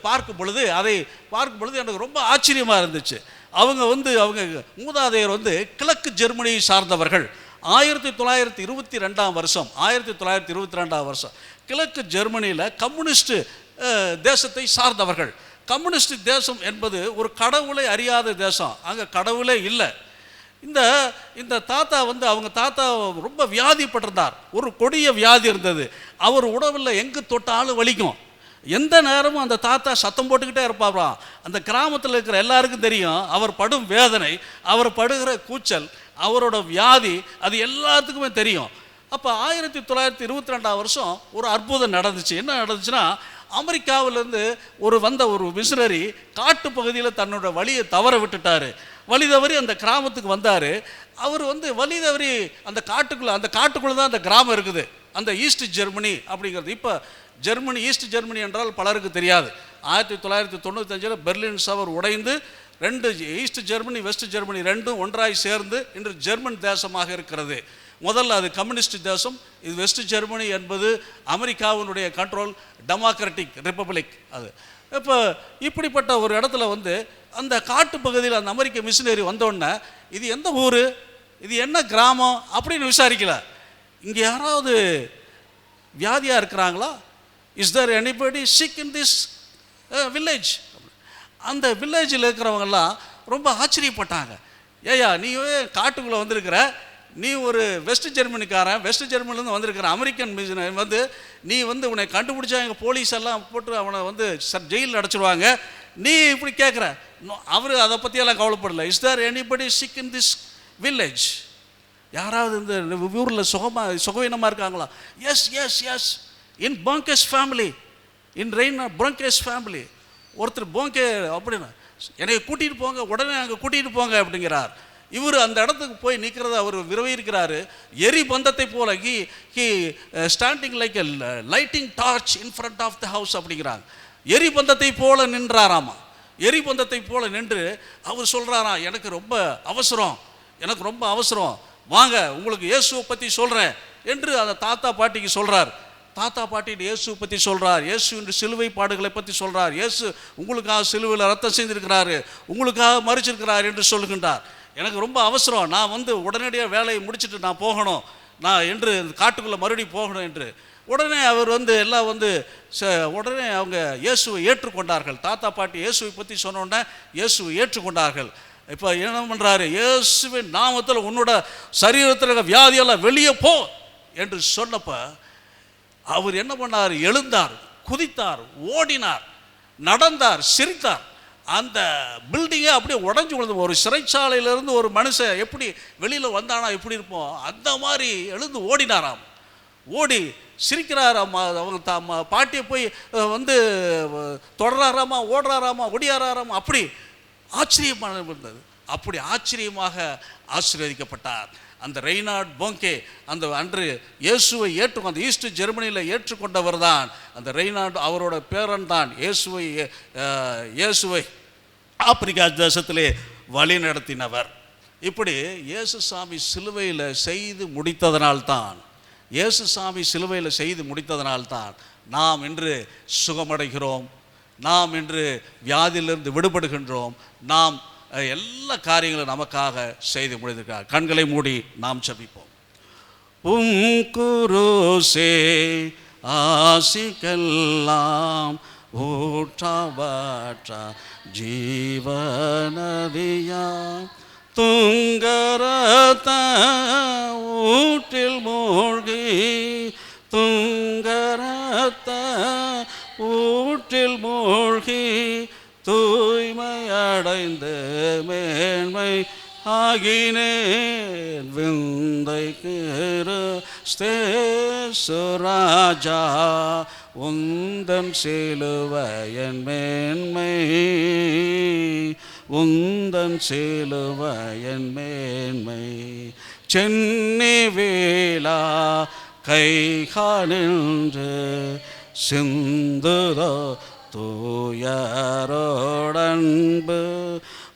பார்க்கும் பொழுது எனக்கு ரொம்ப ஆச்சரியமாக இருந்துச்சு. அவங்க மூதாதையர் கிழக்கு ஜெர்மனியை சார்ந்தவர்கள். 1922 வருஷம் கிழக்கு ஜெர்மனியில் கம்யூனிஸ்ட் தேசத்தை சார்ந்தவர்கள். கம்யூனிஸ்ட் தேசம் என்பது ஒரு கடவுளை அறியாத தேசம். அங்கே கடவுளே இல்லை. இந்த தாத்தா அவங்க தாத்தா ரொம்ப வியாதிப்பட்டிருந்தார். ஒரு கொடிய வியாதி இருந்தது. அவர் உடவில் எங்கு தொட்டாலும் வலிக்கும். எந்த நேரமும் அந்த தாத்தா சத்தம் போட்டுக்கிட்டே இருப்பாராம். அந்த கிராமத்தில் இருக்கிற எல்லாருக்கும் தெரியும் அவர் படும் வேதனை, அவர் படுகிற கூச்சல், அவரோட வியாதி, அது எல்லாத்துக்குமே தெரியும். அப்போ 1922 வருஷம் ஒரு அற்புதம் நடந்துச்சு. என்ன நடந்துச்சுன்னா, அமெரிக்காவிலேருந்து ஒரு மிஷனரி காட்டு பகுதியில் தன்னோட வழியை தவற விட்டுட்டார். வழி தவறி அந்த கிராமத்துக்கு வந்தார். அவர் வழி தவறி அந்த காட்டுக்குள்ளே தான் அந்த கிராமம் இருக்குது, அந்த ஈஸ்ட் ஜெர்மனி அப்படிங்கிறது. இப்போ ஜெர்மனி, ஈஸ்ட் ஜெர்மனி என்றால் பலருக்கு தெரியாது. 1995 பெர்லின் சவர் உடைந்து 2 ஈஸ்ட் ஜெர்மனி வெஸ்ட் ஜெர்மனி ரெண்டும் ஒன்றாய் சேர்ந்து இன்று ஜெர்மன் தேசமாக இருக்கிறது. முதல்ல அது கம்யூனிஸ்ட் தேசம். இது வெஸ்ட் ஜெர்மனி என்பது அமெரிக்காவினுடைய கண்ட்ரோல், டெமோக்ராட்டிக் ரிப்பப்ளிக். அது இப்போ இப்படிப்பட்ட ஒரு இடத்துல அந்த காட்டு பகுதியில் அந்த அமெரிக்க மிஷினரி வந்தோடனே, இது எந்த ஊர், இது என்ன கிராமம் அப்படின்னு விசாரிக்கல. இங்கே யாராவது வியாதியாக இருக்கிறாங்களா? Is there anybody sick in this village? அந்த வில்லேஜில் இருக்கிறவங்கெல்லாம் ரொம்ப ஆச்சரியப்பட்டாங்க. ஏயா நீ காட்டுக்குள்ளே வந்திருக்கிற, நீ ஒரு வெஸ்ட் ஜெர்மனிக்காரன், வெஸ்ட் ஜெர்மனிலேருந்து வந்திருக்கிற அமெரிக்கன் நீ உன்னை கண்டுபிடிச்சா எங்கள் போலீஸ் எல்லாம் போட்டு அவனை ஜெயிலில் அடைச்சிடுவாங்க, நீ இப்படி கேட்குற. அவர் அதை பற்றியெல்லாம் கவலைப்படலை. Is there anybody sick in this village? யாராவது இந்த ஊரில் சுகவீனமாக இருக்காங்களா? Yes yes yes in Bonge's family, in Bonge's family. ஒருத்தர் போங்கே அப்படின்னு என்னை கூட்டிகிட்டு போங்க, உடனே அங்கே கூட்டிகிட்டு போங்க அப்படிங்கிறார். இவர் அந்த இடத்துக்கு போய் நிற்கிறத அவர் விரைவிருக்கிறாரு. எரி பந்தத்தை போல he standing like a lighting torch in front of the house அப்படிங்கிறாங்க. எரி பந்தத்தை போல நின்றாராமா. எரி பந்தத்தை போல நின்று அவர் சொல்கிறாராம், எனக்கு ரொம்ப அவசரம், வாங்க உங்களுக்கு இயேசுவை பற்றி சொல்கிறேன் என்று அந்த தாத்தா பாட்டிக்கு சொல்கிறார். தாத்தா பாட்டிட்டு இயேசுவை பற்றி சொல்கிறார். இயேசு என்று சிலுவை பாடுகளை பற்றி சொல்கிறார். இயேசு உங்களுக்காக சிலுவையில் ரத்தம் செய்திருக்கிறாரு, உங்களுக்காக மறிச்சிருக்கிறார் என்று சொல்லுகின்றார். எனக்கு ரொம்ப அவசரம், நான் உடனடியாக வேலையை முடிச்சுட்டு நான் போகணும், நான் என்று காட்டுக்குள்ளே மறுபடியும் போகணும் என்று. உடனே அவர் எல்லாம் உடனே அவங்க இயேசுவை ஏற்றுக்கொண்டார்கள். தாத்தா பாட்டி இயேசுவை பற்றி சொன்னோன்னே இயேசுவை ஏற்றுக்கொண்டார்கள். இப்போ என்ன பண்ணுறாரு, இயேசுவின் நாமத்தில் உன்னோட சரீரத்தில் வியாதியெல்லாம் வெளியே போ என்று சொன்னப்போ அவர் என்ன பண்ணார், எழுந்தார், குதித்தார், ஓடினார், நடந்தார், சிரித்தார். அந்த பில்டிங்கே அப்படியே உடஞ்சி விழுந்து, ஒரு சிறைச்சாலையிலேருந்து ஒரு மனுஷன் எப்படி வெளியில் வந்தானா எப்படி இருப்போம் அந்த மாதிரி எழுந்து ஓடினாராம். ஓடி சிரிக்கிறாராமா. அவங்க பாட்டியை போய் தொடராராமா, ஓடுறாராமா, ஒடியாராமா. அப்படி ஆச்சரியமான இருந்தது. அப்படி ஆச்சரியமாக ஆசீர்வதிக்கப்பட்டார் அந்த ரெய்னார்ட் போங்கே. அன்று இயேசுவை அந்த ஈஸ்ட் ஜெர்மனியில் ஏற்றுக்கொண்டவர் தான் அந்த ரெய்னார்ட். அவரோட பேரன் தான் இயேசுவை ஆப்பிரிக்கா தேசத்திலே வழி நடத்தினவர். இப்படி இயேசு சாமி சிலுவையில் செய்து முடித்ததனால்தான் நாம் இன்று சுகமடைகிறோம், நாம் இன்று வியாதியிலிருந்து விடுபடுகின்றோம், நாம் எல்லா காரியங்களும் நமக்காக செய்து முடிந்திருக்கிறார். கண்களை மூடி நாம் ஜெபிப்போம். குருசே ஆசிக்கெல்லாம் ஊற்றவற்ற ஜீவநதியா துங்கரத்த ஊற்றில் மூழ்கி, துங்கரத்த ஊற்றில் மூழ்கி தூய்மையடை ஆகினேன் விந்தைக்கு ராஜா உந்தன் சிலுவையன் மேன்மை உந்தன் சிலுவையன் மேன்மை சென்னி வேளா கைகாலின்று சிந்துதோ தூயரோடன்பு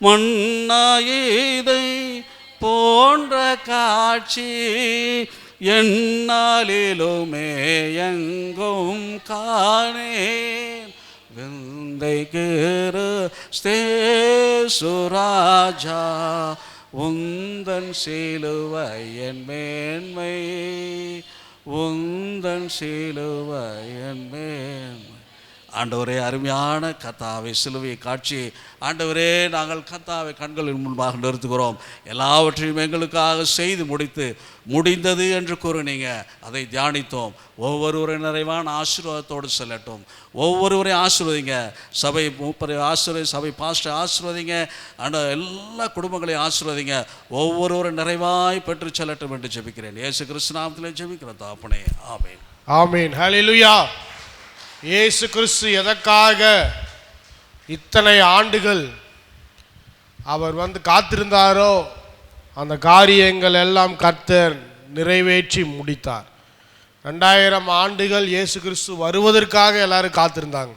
மண்ணாயிதை போன்ற காட்சி என்னாலிலுமே எங்கும் காணேன் விந்தைக்கு ராஜா உந்தன் சிலுவையன் மேன்மை உந்தன் சிலுவையன் மேன்மை. ஆண்டவரே, அருமையான கர்த்தாவே, சிலுவை காட்சி ஆண்டவரே, நாங்கள் கர்த்தாவை கண்களின் முன்பாக நிறுத்துகிறோம். எல்லாவற்றையும் எங்களுக்காக செய்து முடிந்தது என்று கூறினீங்க. அதை தியானித்தோம். ஒவ்வொருவரை நிறைவான ஆசீர்வாதத்தோடு செல்லட்டும். ஒவ்வொருவரையும் ஆசீர்வதிங்க. சபை மூப்பரை ஆசீர்வதி, சபை பாஸ்டரை ஆசீர்வதிங்க. எல்லா குடும்பங்களையும் ஆசீர்வதிங்க. ஒவ்வொருவரும் நிறைவாய் பெற்று செல்லட்டும் என்று ஜெபிக்கிறேன். இயேசு கிறிஸ்து நாமத்திலே ஜெபிக்கிறேன் தகப்பனே, ஆமென். ஆமென். ஹல்லேலூயா. இயேசு கிறிஸ்து எதற்காக இத்தனை ஆண்டுகள் அவர் காத்திருந்தாரோ அந்த காரியங்கள் எல்லாம் கர்த்தர் நிறைவேற்றி முடித்தார். 2000 ஆண்டுகள் இயேசு கிறிஸ்து வருவதற்காக எல்லாரும் காத்திருந்தாங்க.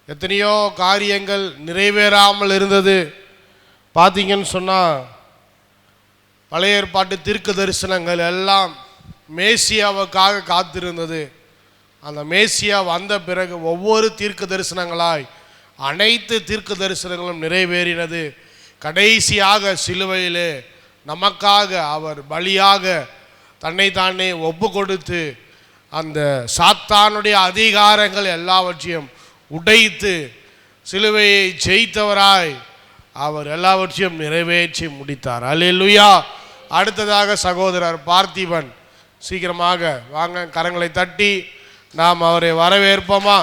எத்தனையோ காரியங்கள் நிறைவேறாமல் இருந்தது. பார்த்தீங்கன்னு சொன்னால் பழைய ஏற்பாட்டு தீர்க்க தரிசனங்கள் எல்லாம் மேசியாவுக்காக காத்திருந்தது. அந்த மேசியா வந்த பிறகு ஒவ்வொரு தீர்க்க தரிசனங்களாய் அனைத்து தீர்க்க தரிசனங்களும் நிறைவேறினது. கடைசியாக சிலுவையிலே நமக்காக அவர் பலியாக தன்னைத்தானே ஒப்பு கொடுத்து அந்த சாத்தானுடைய அதிகாரங்கள் எல்லாவற்றையும் உடைத்து சிலுவையை ஜெயித்தவராய் அவர் எல்லாவற்றையும் நிறைவேற்றி முடித்தார். அல்லேலூயா. அடுத்ததாக சகோதரர் பார்த்திபன் சீக்கிரமாக வாங்க, கரங்களை தட்டி நாம் அவரை வரவேற்போமா?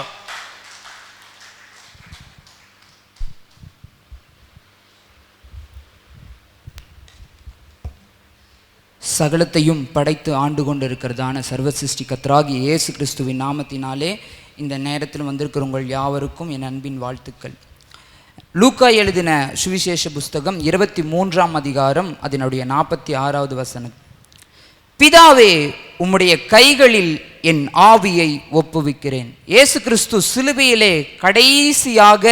சகலத்தையும் படைத்து ஆண்டு கொண்டிருக்கிறதான சர்வசிருஷ்டி கர்த்தராகிய இயேசு கிறிஸ்துவின் நாமத்தினாலே இந்த நேரத்தில் வந்திருக்கிற உங்கள் யாவருக்கும் என் அன்பின் வாழ்த்துக்கள். லூக்கா எழுதின சுவிசேஷ புஸ்தகம் 23ஆம் அதிகாரம் அதனுடைய 46வது வசனம். பிதாவே, உம்முடைய கைகளில் என் ஆவியை ஒப்புவிக்கிறேன். இயேசு கிறிஸ்து சிலுவையிலே கடைசியாக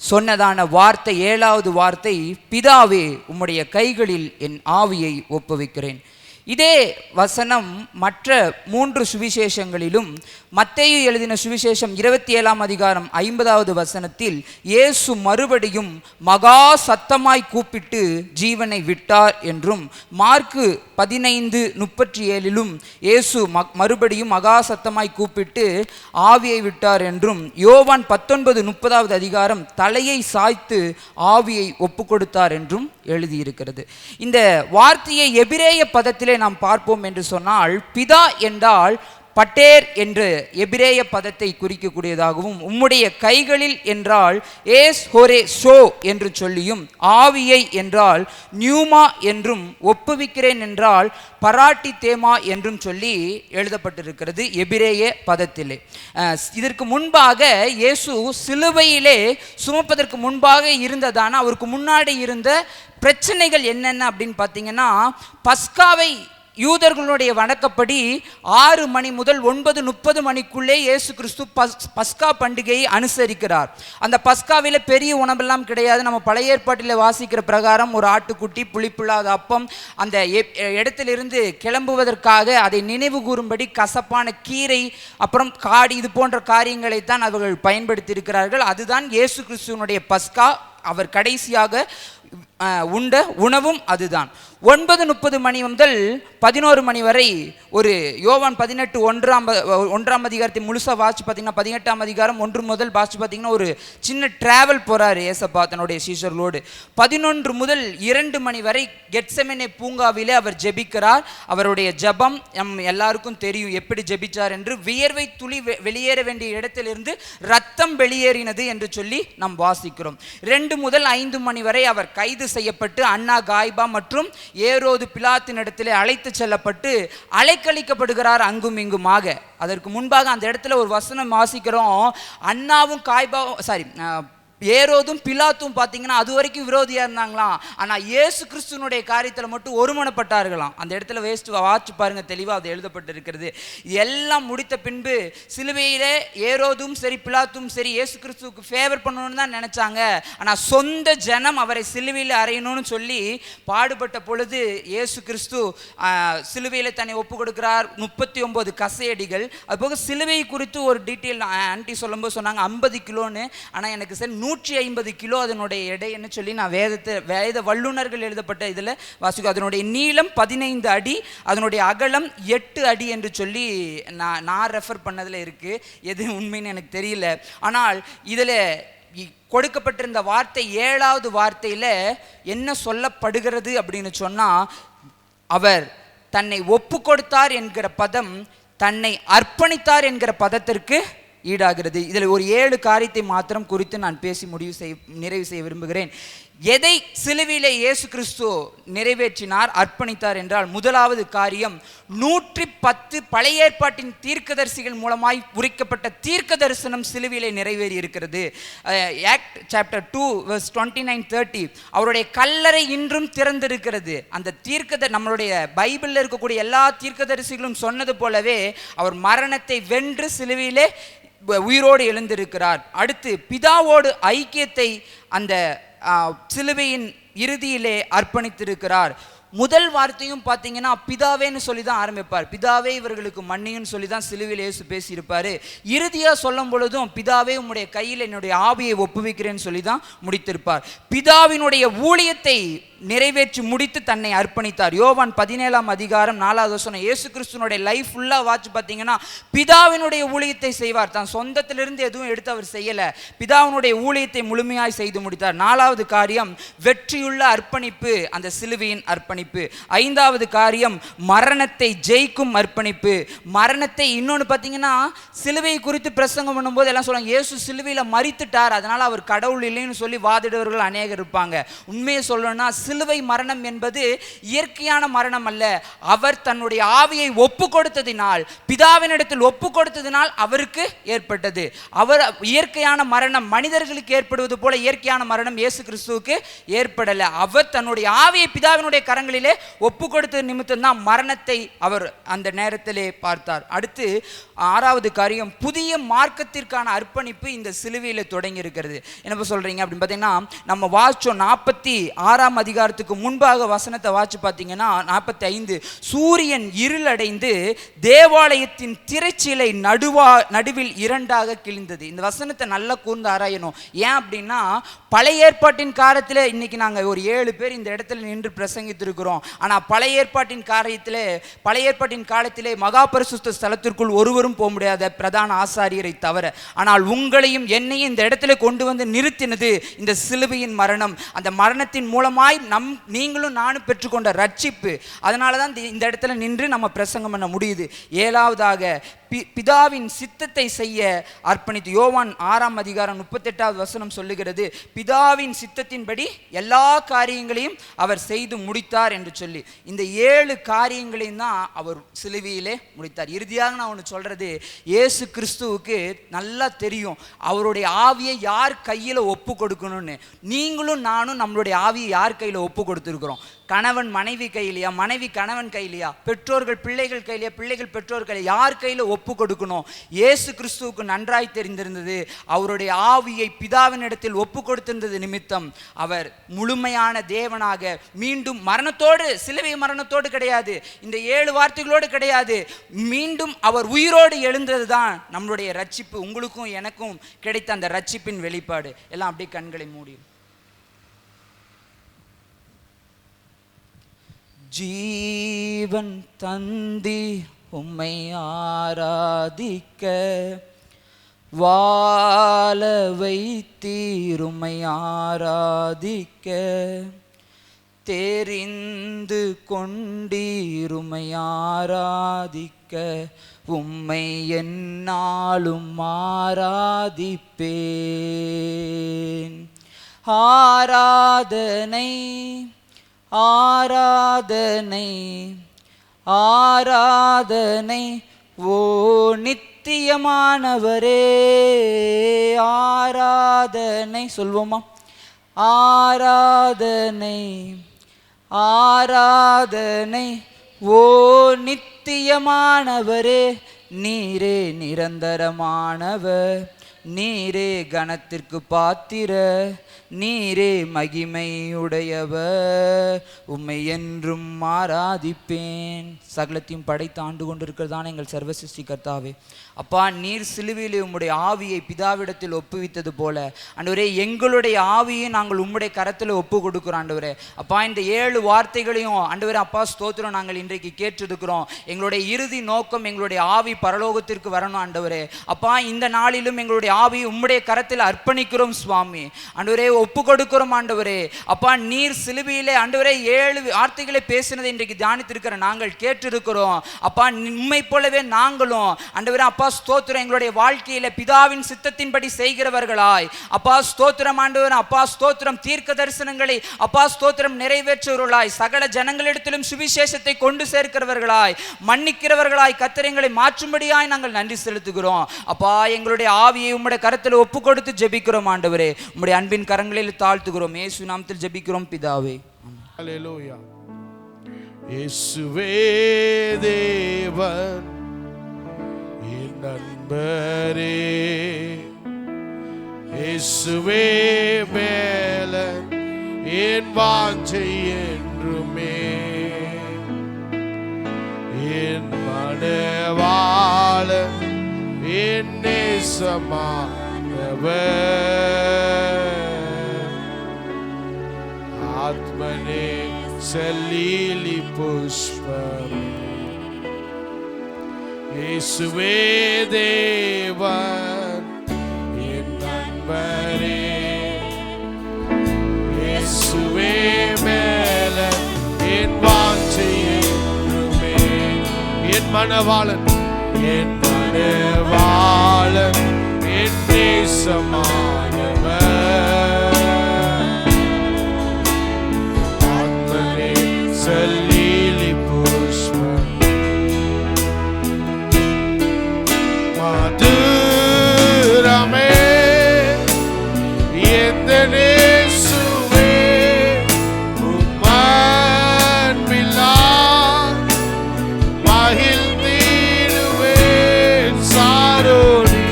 சொன்னதான வார்த்தை, 7வது வார்த்தை, பிதாவே உம்முடைய கைகளில் என் ஆவியை ஒப்புவிக்கிறேன். இதே வசனம் மற்ற 3 சுவிசேஷங்களிலும், மத்தேயு எழுதின சுவிசேஷம் 27ஆம் அதிகாரம் 50வது வசனத்தில் இயேசு மறுபடியும் மகா சத்தமாய் கூப்பிட்டு ஜீவனை விட்டார் என்றும், மார்க்கு 15:37லும் இயேசு மறுபடியும் மகா சத்தமாய் கூப்பிட்டு ஆவியை விட்டார் என்றும், யோவான் 19:30வது அதிகாரம் தலையை சாய்த்து ஆவியை ஒப்பு கொடுத்தார் என்றும் எழுதியிருக்கிறது. இந்த வார்த்தையை எபிரேய பதத்திலே நாம் பார்ப்போம் என்று சொன்னால், பிதா என்றால் பட்டேர் என்ற எபிரேய பதத்தை குறிக்கக்கூடியதாகவும், உம்முடைய கைகளில் என்றால் ஏஸ் ஹோரே ஷோ என்று சொல்லியும், ஆவியை என்றால் நியூமா என்றும், ஒப்புவிக்கிறேன் என்றால் பராட்டி தேமா என்றும் சொல்லி எழுதப்பட்டிருக்கிறது எபிரேய பதத்திலே. இதற்கு முன்பாக இயேசு சிலுவையிலே சுமப்பதற்கு முன்பாக இருந்ததான அவருக்கு முன்னாடி இருந்த பிரச்சனைகள் என்னென்ன அப்படின்னு பார்த்தீங்கன்னா, பஸ்காவை யூதர்களுடைய வணக்கப்படி 6 மணி முதல் 9:30 மணிக்குள்ளே இயேசு கிறிஸ்து பஸ்கா பண்டிகையை அனுசரிக்கிறார். அந்த பஸ்காவில் பெரிய உணவெல்லாம் கிடையாது. நம்ம பழைய ஏற்பாட்டில் வாசிக்கிற பிரகாரம் ஒரு ஆட்டுக்குட்டி, புளிப்புள்ளாத அப்பம், அந்த இடத்திலிருந்து கிளம்புவதற்காக அதை நினைவு கூறும்படி கசப்பான கீரை, அப்புறம் காடி, இது போன்ற காரியங்களைத்தான் அவர்கள் பயன்படுத்தி இருக்கிறார்கள். அதுதான் இயேசு கிறிஸ்துவனுடைய பஸ்கா. அவர் கடைசியாக உண்ட உணவும் அதுதான். 9:30 மணி முதல் 11 மணி வரை ஒரு யோவான் 18:1ஆம் அதிகாரத்தை முழுசாக வாசிச்சு பார்த்தீங்கன்னா, 18ஆம் அதிகாரம் 1 முதல் வாசிச்சு பார்த்தீங்கன்னா ஒரு சின்ன டிராவல் போகிறார் ஏசப்பா தன்னுடைய சீஷர்களோடு. 11 முதல் 2 மணி வரை கெத்செமனே பூங்காவிலே அவர் ஜெபிக்கிறார். அவருடைய ஜெபம் எல்லாருக்கும் தெரியும் எப்படி ஜெபிச்சார் என்று. வியர்வை துளி வெளியேற வேண்டிய இடத்திலிருந்து ரத்தம் வெளியேறினது என்று சொல்லி நாம் வாசிக்கிறோம். 2 முதல் 5 மணி வரை அவர் கைது செய்யப்பட்டு அன்னா காய்பா மற்றும் ஏரோது பிலாத்தினிடத்திலே அழைத்து செல்லப்பட்டு அலைக்கழிக்கப்படுகிறார் அங்கும் இங்குமாக. அதற்கு முன்பாக அந்த இடத்துல ஒரு வசனம் வாசிக்கிறோம். அன்னாவும் காய்பாவும் ஏரோதும் பிலாத்தும் பார்த்தீங்கன்னா அது வரைக்கும் விரோதியாக இருந்தாங்களாம். ஆனால் இயேசு கிறிஸ்துவனுடைய காரியத்தில் மட்டும் ஒருமனப்பட்டார்களாம். அந்த இடத்துல வாட்சி பாருங்க, தெளிவாக அது எழுதப்பட்டிருக்கிறது. எல்லாம் முடித்த பின்பு சிலுவையிலே ஏரோதும் சரி பிலாத்தும் சரி இயேசு கிறிஸ்துவுக்கு ஃபேவர் பண்ணணும்னு தான் நினைச்சாங்க. ஆனால் சொந்த ஜனம் அவரை சிலுவையில் அறையணும்னு சொல்லி பாடுபட்ட பொழுது இயேசு கிறிஸ்து சிலுவையில் தன்னை ஒப்பு கொடுக்கிறார். 39 கசையடிகள். அதுபோக சிலுவை குறித்து ஒரு டீட்டெயில் ஆன்ட்டி சொல்லும்போது சொன்னாங்க 50 கிலோன்னு. ஆனால் எனக்கு சரி 150 கிலோ அதனுடைய எடைன்னு சொல்லி நான் வேத வல்லுநர்கள் எழுதப்பட்ட இதில் வாசிக்கும். அதனுடைய நீளம் 15 அடி, அதனுடைய அகலம் 8 அடி என்று சொல்லி நான் ரெஃபர் பண்ணதில் இருக்குது. எது உண்மைன்னு எனக்கு தெரியல. ஆனால் இதில் கொடுக்கப்பட்டிருந்த வார்த்தை 7வது வார்த்தையில் என்ன சொல்லப்படுகிறது அப்படின்னு சொன்னால், அவர் தன்னை ஒப்பு கொடுத்தார் என்கிற பதம் தன்னை அர்ப்பணித்தார் என்கிற பதத்திற்கு ஈடாகிறது. இதில் ஒரு 7 காரியத்தை மாத்திரம் குறித்து நான் பேசி நிறைவு செய்ய விரும்புகிறேன். எதை சிலுவையிலே இயேசு கிறிஸ்து நிறைவேற்றினார், அர்ப்பணித்தார் என்றால், முதலாவது காரியம் 110 பழைய ஏற்பாட்டின் தீர்க்கதரிசிகள் மூலமாய் உரைக்கப்பட்ட தீர்க்க தரிசனம் சிலுவையிலே நிறைவேறி இருக்கிறது. ஆக்ட் சாப்டர் 2 வெர்ஸ் 29-30 அவருடைய கல்லறை இன்றும் திறந்திருக்கிறது. அந்த நம்மளுடைய பைபிளில் இருக்கக்கூடிய எல்லா தீர்க்கதரிசிகளும் சொன்னது போலவே அவர் மரணத்தை வென்று சிலுவையிலே உயிரோடு எழுந்திருக்கிறார். அடுத்து பிதாவோடு ஐக்கியத்தை அந்த சிலுவையின் இறுதியிலே அர்ப்பணித்திருக்கிறார். முதல் வார்த்தையும் பார்த்தீங்கன்னா பிதாவேன்னு சொல்லி தான் ஆரம்பிப்பார். பிதாவே இவர்களுக்கு மன்னியுன்னு சொல்லி தான் சிலுவையில் இயேசு பேசியிருப்பார். இறுதியாக சொல்லும் பொழுதும் பிதாவே உம்முடைய கையில் என்னுடைய ஆவியை ஒப்புவிக்கிறேன்னு சொல்லி தான் முடித்திருப்பார். பிதாவினுடைய ஊழியத்தை நிறைவேற்றி முடித்து தன்னை அர்ப்பணித்தார். யோவான் 17ஆம் அதிகாரம் 4வது வசனம். இயேசு கிறிஸ்துவனுடைய லைஃப் ஃபுல்லாக வாட்சி பார்த்தீங்கன்னா பிதாவினுடைய ஊழியத்தை செய்வார். தான் சொந்தத்திலிருந்து எதுவும் எடுத்து அவர் செய்யலை. பிதாவினுடைய ஊழியத்தை முழுமையாய் செய்து முடித்தார். 4வது காரியம் வெற்றியுள்ள அர்ப்பணிப்பு, அந்த சிலுவையின் அர்ப்பணிப்பு. 5வது காரியம் மரணத்தை ஜெயிக்கும் அர்ப்பணிப்பு. மரணத்தை இன்னொன்று பார்த்தீங்கன்னா சிலுவை குறித்து பிரசங்கம் பண்ணும்போது எல்லாம் சொல்லுவாங்க இயேசு சிலுவையில் மரித்துட்டார், அதனால் அவர் கடவுள் இல்லைன்னு சொல்லி வாதிடுவர்கள் அநேகர் இருப்பாங்க. உண்மையை சொல்லணும்னா சிலுவை மரணம் என்பது இயற்கையான மரணம் அல்ல. அவர் தன்னுடைய ஆவியை ஒப்பு கொடுத்ததினால், பிதாவினிடத்தில் ஒப்பு கொடுத்ததினால் அவருக்கு ஏற்பட்டது. அவர் இயற்கையான மரணம் மனிதர்களுக்கு ஏற்படுவது போல இயற்கையான மரணம் இயேசு கிறிஸ்துவுக்கு ஏற்படலை. அவர் தன்னுடைய ஆவியை பிதாவினுடைய கரங்களிலே ஒப்பு கொடுத்த நிமித்தம் தான் மரணத்தை அவர் அந்த நேரத்திலே பார்த்தார். அடுத்து 6வது காரியம் புதிய மார்க்கத்திற்கான அர்ப்பணிப்பு இந்த சிலுவையில தொடங்கி இருக்கிறது. என்ன சொல்றீங்க அப்படின்னு பார்த்தீங்கன்னா, நம்ம வாசிச்சோம் 46ஆம் அதிகாரத்துக்கு முன்பாக வசனத்தை வாசிச்சு பார்த்தீங்கன்னா 45 சூரியன் இருளடைந்து தேவாலயத்தின் திரைச்சீலை நடுவில் 2ஆக கிழிந்தது. இந்த வசனத்தை நல்லா கூர்ந்து ஆராயணும். ஏன் அப்படின்னா பழைய ஏற்பாட்டின் காலத்தில் இன்னைக்கு நாங்கள் ஒரு 7 பேர் இந்த இடத்துல நின்று பிரசங்கித்திருக்கிறோம். ஆனால் பழைய ஏற்பாட்டின் காலத்திலே மகா பரிசுத்த ஸ்தலத்திற்குள் ஒருவரும் போக முடியாத பிரதான ஆசாரியரை தவிர. ஆனால் உங்களையும் என்னையும் இந்த இடத்துல கொண்டு வந்து நிறுத்தினது இந்த சிலுவையின் மரணம். அந்த மரணத்தின் மூலமாய் நீங்களும் நானும் பெற்றுக்கொண்ட ரட்சிப்பு. அதனால தான் இந்த இடத்துல நின்று நம்ம பிரசங்கம் பண்ண முடியுது. 7வதாக பிதாவின் சித்தத்தை செய்ய அர்ப்பணித்து. யோவான் 6ஆம் அதிகாரம் 38வது வசனம் சொல்லுகிறது பிதாவின் சித்தத்தின்படி எல்லா காரியங்களையும் அவர் செய்து முடித்தார் என்று சொல்லி. இந்த 7 காரியங்களையும் தான் அவர் சிலுவையிலே முடித்தார். இறுதியாக நான் ஒன்று சொல்றது, இயேசு கிறிஸ்துவுக்கு நல்லா தெரியும் அவருடைய ஆவியை யார் கையில் ஒப்பு கொடுக்கணும்னு. நீங்களும் நானும் நம்மளுடைய ஆவியை யார் கையில் ஒப்பு கொடுத்துருக்கிறோம்? கணவன் மனைவி கையிலையா, மனைவி கணவன் கையிலையா, பெற்றோர்கள் பிள்ளைகள் கையிலையா, பிள்ளைகள் பெற்றோர் கையிலையா, யார் கையில் ஒப்பு கொடுக்கணும்? இயேசு கிறிஸ்துவுக்கு நன்றாய் தெரிந்திருந்தது. அவருடைய ஆவியை பிதாவினிடத்தில் ஒப்பு கொடுத்திருந்தது நிமித்தம் அவர் முழுமையான தேவனாக மீண்டும் மரணத்தோடு, சிலுவை மரணத்தோடு கிடையாது, இந்த 7 வார்த்தைகளோடு கிடையாது, மீண்டும் அவர் உயிரோடு எழுந்தது தான் நம்மளுடைய ரட்சிப்பு. உங்களுக்கும் எனக்கும் கிடைத்த அந்த ரட்சிப்பின் வெளிப்பாடு. எல்லாம் அப்படியே கண்களை மூடி. ஜீவன் தந்தி உம்மை ஆராதிக்க, வாழ வைத்தீர் உம்மை ஆராதிக்க, தெரிந்து கொண்டீர் உம்மை ஆராதிக்க, உம்மை என்னாலும் ஆராதிப்பேன். ஆராதனை ஆராதனை ஆராதனை ஓ நித்தியமானவரே ஆராதனை. சொல்வோமா? ஆராதனை ஆராதனை ஓ நித்தியமானவரே, நீரே நிரந்தரமானவர், நீரே கணத்திற்கு பாத்திர, நீரே மகிமையுடையவர், உம்மை என்றும் ஆராதிப்பேன். சகலத்தையும் படைத்து ஆண்டு கொண்டிருக்கிறதான எங்கள் சர்வ சிருஷ்டி கர்த்தாவே, அப்பா நீர் சிலுவையிலே உம்முடைய ஆவியை பிதாவிடத்தில் ஒப்புவித்தது போல ஆண்டவரே எங்களுடைய ஆவியை நாங்கள் உம்முடைய கரத்தில் ஒப்பு கொடுக்குறோம் ஆண்டவரே. அப்பா இந்த 7 வார்த்தைகளையும் ஆண்டவரே அப்பா ஸ்தோத்திரம் நாங்கள் இன்றைக்கு கேட்டிருக்கிறோம். எங்களுடைய இறுதி நோக்கம் எங்களுடைய ஆவி பரலோகத்திற்கு வரணும் ஆண்டவரே. அப்பா இந்த நாளிலும் எங்களுடைய ஆவி உம்முடைய கரத்தில் அர்ப்பணிக்கிறோம் சுவாமி. ஆண்டவரே ஒப்பு கொடுக்கிறோம் ஆண்டவரே. அப்பா நீர் சிலுவையிலே ஆண்டவரே 7 வார்த்தைகளை பேசினதை இன்றைக்கு தியானித்திருக்கிற நாங்கள் கேட்டிருக்கிறோம். அப்பா உம்மை போலவே நாங்களும் ஆண்டவரே அப்பா ஸ்தோத்திரம் எங்களுடைய வாழ்க்கையில பிதாவின் சித்தத்தின்படி செய்கிறவர்களாய் அப்பா ஸ்தோத்திரம் ஆண்டவரே அப்பா ஸ்தோத்திரம் தீர்க்க தரிசனங்களை அப்பா ஸ்தோத்திரம் நிறைவேற்றுவர்களாய் சகல ஜனங்களிடத்திலும் சுவிசேஷத்தை கொண்டு சேர்க்கிறவர்களாய் மன்னிக்கிறவர்களாய் கர்த்தர் எங்களை மாற்றும்படியாய் நாங்கள் நன்றி செலுத்துகிறோம். அப்பா எங்களுடைய ஆவியை உம்முடைய கரத்தில் ஒப்பு கொடுத்து ஜெபிக்கிறோம் ஆண்டவரே. உம்முடைய அன்பின் கரங்களில் தாழ்த்துகிறோம். இயேசு நாமத்தில் ஜெபிக்கிறோம் பிதாவே. ஹல்லேலூயா. இயேசுவே தேவன் என் நண்பரே, இயேசுவே மேலன் என் வாஞ்சை என்றுமே, என் மனவாளன் என் நேசமானவர், ஆத்மனே சல்லீலி புஷ்பமே, இயேசுவே தேவன் என் நண்பரே, இயேசுவே மேலன் என் வாஞ்சை என்றுமே, என் மனவாளன் என் மனவாளன் என் நேசமானவர், ஆத்மனே சல்லீலி புஷ்பம், மதுரமே எந்த நேசுவே உம்மன்பில்லால் மகிழ்ந்திடுவேன், சாரோனி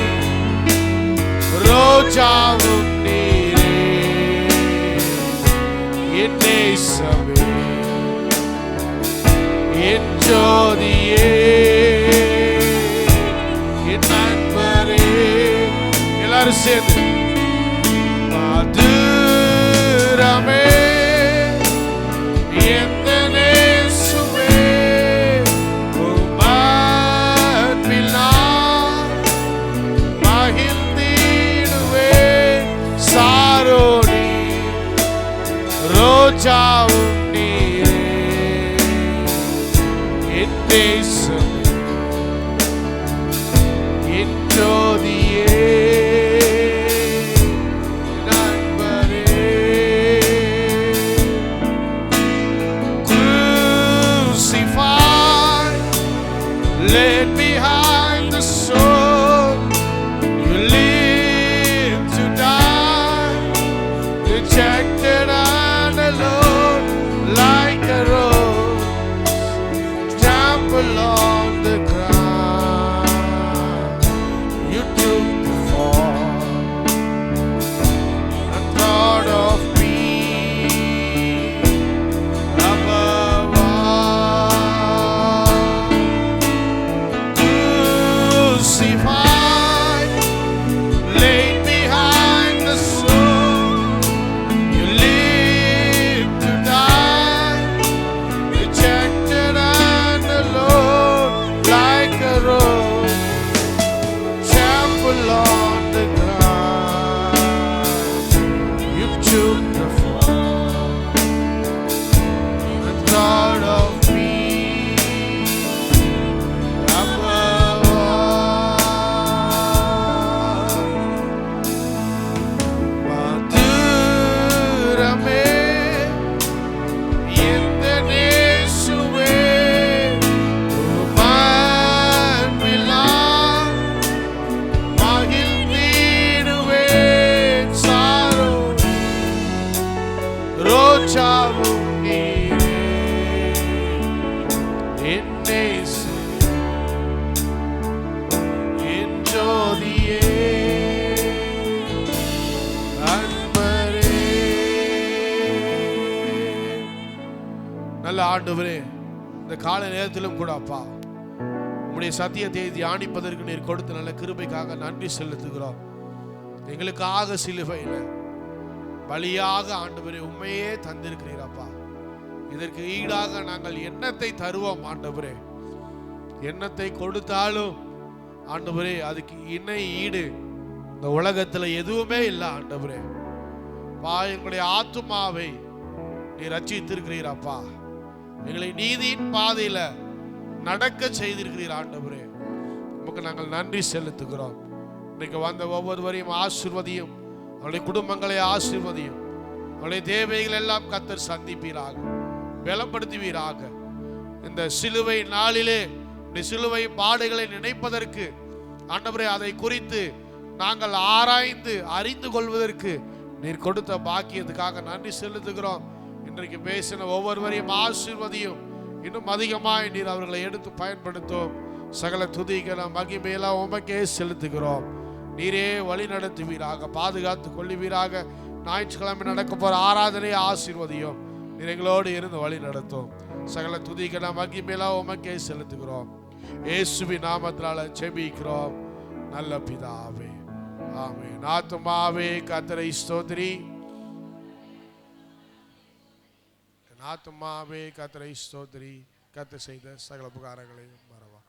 ரோஜாவும் நீரே என் நேசமே என் ஜோதியே என் நண்பரே. எல்லாரும் சேர்ந்து மதுரமே எந்த நேசுவே உம்மன்பில்லால் மகிழ்ந்திடுவேன், சாரோனி ரோஜாவும் நீரே என் நேசமே என் ஜோதியே நண்பரே. Crucified, laid behind the sword, you live to die, rejected and alone, like a rose trampled on என் இயேசு, என் ஜோதியே, அன்பரே. நல்ல ஆண்டவரே, இந்த காலை நேரத்திலும் கூட அப்பா உம்முடைய சத்தியத்தை தியானிப்பதற்கு நீர் கொடுத்த நல்ல கிருபைக்காக நன்றி செலுத்துகிறோம். எங்களுக்காக சிலுவையில் பலியாக ஆண்டவரே உண்மையே தந்திருக்கிறீர் அப்பா. இதற்கு ஈடாக நாங்கள் எண்ணத்தை தருவோம் ஆண்டவரே. எண்ணத்தை கொடுத்தாலும் ஆண்டவரே அதுக்கு இணை ஈடு இந்த உலகத்தில் எதுவுமே இல்லை ஆண்டவரே. பா, எங்களுடைய ஆத்துமாவை நீ ரட்சித்திருக்கிறீர் அப்பா. எங்களை நீதியின் பாதையில நடக்க செய்திருக்கிறீர் ஆண்டவரே. உமக்கு நாங்கள் நன்றி செலுத்துகிறோம். இன்னைக்கு வந்த ஒவ்வொருவரையும் ஆசீர்வதியும், அவருடைய குடும்பங்களை ஆசீர்வதியும், அவருடைய தேவைகள் எல்லாம் கர்த்தர் சந்திப்பீராக, பலப்படுத்துவீராக. இந்த சிலுவை நாளிலே சிலுவை பாடுகளை நினைப்பதற்கு ஆண்டவரே, அதை குறித்து நாங்கள் ஆராய்ந்து அறிந்து கொள்வதற்கு நீர் கொடுத்த பாக்கியத்துக்காக நன்றி செலுத்துகிறோம். இன்றைக்கு பேசின ஒவ்வொருவரையும் ஆசீர்வதியும், இன்னும் அதிகமாய் நீர் அவர்களை எடுத்து பயன்படுத்தும். சகல துதிகளை மகிமையெல்லாம் உமக்கே செலுத்துகிறோம். நீரே வழி நடத்துவீராக, பாதுகாத்து கொள்ளுவீராக. ஞாயிற்றுக்கிழமை நடக்க போற ஆராதனையை ஆசீர்வதியும். நீர் எங்களோடு இருந்து வழி நடத்தும். சகல துதிகளை மகிமையெல்லாம் உமக்கே செலுத்துகிறோம். இயேசுவின் நாமத்தினால ஜெபிக்கிறோம் நல்ல பிதாவே, ஆமென். ஆத்துமாவே கர்த்தரை ஸ்தோத்திரி, ஆத்துமாவே கர்த்தரை ஸ்தோத்திரி, கர்த்தர் செய்த சகல உபகாரங்களையும் மறவா.